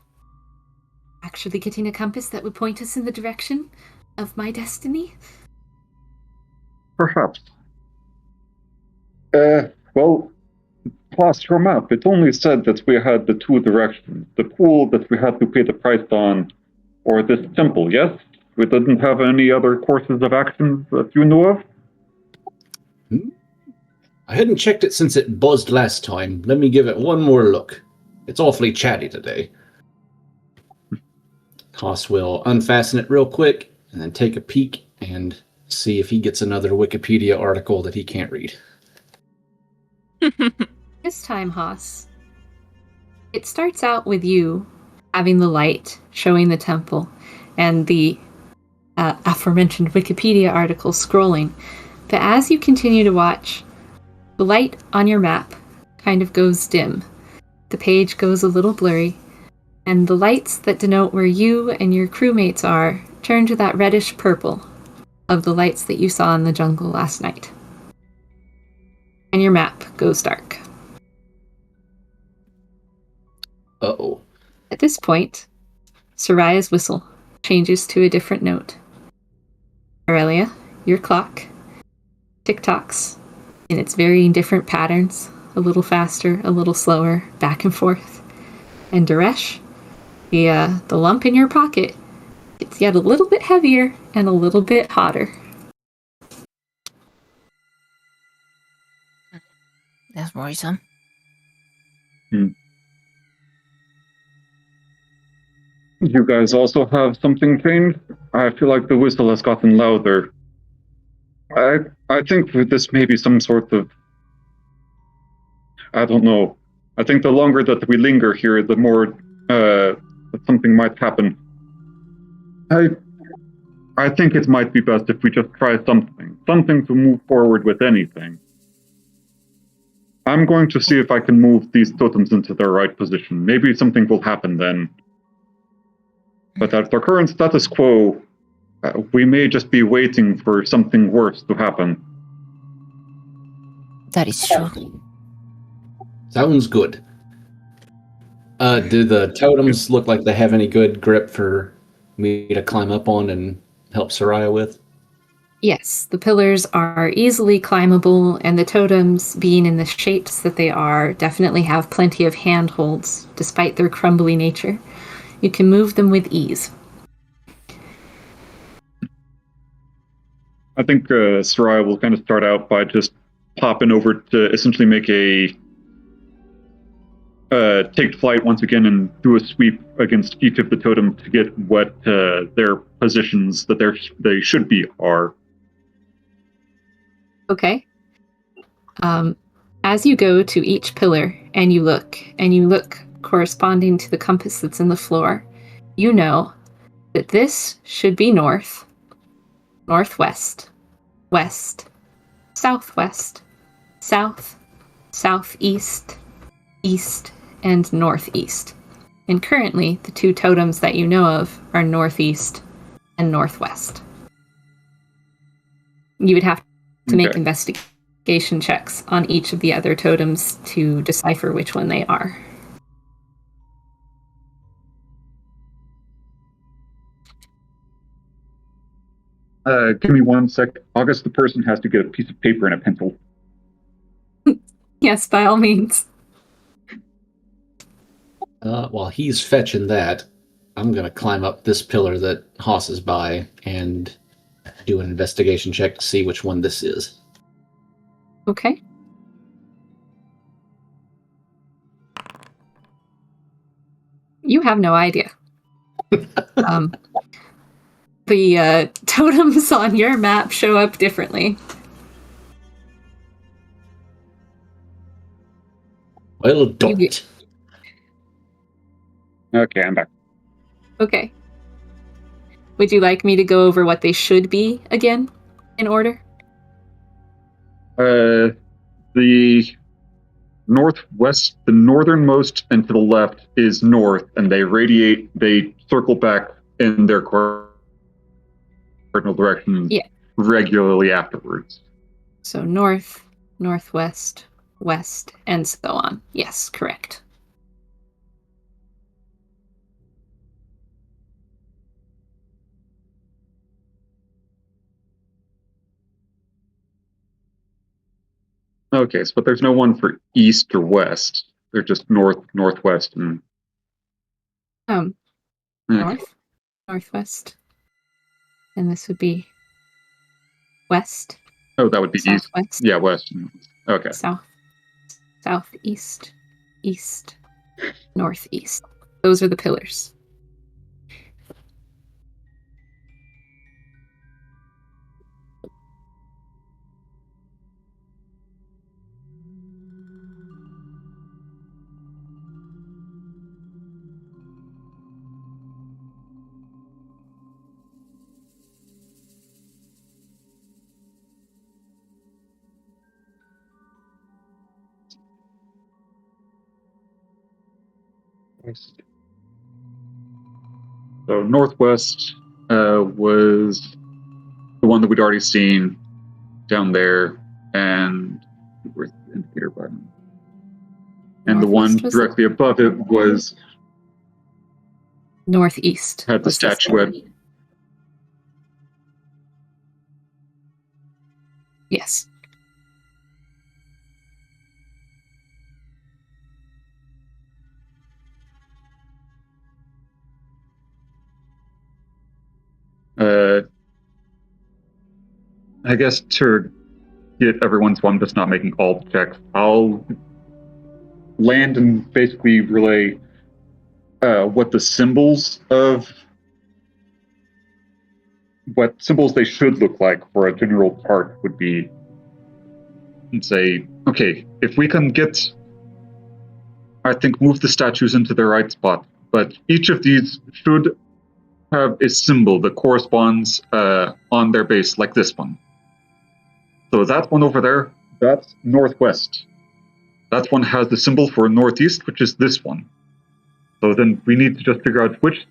Actually getting a compass that would point us in the direction of my destiny? Perhaps. Well, past your map, it only said that we had the two directions. The pool that we had to pay the price on, or this temple, yes? We didn't have any other courses of action that you know of? I hadn't checked it since it buzzed last time. Let me give it one more look. It's awfully chatty today. Haas will unfasten it real quick and then take a peek and see if he gets another Wikipedia article that he can't read. This time, Haas, it starts out with you having the light showing the temple and the aforementioned Wikipedia article scrolling. But as you continue to watch, the light on your map kind of goes dim. The page goes a little blurry, and the lights that denote where you and your crewmates are turn to that reddish purple of the lights that you saw in the jungle last night. And your map goes dark. Uh-oh. At this point, Soraya's whistle changes to a different note. Aurelia, your clock tick-tocks in its varying different patterns, a little faster, a little slower, back and forth. And Daresh, the lump in your pocket, it's yet a little bit heavier and a little bit hotter. That's worrisome. You guys also have something changed? I feel like the whistle has gotten louder. I think this may be some sort of... I don't know. I think the longer that we linger here, the more that something might happen. I think it might be best if we just try something. Something to move forward with anything. I'm going to see if I can move these totems into their right position. Maybe something will happen then. But at the current status quo, we may just be waiting for something worse to happen. That is true. Sounds good. Do the totems look like they have any good grip for me to climb up on and help Soraya with? Yes, the pillars are easily climbable, and the totems, being in the shapes that they are, definitely have plenty of handholds, despite their crumbly nature. You can move them with ease. I think Soraya will kind of start out by just popping over to essentially make a take flight once again and do a sweep against each of the totems to get what their positions that they should be are. Okay. As you go to each pillar and you look corresponding to the compass that's in the floor, you know that this should be north, northwest, west, southwest, south, southeast, east, and northeast. And currently, the two totems that you know of are northeast and northwest. You would have to make Okay. investigation checks on each of the other totems to decipher which one they are. Give me 1 sec. August, the person has to get a piece of paper and a pencil. Yes, by all means. While he's fetching that, I'm going to climb up this pillar that Haas is by and do an investigation check to see which one this is. Okay. You have no idea. The totems on your map show up differently. Well, don't. get- Okay, I'm back. Okay. Would you like me to go over what they should be again, in order? The northwest, the northernmost and to the left is north, and they circle back in their cardinal direction Yeah. regularly afterwards. So north, northwest, west, and so on. Yes, correct. Okay, but there's no one for east or west. They're just north, northwest, and okay. North, northwest. And this would be west, Oh, that would be east. southwest, Yeah, west. Okay. south, southeast, east, northeast. Those are the pillars. So northwest was the one that we'd already seen down there, and where's the indicator button? And the one Northwest was directly above it was northeast. had the was this statuette. one. Yes. I guess to get everyone, so I'm just not making all the checks, I'll land and basically relay what the symbols of what symbols they should look like for a general part would be, and say, okay, if we can get, I think, move the statues into their right spot, but each of these should have a symbol that corresponds on their base, like this one. So that one over there, that's northwest. That one has the symbol for northeast, which is this one. So then we need to just figure out which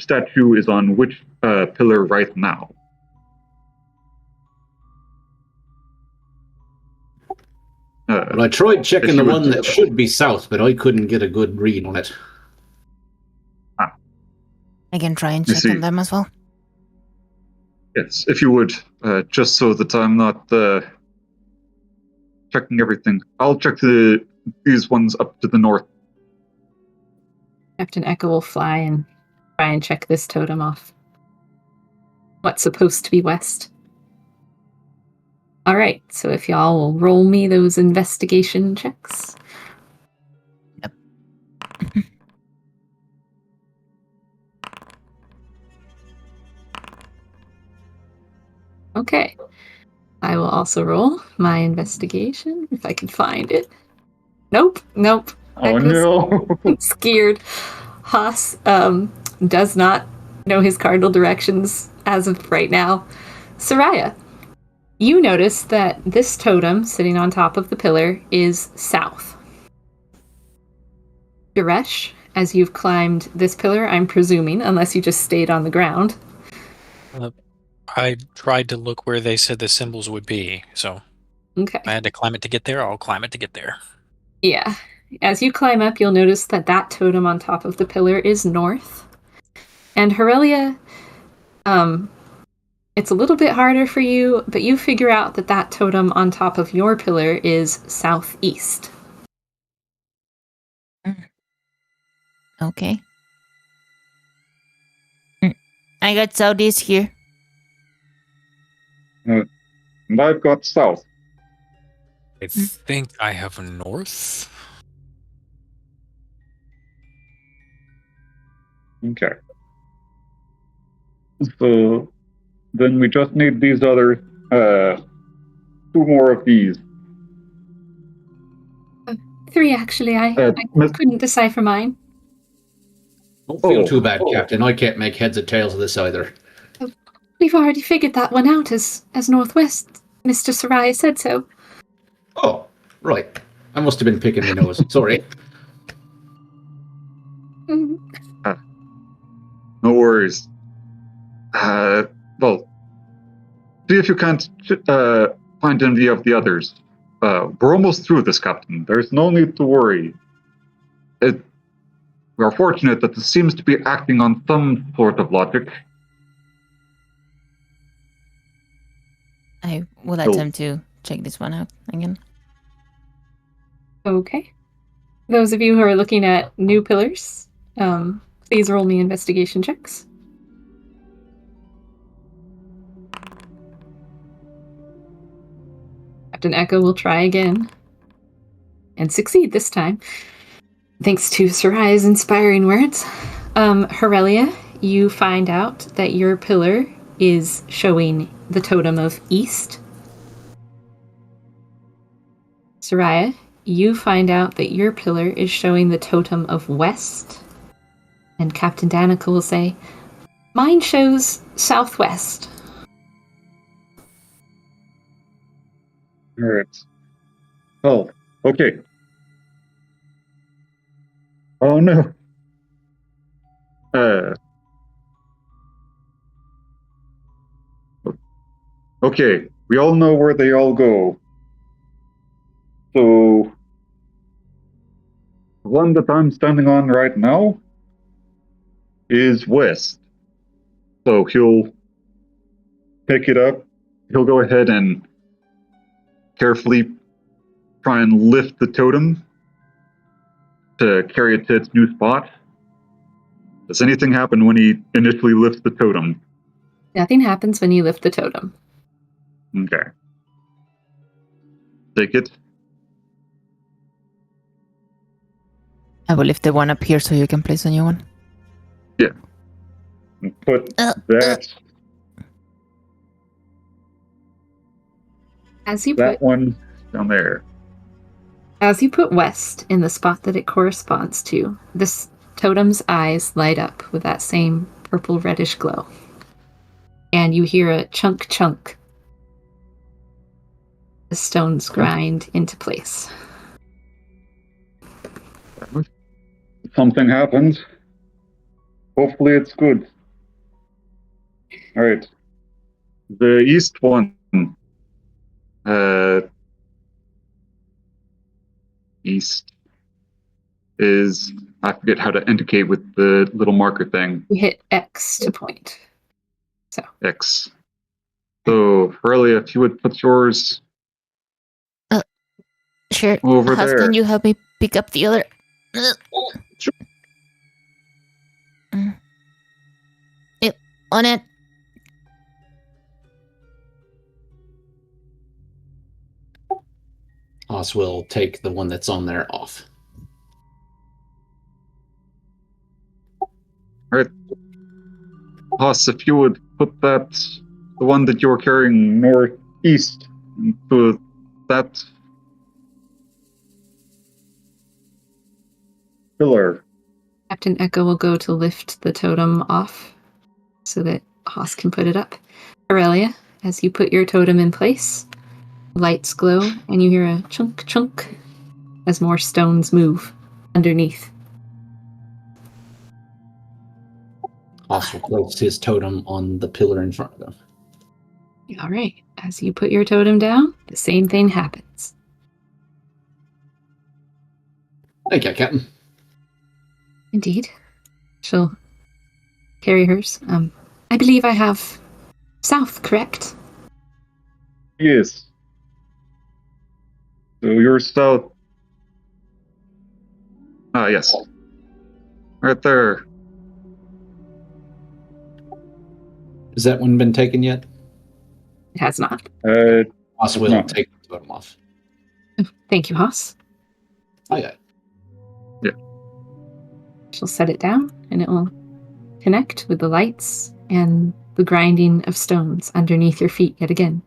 statue is on which pillar right now. Well, I tried checking the If you one would- that should be south, but I couldn't get a good read on it. I can try and You check see. on them as well. Yes, if you would, just so that I'm not checking everything. I'll check these ones up to the north. Captain Echo will fly and try and check this totem off. What's supposed to be west? All right, so if y'all will roll me those investigation checks. Yep. Okay. I will also roll my investigation if I can find it. Nope. Oh no! Scared. Haas does not know his cardinal directions as of right now. Soraya, you notice that this totem sitting on top of the pillar is south. Duresh, as you've climbed this pillar, I'm presuming, unless you just stayed on the ground. I tried to look where they said the symbols would be, so Okay. I had to climb it to get there. I'll climb it to get there. Yeah. As you climb up, you'll notice that that totem on top of the pillar is north. And Aurelia, it's a little bit harder for you, but you figure out that that totem on top of your pillar is southeast. Okay. I got southeast here. And I've got south. I think I have north. Okay. So then we just need these other 2 more of these. 3, actually. I couldn't decipher mine. Don't feel too bad, Oh. Captain. I can't make heads or tails of this either. We've already figured that one out as northwest. Mr. Soraya said so. Oh, right. I must have been picking my nose. Sorry. Mhm. No worries. Well, see if you can't find any of the others. We're almost through this, Captain. There's no need to worry. We are fortunate that this seems to be acting on some sort of logic. I will Oh. attempt to check this one out again. Okay. Those of you who are looking at new pillars, please roll me investigation checks. Captain Echo will try again. And succeed this time. Thanks to Soraya's inspiring words. Aurelia, you find out that your pillar is showing the totem of east. Soraya, you find out that your pillar is showing the totem of west. And Captain Danica will say, mine shows southwest. All right. Oh, okay. Oh no. Okay, we all know where they all go. So, the one that I'm standing on right now is west. So he'll pick it up. He'll go ahead and carefully try and lift the totem to carry it to its new spot. Does anything happen when he initially lifts the totem? Nothing happens when you lift the totem. Okay. Take it. I will lift the one up here so you can place a new one. And put that As you that put one down there. As you put west in the spot that it corresponds to, this totem's eyes light up with that same purple reddish glow. And you hear a chunk chunk. The stones grind into place. Something happens. Hopefully it's good. All right. The east one. East is, I forget how to indicate with the little marker thing. You hit X to point. X. So, Aurelia, if you would put yours Sure. over House, there. can you help me pick up the other? Sure. Yep, on it. Haas will take the one that's on there off. Haas, if you would put that, the one that you're carrying northeast, to that pillar. Captain Echo will go to lift the totem off. so that Haas can put it up. Aurelia, as you put your totem in place, lights glow, and you hear a chunk chunk as more stones move underneath. Haas will place his totem on the pillar in front of them. All right. As you put your totem down, the same thing happens. Thank you, Captain. Indeed. She'll carry hers. I believe I have south, correct? Yes. So you're south. Ah, yes. Right there. Has that one been taken yet? It has not. Haas will No. take the totem off. Thank you, Haas. Oh, yeah. She'll set it down, and it will connect with the lights and the grinding of stones underneath your feet yet again.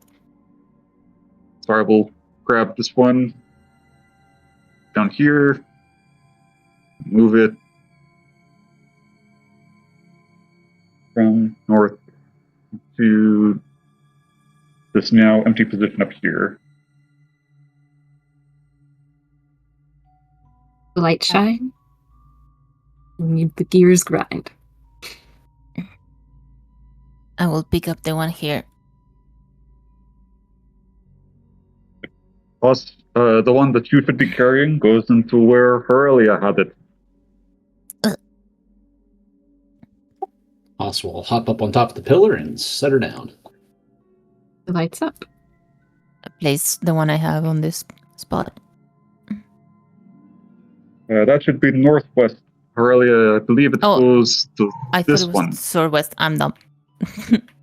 So I will grab this one down here, move it from north to this now empty position up here. The lights shine, and the gears grind. I will pick up the one here. Plus, the one that you should be carrying goes into where Aurelia had it. Haas will hop up on top of the pillar and set her down. The lights up. I place the one I have on this spot. That should be northwest. Aurelia, I believe it Oh, goes to I this thought it was one. southwest. I'm dumb.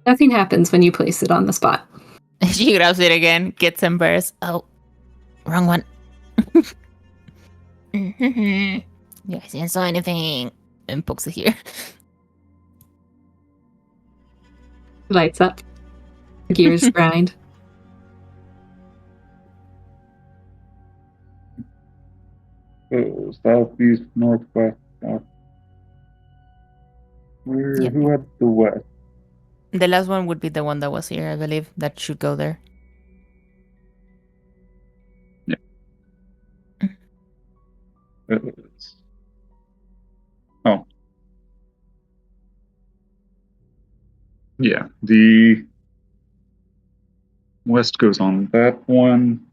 Nothing happens when you place it on the spot. She grabs it again, gets embarrassed. Oh, wrong one. You guys didn't saw anything. And pokes it here. The lights up. The gears grind. So, southeast, northwest, south. Yep. Who had the west? The last one would be the one that was here, I believe. That should go there. Oh. Yeah, the west goes on that one.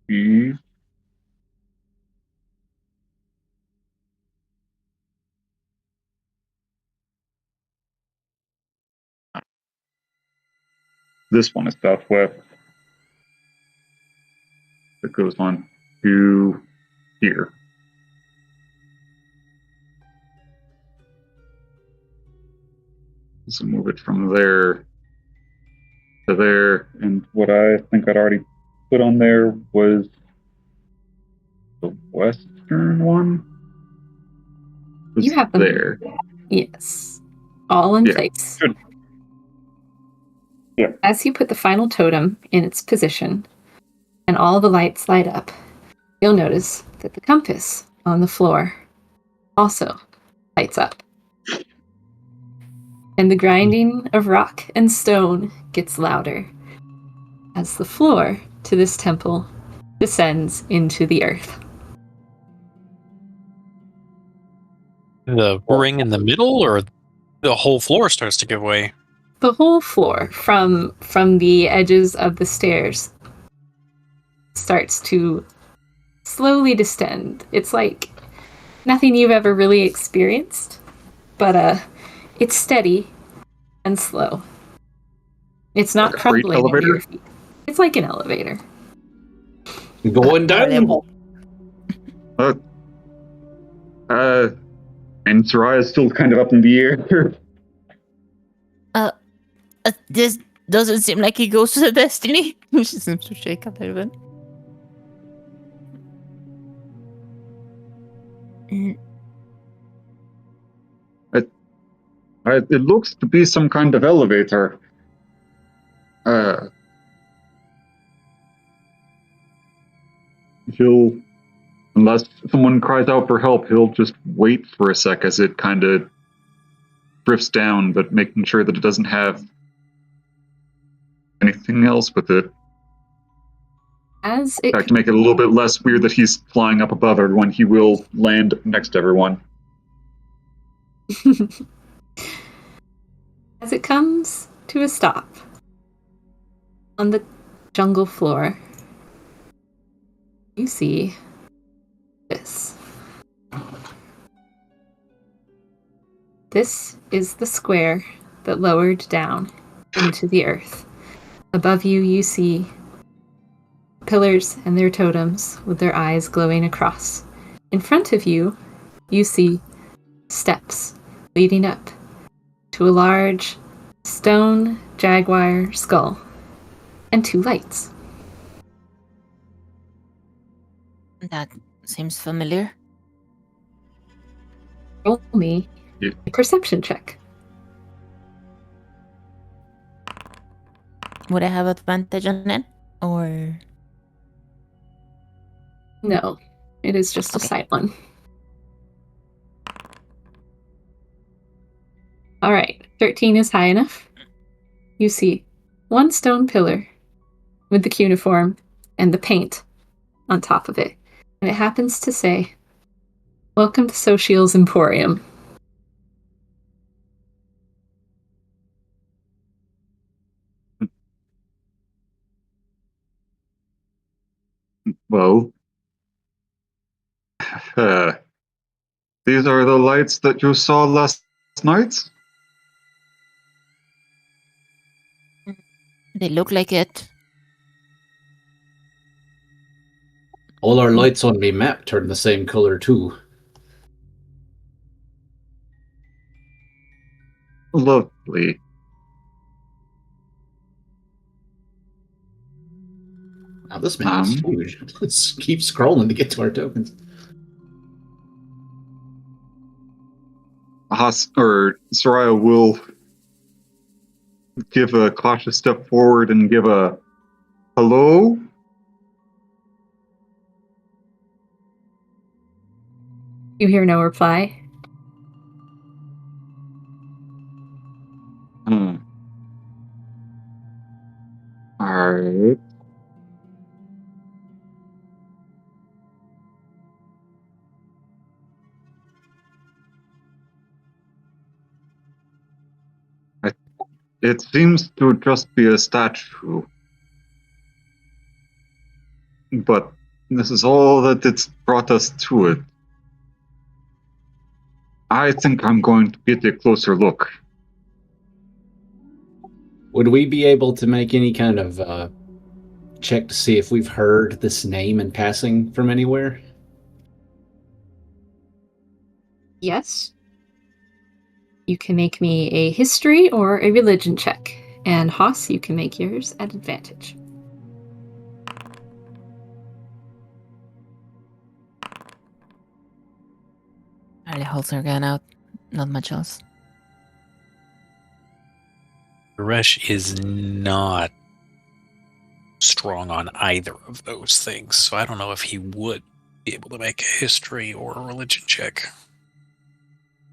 The this one is southwest. That goes on to here. So move it from there to there, and what I think I'd already put on there was the western one. Was You have them. there. Yes. All in Yeah. place. Good. Yeah. As you put the final totem in its position and all the lights light up, you'll notice that the compass on the floor also lights up. And the grinding of rock and stone gets louder as the floor to this temple descends into the earth. The ring in the middle, or the whole floor starts to give way? The whole floor from the edges of the stairs starts to slowly descend. It's like nothing you've ever really experienced, but it's steady and slow. It's not Like a freight crumbling under your elevator? feet. It's like an elevator. Going down. And Soraya is still kind of up in the air. This doesn't seem like he goes to the destiny. She seems to shake a little bit. It looks to be some kind of elevator. Unless someone cries out for help, he'll just wait for a sec as it kind of drifts down, but making sure that it doesn't have anything else with it. As In it fact, to make it a little bit less weird that he's flying up above everyone, he will land next to everyone. as it comes to a stop on the jungle floor, you see this. This is the square that lowered down into the earth. Above you, you see pillars and their totems with their eyes glowing across. In front of you, you see steps leading up to a large stone jaguar skull and 2 lights. That seems familiar. Roll me Yeah. a perception check. Would I have advantage on it? Or... No, it is just a Okay. sight one. All right, 13 is high enough. You see 1 stone pillar with the cuneiform and the paint on top of it. And it happens to say, "Welcome to Xochitl's Emporium." Well, these are the lights that you saw last night? They look like it. All our lights on me map turn the same color too. Lovely. Now this map is huge. Let's keep scrolling to get to our tokens. Soraya will give a cautious step forward and give a hello. You hear no reply. Alright. It seems to just be a statue. But this is all that it's brought us to it. I think I'm going to get a closer look. Would we be able to make any kind of check to see if we've heard this name in passing from anywhere? Yes. You can make me a history or a religion check. And Haas, you can make yours at advantage. Early holds her gun out. Not much else. Resh is not strong on either of those things, so I don't know if he would be able to make a history or a religion check.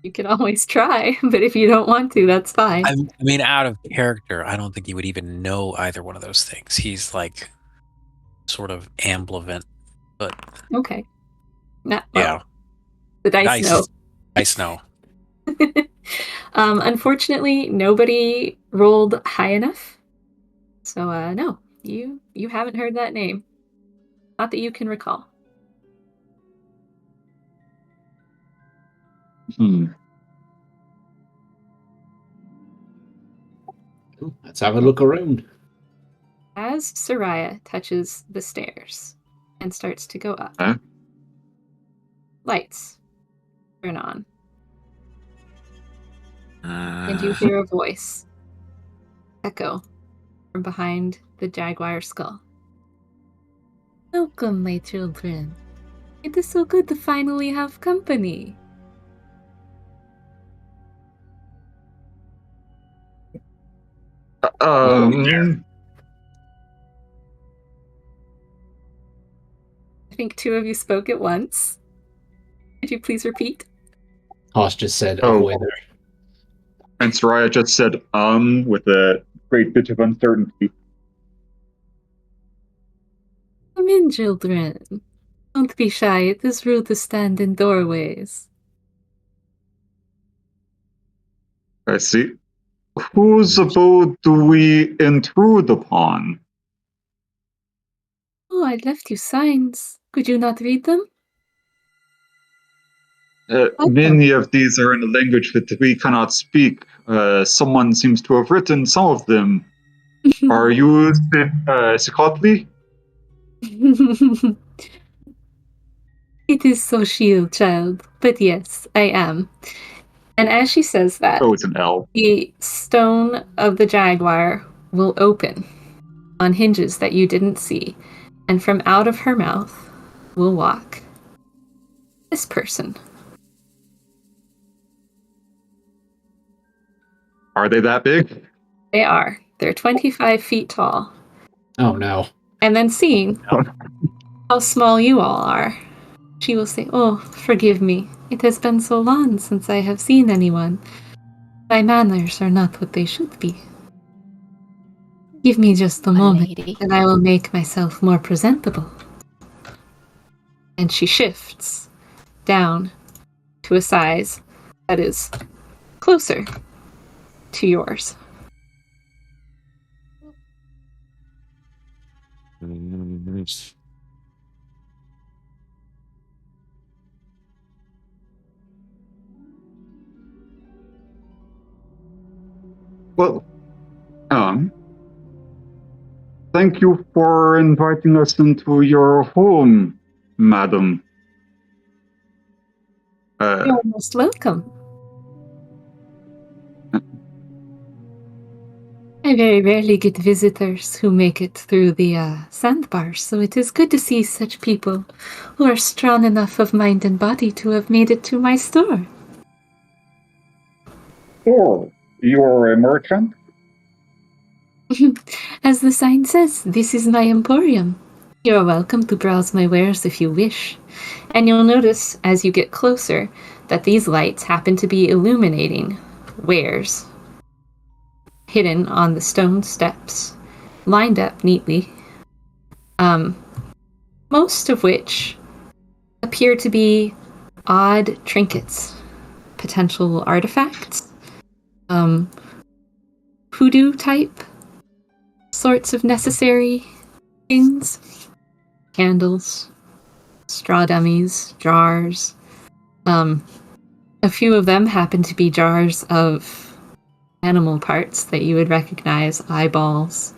You can always try, but if you don't want to, that's fine. I mean, out of character, I don't think he would even know either one of those things. He's like sort of ambivalent, but Okay. Well, yeah, the dice know. Dice know. Unfortunately, nobody rolled high enough. So, no, you haven't heard that name. Not that you can recall. Let's have a look around. As Soraya touches the stairs and starts to go up, Huh? lights turn on. And you hear a voice echo from behind the jaguar skull. "Welcome, my children. It is so good to finally have company." I think 2 of you spoke at once. Could you please repeat? Hoss just said, Oh. "Avoid there." And Soraya just said, with a great bit of uncertainty. Come in, children. Don't be shy. It is rude to stand in doorways. I see. Whose abode do we intrude upon? Oh, I left you signs. Could you not read them? Many of these are in a language that we cannot speak. Someone seems to have written some of them. Are you Xochitl? It is Xochitl, child. But yes, I am. And as she says that, Oh, it's an L. the stone of the jaguar will open on hinges that you didn't see. And from out of her mouth will walk this person. Are they that big? They are. They're 25 feet tall. Oh no. And then seeing how small you all are, she will say, "Oh, forgive me. It has been so long since I have seen anyone. My manners are not what they should be. Give me just a moment, lady. and I will make myself more presentable." And she shifts down to a size that is closer to yours. Well, thank you for inviting us into your home, madam. You're most welcome. I very rarely get visitors who make it through the sandbars, so it is good to see such people who are strong enough of mind and body to have made it to my store. Oh, you're a merchant? As the sign says, this is my emporium. You're welcome to browse my wares if you wish. And you'll notice as you get closer that these lights happen to be illuminating wares hidden on the stone steps, lined up neatly. Most of which appear to be odd trinkets, potential artifacts, hoodoo type sorts of necessary things, candles, straw dummies, jars. A few of them happen to be jars of animal parts that you would recognize: eyeballs,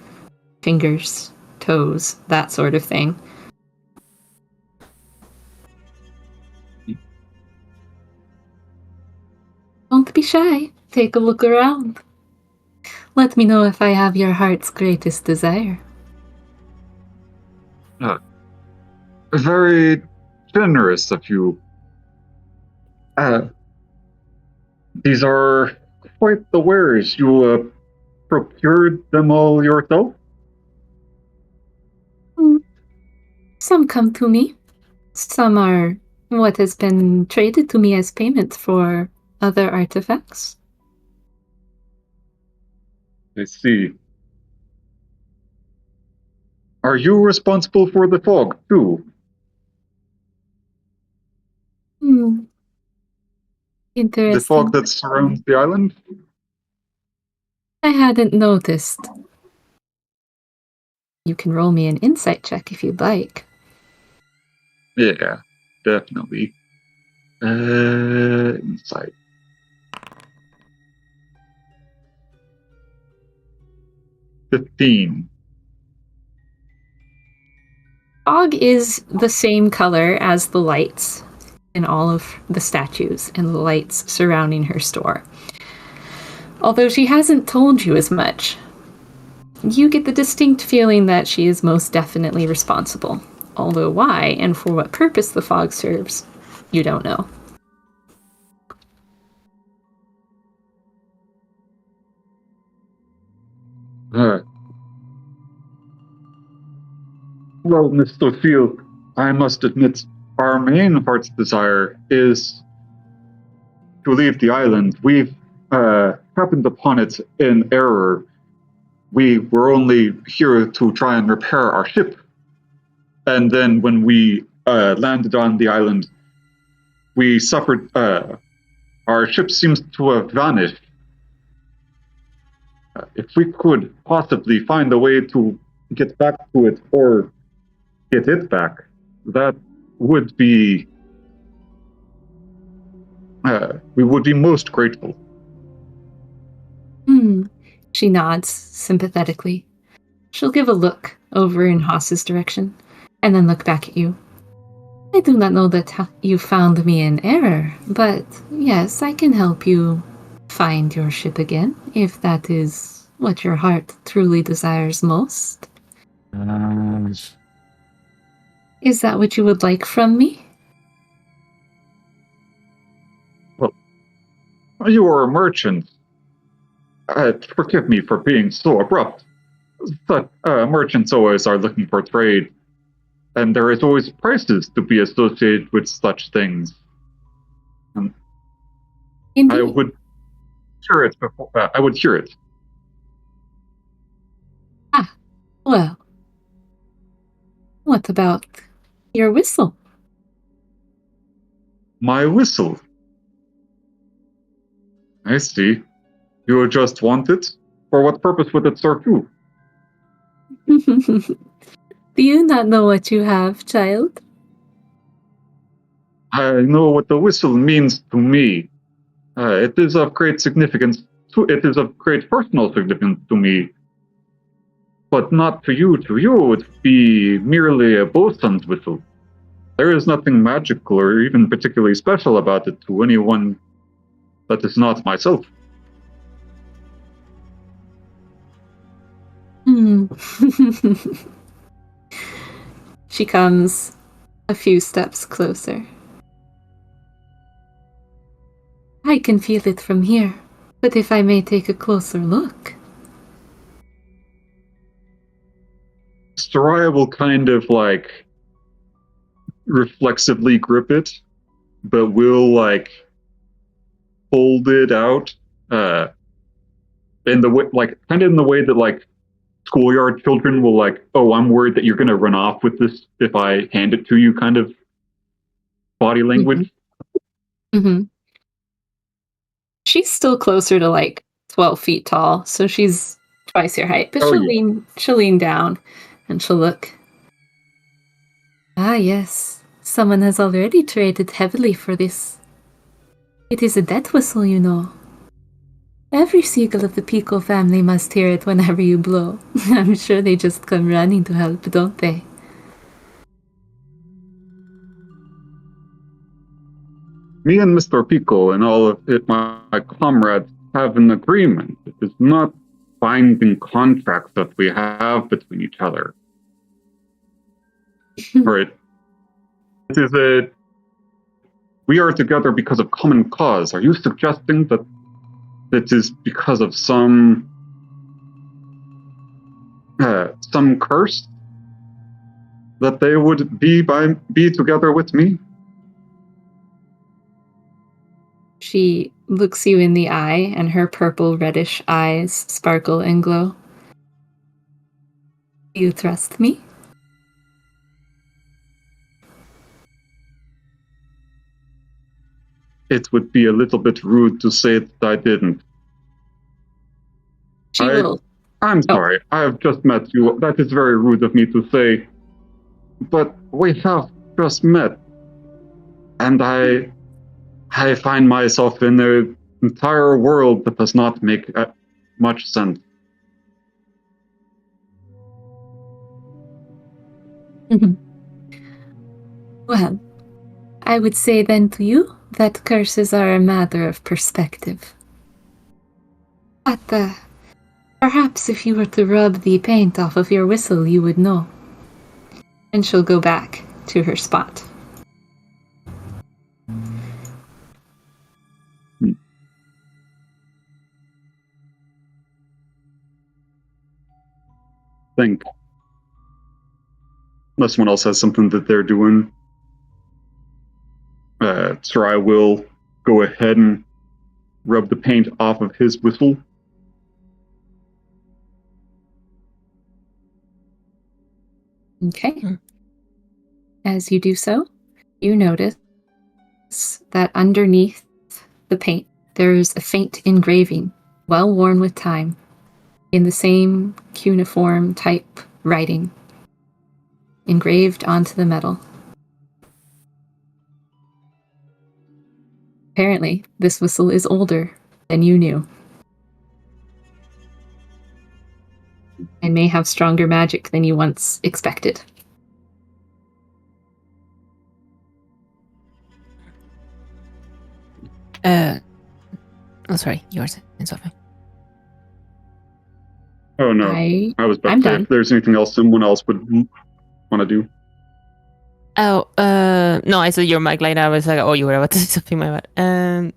fingers, toes, that sort of thing. Don't be shy. Take a look around. Let me know if I have your heart's greatest desire. Very generous of you. These are quite the wares. You procured them all yourself? Some come to me. Some are what has been traded to me as payment for other artifacts. I see. Are you responsible for the fog, too? Interesting. The fog that surrounds the island? I hadn't noticed. You can roll me an insight check if you'd like. Yeah, definitely. Insight. 15. Fog is the same color as the lights in all of the statues and the lights surrounding her store. Although she hasn't told you as much, you get the distinct feeling that she is most definitely responsible. Although why and for what purpose the fog serves, you don't know. Well, Mr. Field, I must admit, our main heart's desire is to leave the island. We've had happened upon it in error. We were only here to try and repair our ship. And then when we landed on the island, we suffered. Our ship seems to have vanished. If we could possibly find a way to get back to it or get it back, that would be. We would be most grateful. She nods sympathetically. She'll give a look over in Haas's direction, and then look back at you. I do not know that you found me in error, but yes, I can help you find your ship again, if that is what your heart truly desires most. Is that what you would like from me? Well, you are a merchant. Forgive me for being so abrupt, but merchants always are looking for trade, and there is always prices to be associated with such things. Indeed. I would hear it before. I would hear it. Well, what about your whistle? My whistle. I see. You just want it? For what purpose would it serve you? Do you not know what you have, child? I know what the whistle means to me. It is of great significance. It is of great personal significance to me. But not to you. To you, it would be merely a bosun's whistle. There is nothing magical or even particularly special about it to anyone that is not myself. She comes a few steps closer. I can feel it from here, but if I may take a closer look. Soraya will kind of like reflexively grip it, but will like fold it out in the way, like kind of in the way that like schoolyard children will like, oh, I'm worried that you're going to run off with this if I hand it to you, kind of body language. Mm-hmm. She's still closer to like 12 feet tall, so she's twice your height, but she'll lean down and she'll look. Ah, yes. Someone has already traded heavily for this. It is a death whistle, you know. Every seagull of the Pico family must hear it whenever you blow. I'm sure they just come running to help, don't they? Me and Mr. Pico and all of it, my comrades have an agreement. It is not binding contracts that we have between each other. Right. It is a. We are together because of common cause. Are you suggesting that it is because of some curse that they would be together with me? She looks you in the eye, and her purple reddish eyes sparkle and glow. Do you trust me? It would be a little bit rude to say that I didn't. She will. I'm sorry. I have just met you. That is very rude of me to say. But we have just met. And I find myself in an entire world that does not make much sense. Well, I would say then to you that curses are a matter of perspective. But perhaps if you were to rub the paint off of your whistle, you would know. And she'll go back to her spot. Think. Unless someone else has something that they're doing. So I will go ahead and rub the paint off of his whistle. Okay. Mm. As you do so, you notice that underneath the paint, there's a faint engraving, well worn with time, in the same cuneiform type writing, engraved onto the metal. Apparently, this whistle is older than you knew, and may have stronger magic than you once expected. Oh, sorry, yours and something. Oh no, I'm I was about to say done. if there's anything else someone else would want to do. Oh, no, I saw your mic light. I was like, oh, you were about to say something, my bad.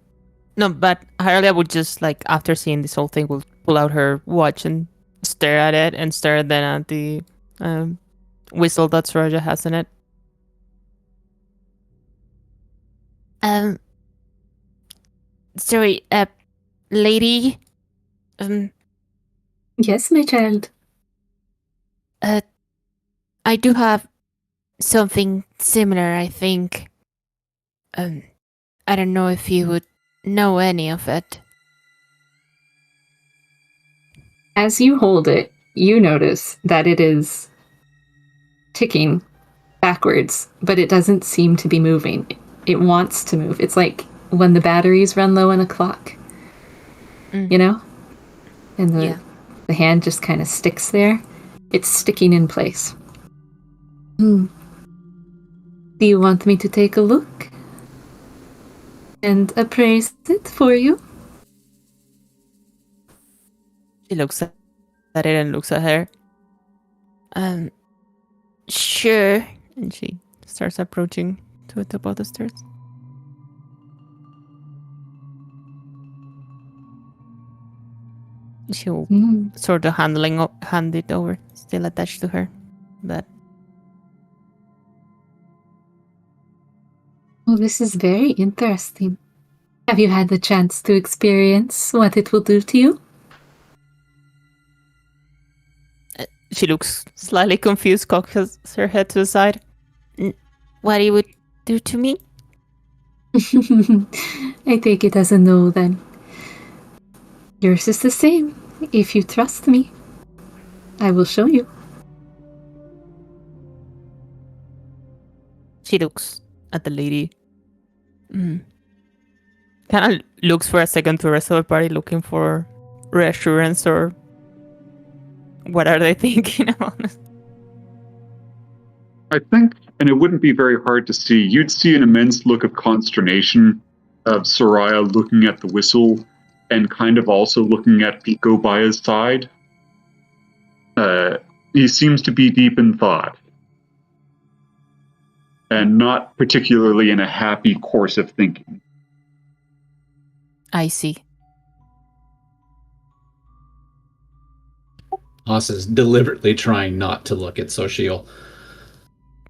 No, but Harley would just, like, after seeing this whole thing, will pull out her watch and stare at it, and stare then at the whistle that Soroja has in it. Sorry, lady, Yes, my child. I do have something similar, I think. I don't know if you would know any of it. As you hold it, you notice that it is ticking backwards, but it doesn't seem to be moving. It wants to move. It's like when the batteries run low on a clock, you know? And the hand just kind of sticks there. It's sticking in place. Do you want me to take a look and appraise it for you? She looks at it and looks at her. Sure. And she starts approaching to the top of the stairs. She'll sort of hand it over, still attached to her. But Well, this is very interesting. Have you had the chance to experience what it will do to you? she looks slightly confused, cocks her head to the side. What he would do to me? I take it as a no, then. Yours is the same. If you trust me, I will show you. She looks at the lady. Kind of looks for a second to the rest of the party, looking for reassurance or what are they thinking about? I think, and it wouldn't be very hard to see, you'd see an immense look of consternation of Soraya looking at the whistle and kind of also looking at Pico by his side. He seems to be deep in thought and not particularly in a happy course of thinking. I see. Haas is deliberately trying not to look at Xochitl.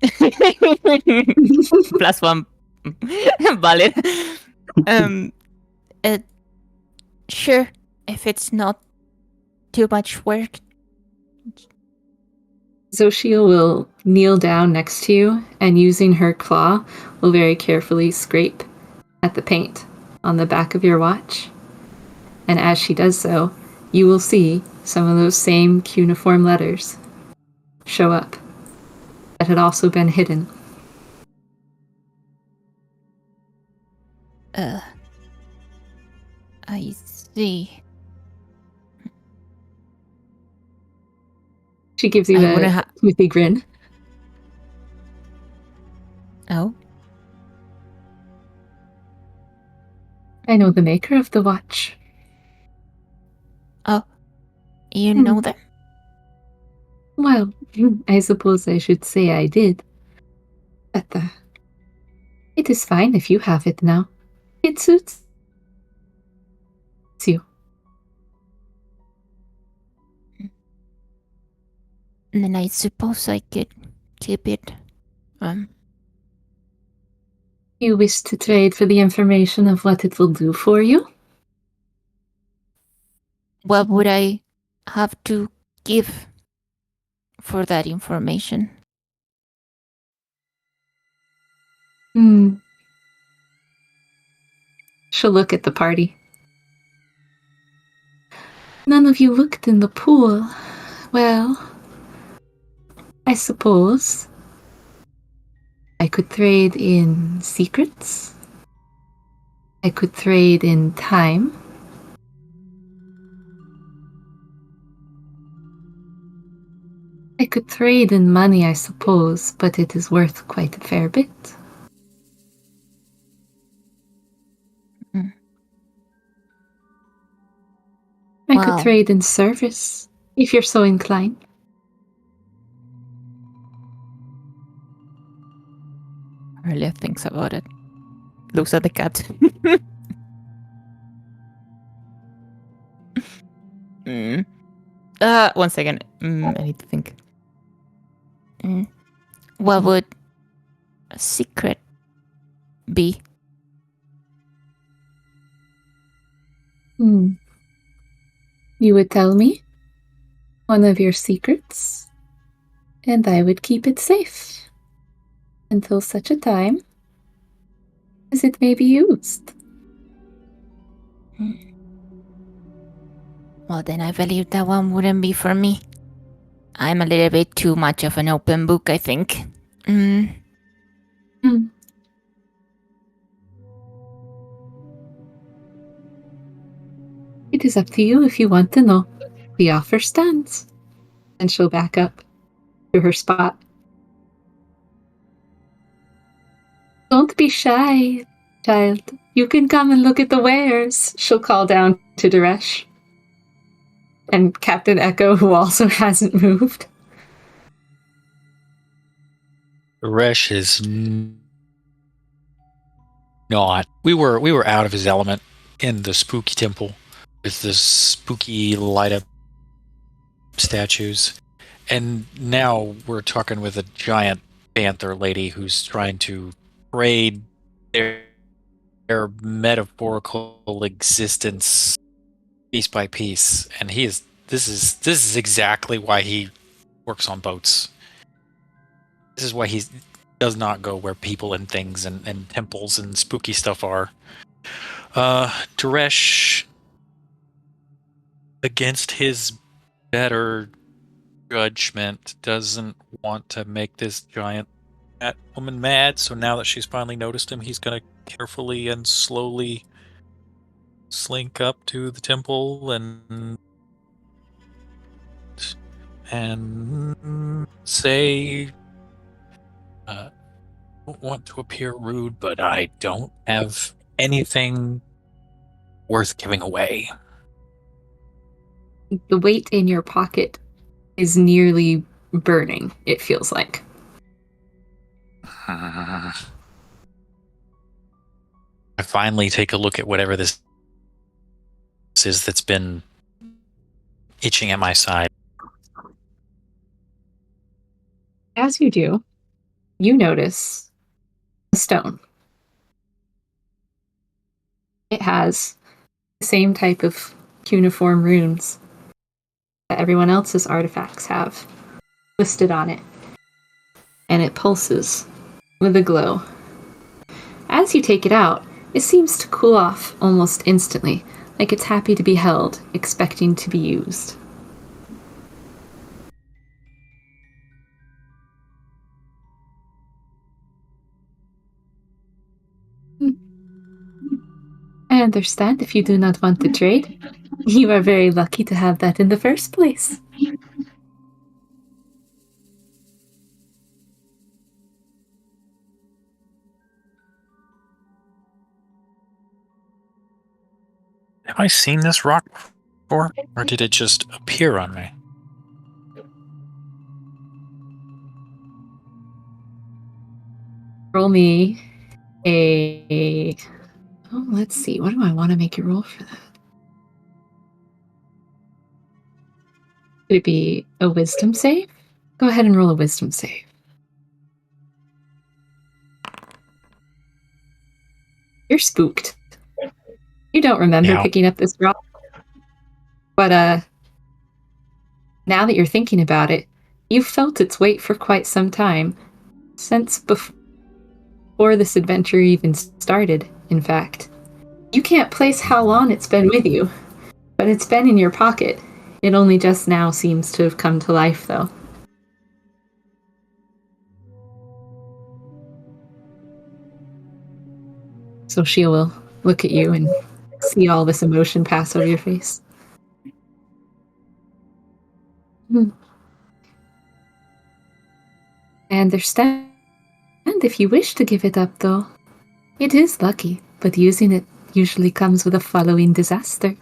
+1 valid. Sure, if it's not too much work. Xochitl will kneel down next to you and using her claw will very carefully scrape at the paint on the back of your watch. And as she does so, you will see some of those same cuneiform letters show up that had also been hidden. I see. She gives you a toothy grin. Oh? I know the maker of the watch. Oh, you know them? Well, I suppose I should say I did. But it is fine if you have it now. It suits you. Then I suppose I could keep it. You wish to trade for the information of what it will do for you? What would I have to give for that information? She'll look at the party. None of you looked in the pool. Well, I suppose I could trade in secrets. I could trade in time. I could trade in money, I suppose, but it is worth quite a fair bit. I could Wow. trade in service, if you're so inclined. Aurelia thinks about it. Looks at the cat. One second. I need to think. What would a secret be? You would tell me one of your secrets, and I would keep it safe until such a time as it may be used. Well, then I believe that one wouldn't be for me. I'm a little bit too much of an open book, I think. It is up to you if you want to know. The offer stands. And she'll back up to her spot. Don't be shy, child. You can come and look at the wares. She'll call down to Daresh. And Captain Echo, who also hasn't moved. Resh is not. We were out of his element in the spooky temple with the spooky light up statues, and now we're talking with a giant panther lady who's trying to trade their metaphorical existence piece by piece, and this is exactly why he works on boats. This is why he does not go where people and things and temples and spooky stuff are. Daresh, against his better judgment, doesn't want to make this giant woman mad, so now that she's finally noticed him, he's going to carefully and slowly slink up to the temple and say, I don't want to appear rude, but I don't have anything worth giving away. The weight in your pocket is nearly burning, it feels like. I finally take a look at whatever this is that's been itching at my side. As you do, you notice a stone. It has the same type of cuneiform runes that everyone else's artifacts have listed on it, and it pulses with a glow. As you take it out, it seems to cool off almost instantly, like it's happy to be held, expecting to be used. I understand if you do not want to trade. You are very lucky to have that in the first place. Have I seen this rock before, or did it just appear on me? Roll me a... Oh, let's see. What do I want to make you roll for that? Would it be a wisdom save? Go ahead and roll a wisdom save. You're spooked. You don't remember Yeah. picking up this rock. But now that you're thinking about it, you've felt its weight for quite some time. Since before this adventure even started, in fact. You can't place how long it's been with you, but it's been in your pocket. It only just now seems to have come to life, though. So she will look at you and see all this emotion pass over your face. I understand if you wish to give it up, though. It is lucky, but using it usually comes with a following disaster.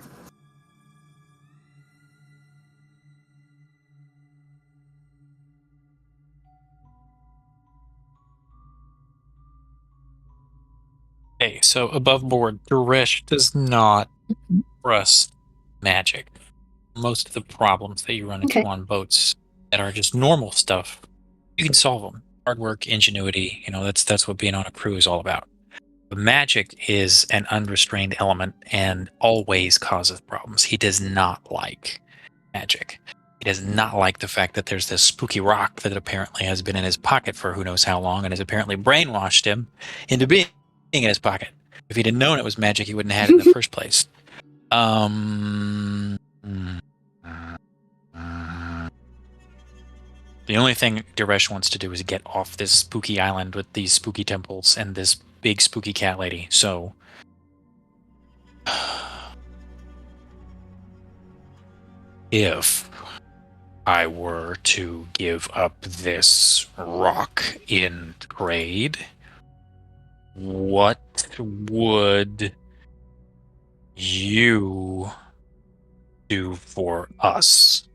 Okay, so above board, Duresh does not trust magic. Most of the problems that you run into Okay. on boats that are just normal stuff, you can solve them. Hard work, ingenuity, that's what being on a crew is all about. But magic is an unrestrained element and always causes problems. He does not like magic. He does not like the fact that there's this spooky rock that apparently has been in his pocket for who knows how long and has apparently brainwashed him into being in his pocket. If he'd have known it was magic, he wouldn't have had it in the first place. The only thing Duresh wants to do is get off this spooky island with these spooky temples and this big spooky cat lady. So, if I were to give up this rock in trade, what would you do for us?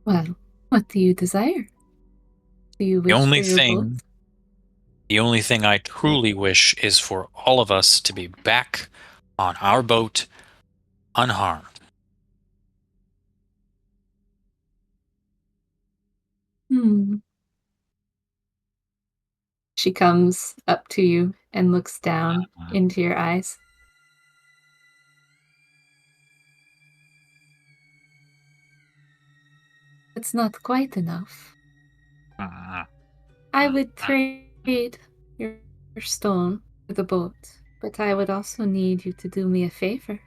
Well, what do you desire? Do you wish for your boat? The only thing I truly wish is for all of us to be back on our boat unharmed. She comes up to you and looks down into your eyes. It's not quite enough. I would trade your stone for the boat, but I would also need you to do me a favor.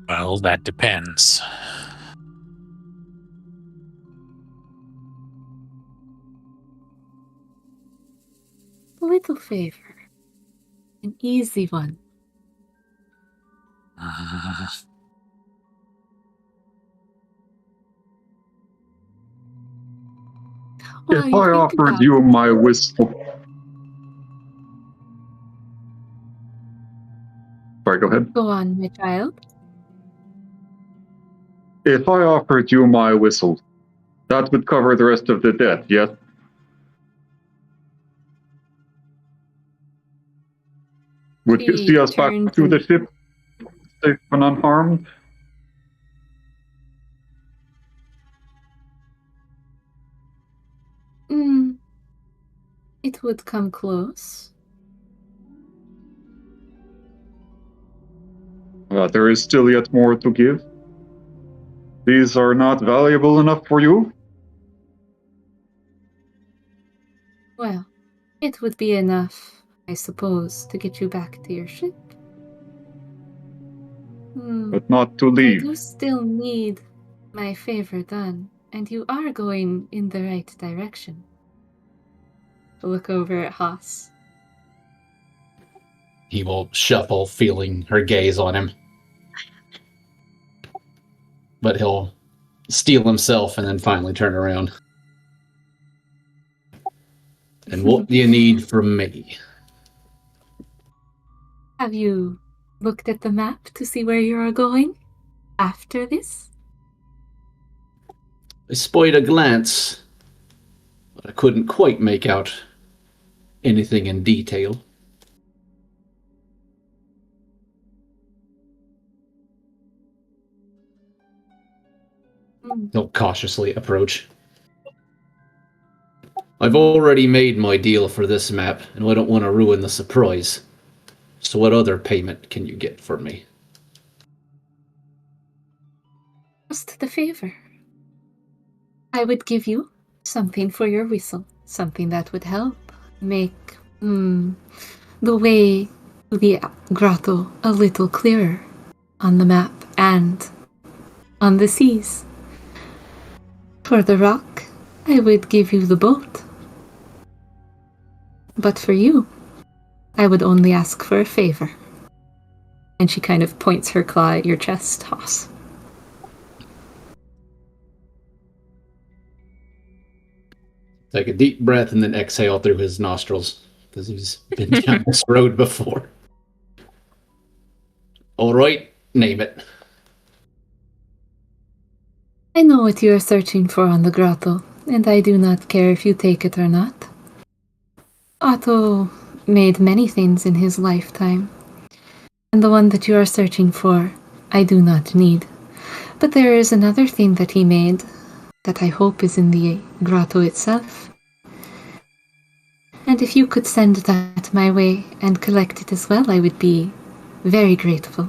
Well, that depends. A little favor. An easy one. If I offered you my whistle... Sorry, go ahead. Go on, my child. If I offered you my whistle, that would cover the rest of the debt, yes? Would you see us back to the ship safe and unharmed? It would come close. There is still yet more to give. These are not valuable enough for you? Well, it would be enough, I suppose, to get you back to your ship. But not to I leave. do still need my favor done, and you are going in the right direction. I'll look over at Haas. He will shuffle, feeling her gaze on him. But he'll steel himself and then finally turn around. And what do you need from me? Have you looked at the map to see where you are going after this? I spied a glance, but I couldn't quite make out anything in detail. He'll cautiously approach. I've already made my deal for this map, and I don't want to ruin the surprise. So what other payment can you get for me? Just the favor. I would give you something for your whistle, something that would help make the way to the grotto a little clearer on the map and on the seas. For the rock, I would give you the boat. But for you, I would only ask for a favor. And she kind of points her claw at your chest, Hoss. Take a deep breath and then exhale through his nostrils, because he's been down this road before. All right, name it. I know what you are searching for on the grotto, and I do not care if you take it or not. Otto made many things in his lifetime, and the one that you are searching for, I do not need. But there is another thing that he made that I hope is in the grotto itself. And if you could send that my way and collect it as well, I would be very grateful.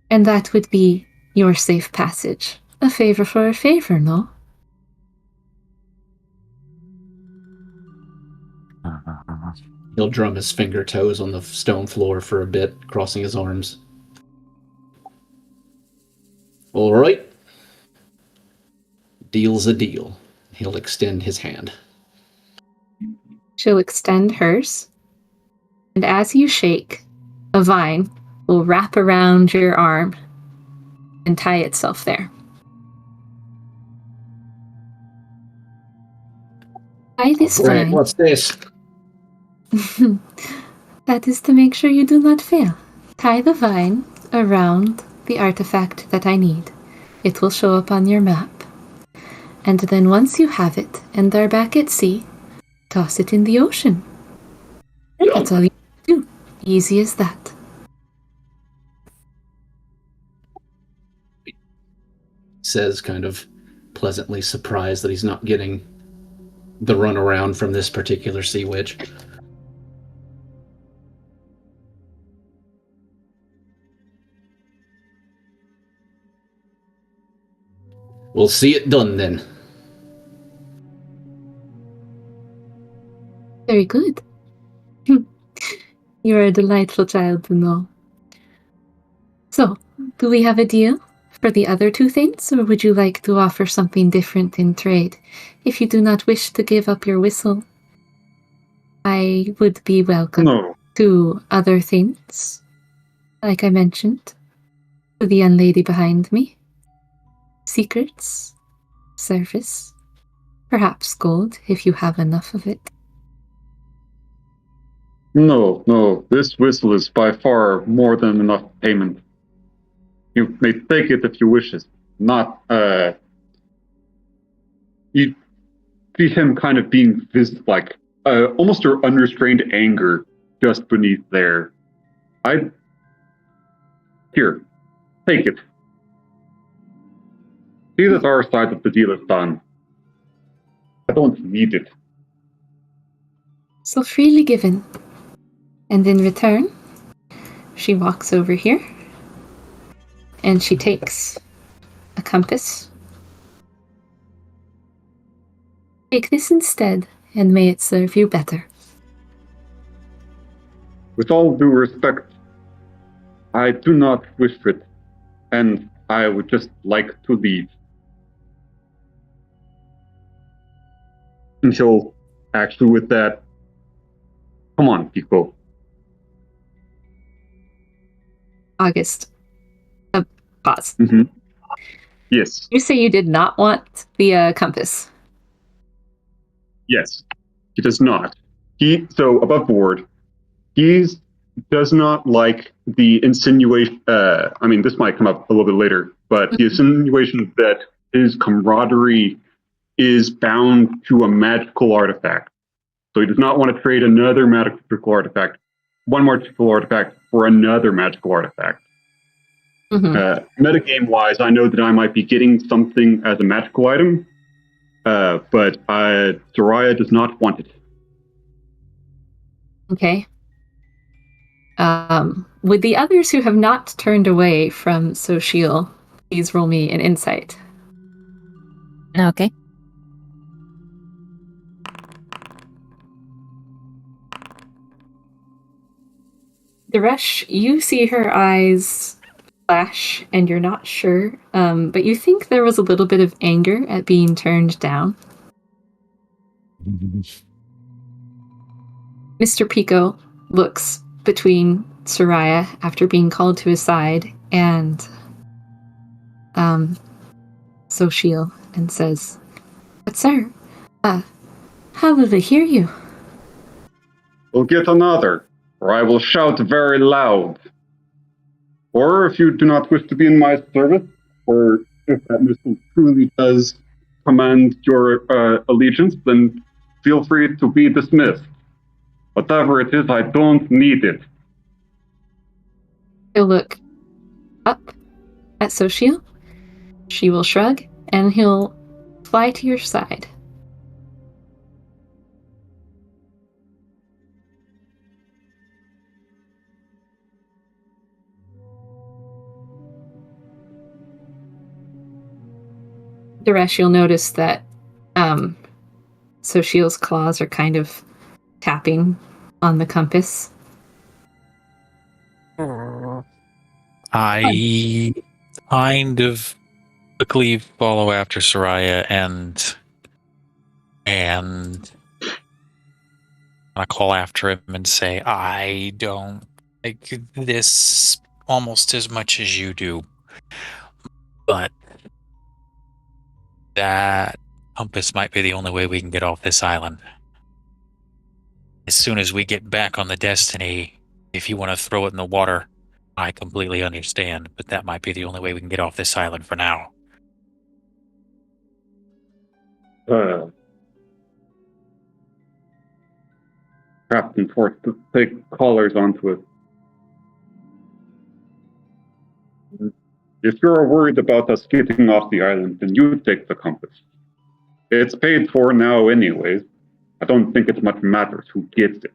And that would be your safe passage. A favor for a favor, no? He'll drum his finger toes on the stone floor for a bit, crossing his arms. All right. Deal's a deal. He'll extend his hand. She'll extend hers, and as you shake, a vine will wrap around your arm and tie itself there. Tie this Right, vine. what's this? That is to make sure you do not fail. Tie the vine around the artifact that I need. It will show up on your map. And then once you have it and are back at sea, toss it in the ocean. That's all you do. Easy as that. Says, kind of pleasantly surprised that he's not getting the runaround from this particular sea witch. We'll see it done then. Very good. You're a delightful child to know. So, do we have a deal for the other two things, or would you like to offer something different in trade? If you do not wish to give up your whistle, I would be welcome to other things. Like I mentioned, to the young lady behind me. Secrets, service, perhaps gold if you have enough of it. No. This whistle is by far more than enough payment. You may take it if you wish it. Not, you see him kind of being like, almost an unrestrained anger just beneath there. Here, take it. See that our side of the deal is done. I don't need it. So freely given. And in return, she walks over here and she takes a compass. Take this instead, and may it serve you better. With all due respect, I do not wish for it, and I would just like to leave. And he'll actually, with that, come on, Pico. August. Pause. Mm-hmm. Yes. You say you did not want the compass. Yes. He does not. So above board, he does not like the insinuation. This might come up a little bit later, but the insinuation that his camaraderie is bound to a magical artifact. So he does not want to trade another magical artifact, one magical artifact for another magical artifact. Metagame wise, I know that I might be getting something as a magical item, but Soraya does not want it. Okay. With the others who have not turned away from Xochitl, please roll me an insight. Okay. Daresh, you see her eyes flash, and you're not sure, but you think there was a little bit of anger at being turned down. Mr. Pico looks between Soraya after being called to his side and Xochitl and says, "But sir, how will they hear you?" We'll get another, or I will shout very loud. Or if you do not wish to be in my service, or if that missile truly does command your allegiance, then feel free to be dismissed. Whatever it is, I don't need it. He'll look up at Xochitl. She will shrug, and he'll fly to your side. Daresh, you'll notice that Xochitl's claws are kind of tapping on the compass. I kind of quickly follow after Soraya and I call after him and say, I don't like this almost as much as you do, but that compass might be the only way we can get off this island. As soon as we get back on the Destiny, if you want to throw it in the water, I completely understand, but that might be the only way we can get off this island for now. Captain forced to take callers onto it. If you're worried about us getting off the island, then you take the compass. It's paid for now anyways. I don't think it much matters who gets it.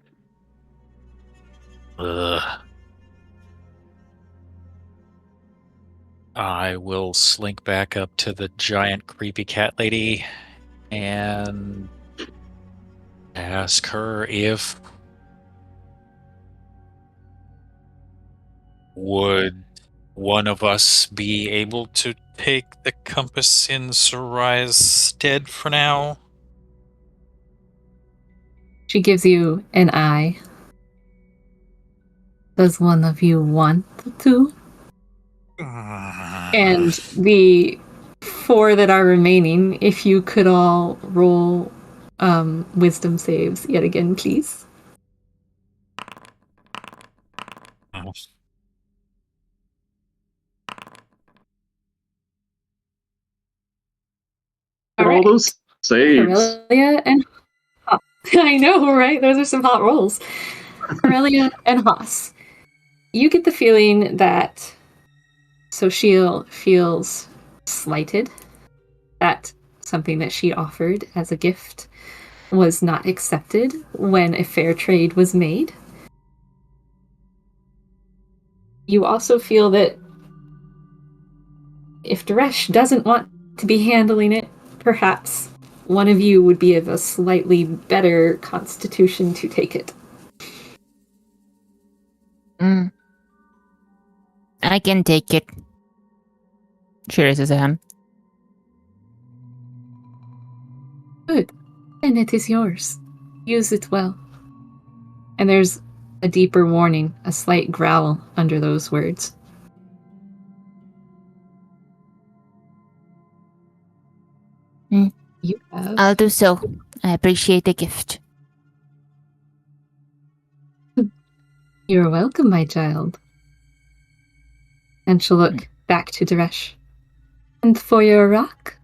I will slink back up to the giant creepy cat lady and ask her if would one of us be able to take the compass in Soraya's stead for now? She gives you an eye. Does one of you want to? And the 4 that are remaining, if you could all roll wisdom saves yet again, please. All those saves. Aurelia and I know, right? Those are some hot rolls. Aurelia and Haas. You get the feeling that Xochitl feels slighted, that something that she offered as a gift was not accepted when a fair trade was made. You also feel that if Daresh doesn't want to be handling it, perhaps one of you would be of a slightly better constitution to take it. I can take it. She raises a hand. Good. Then it is yours. Use it well. And there's a deeper warning, a slight growl under those words. You have... I'll do so. I appreciate the gift. You're welcome, my child. And she'll look back to Daresh. And for your rock?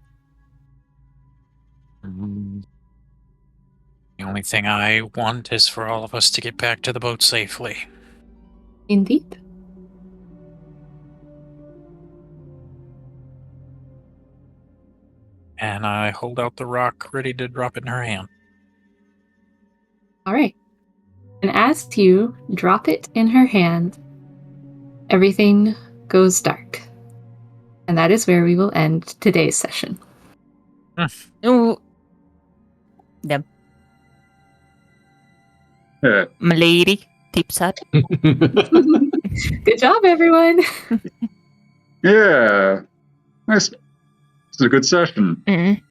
The only thing I want is for all of us to get back to the boat safely. Indeed. And I hold out the rock, ready to drop it in her hand. All right. And as you drop it in her hand, everything goes dark. And that is where we will end today's session. Ooh, Milady tips out. Good job, everyone. Yeah. Nice. This is a good session. Mm.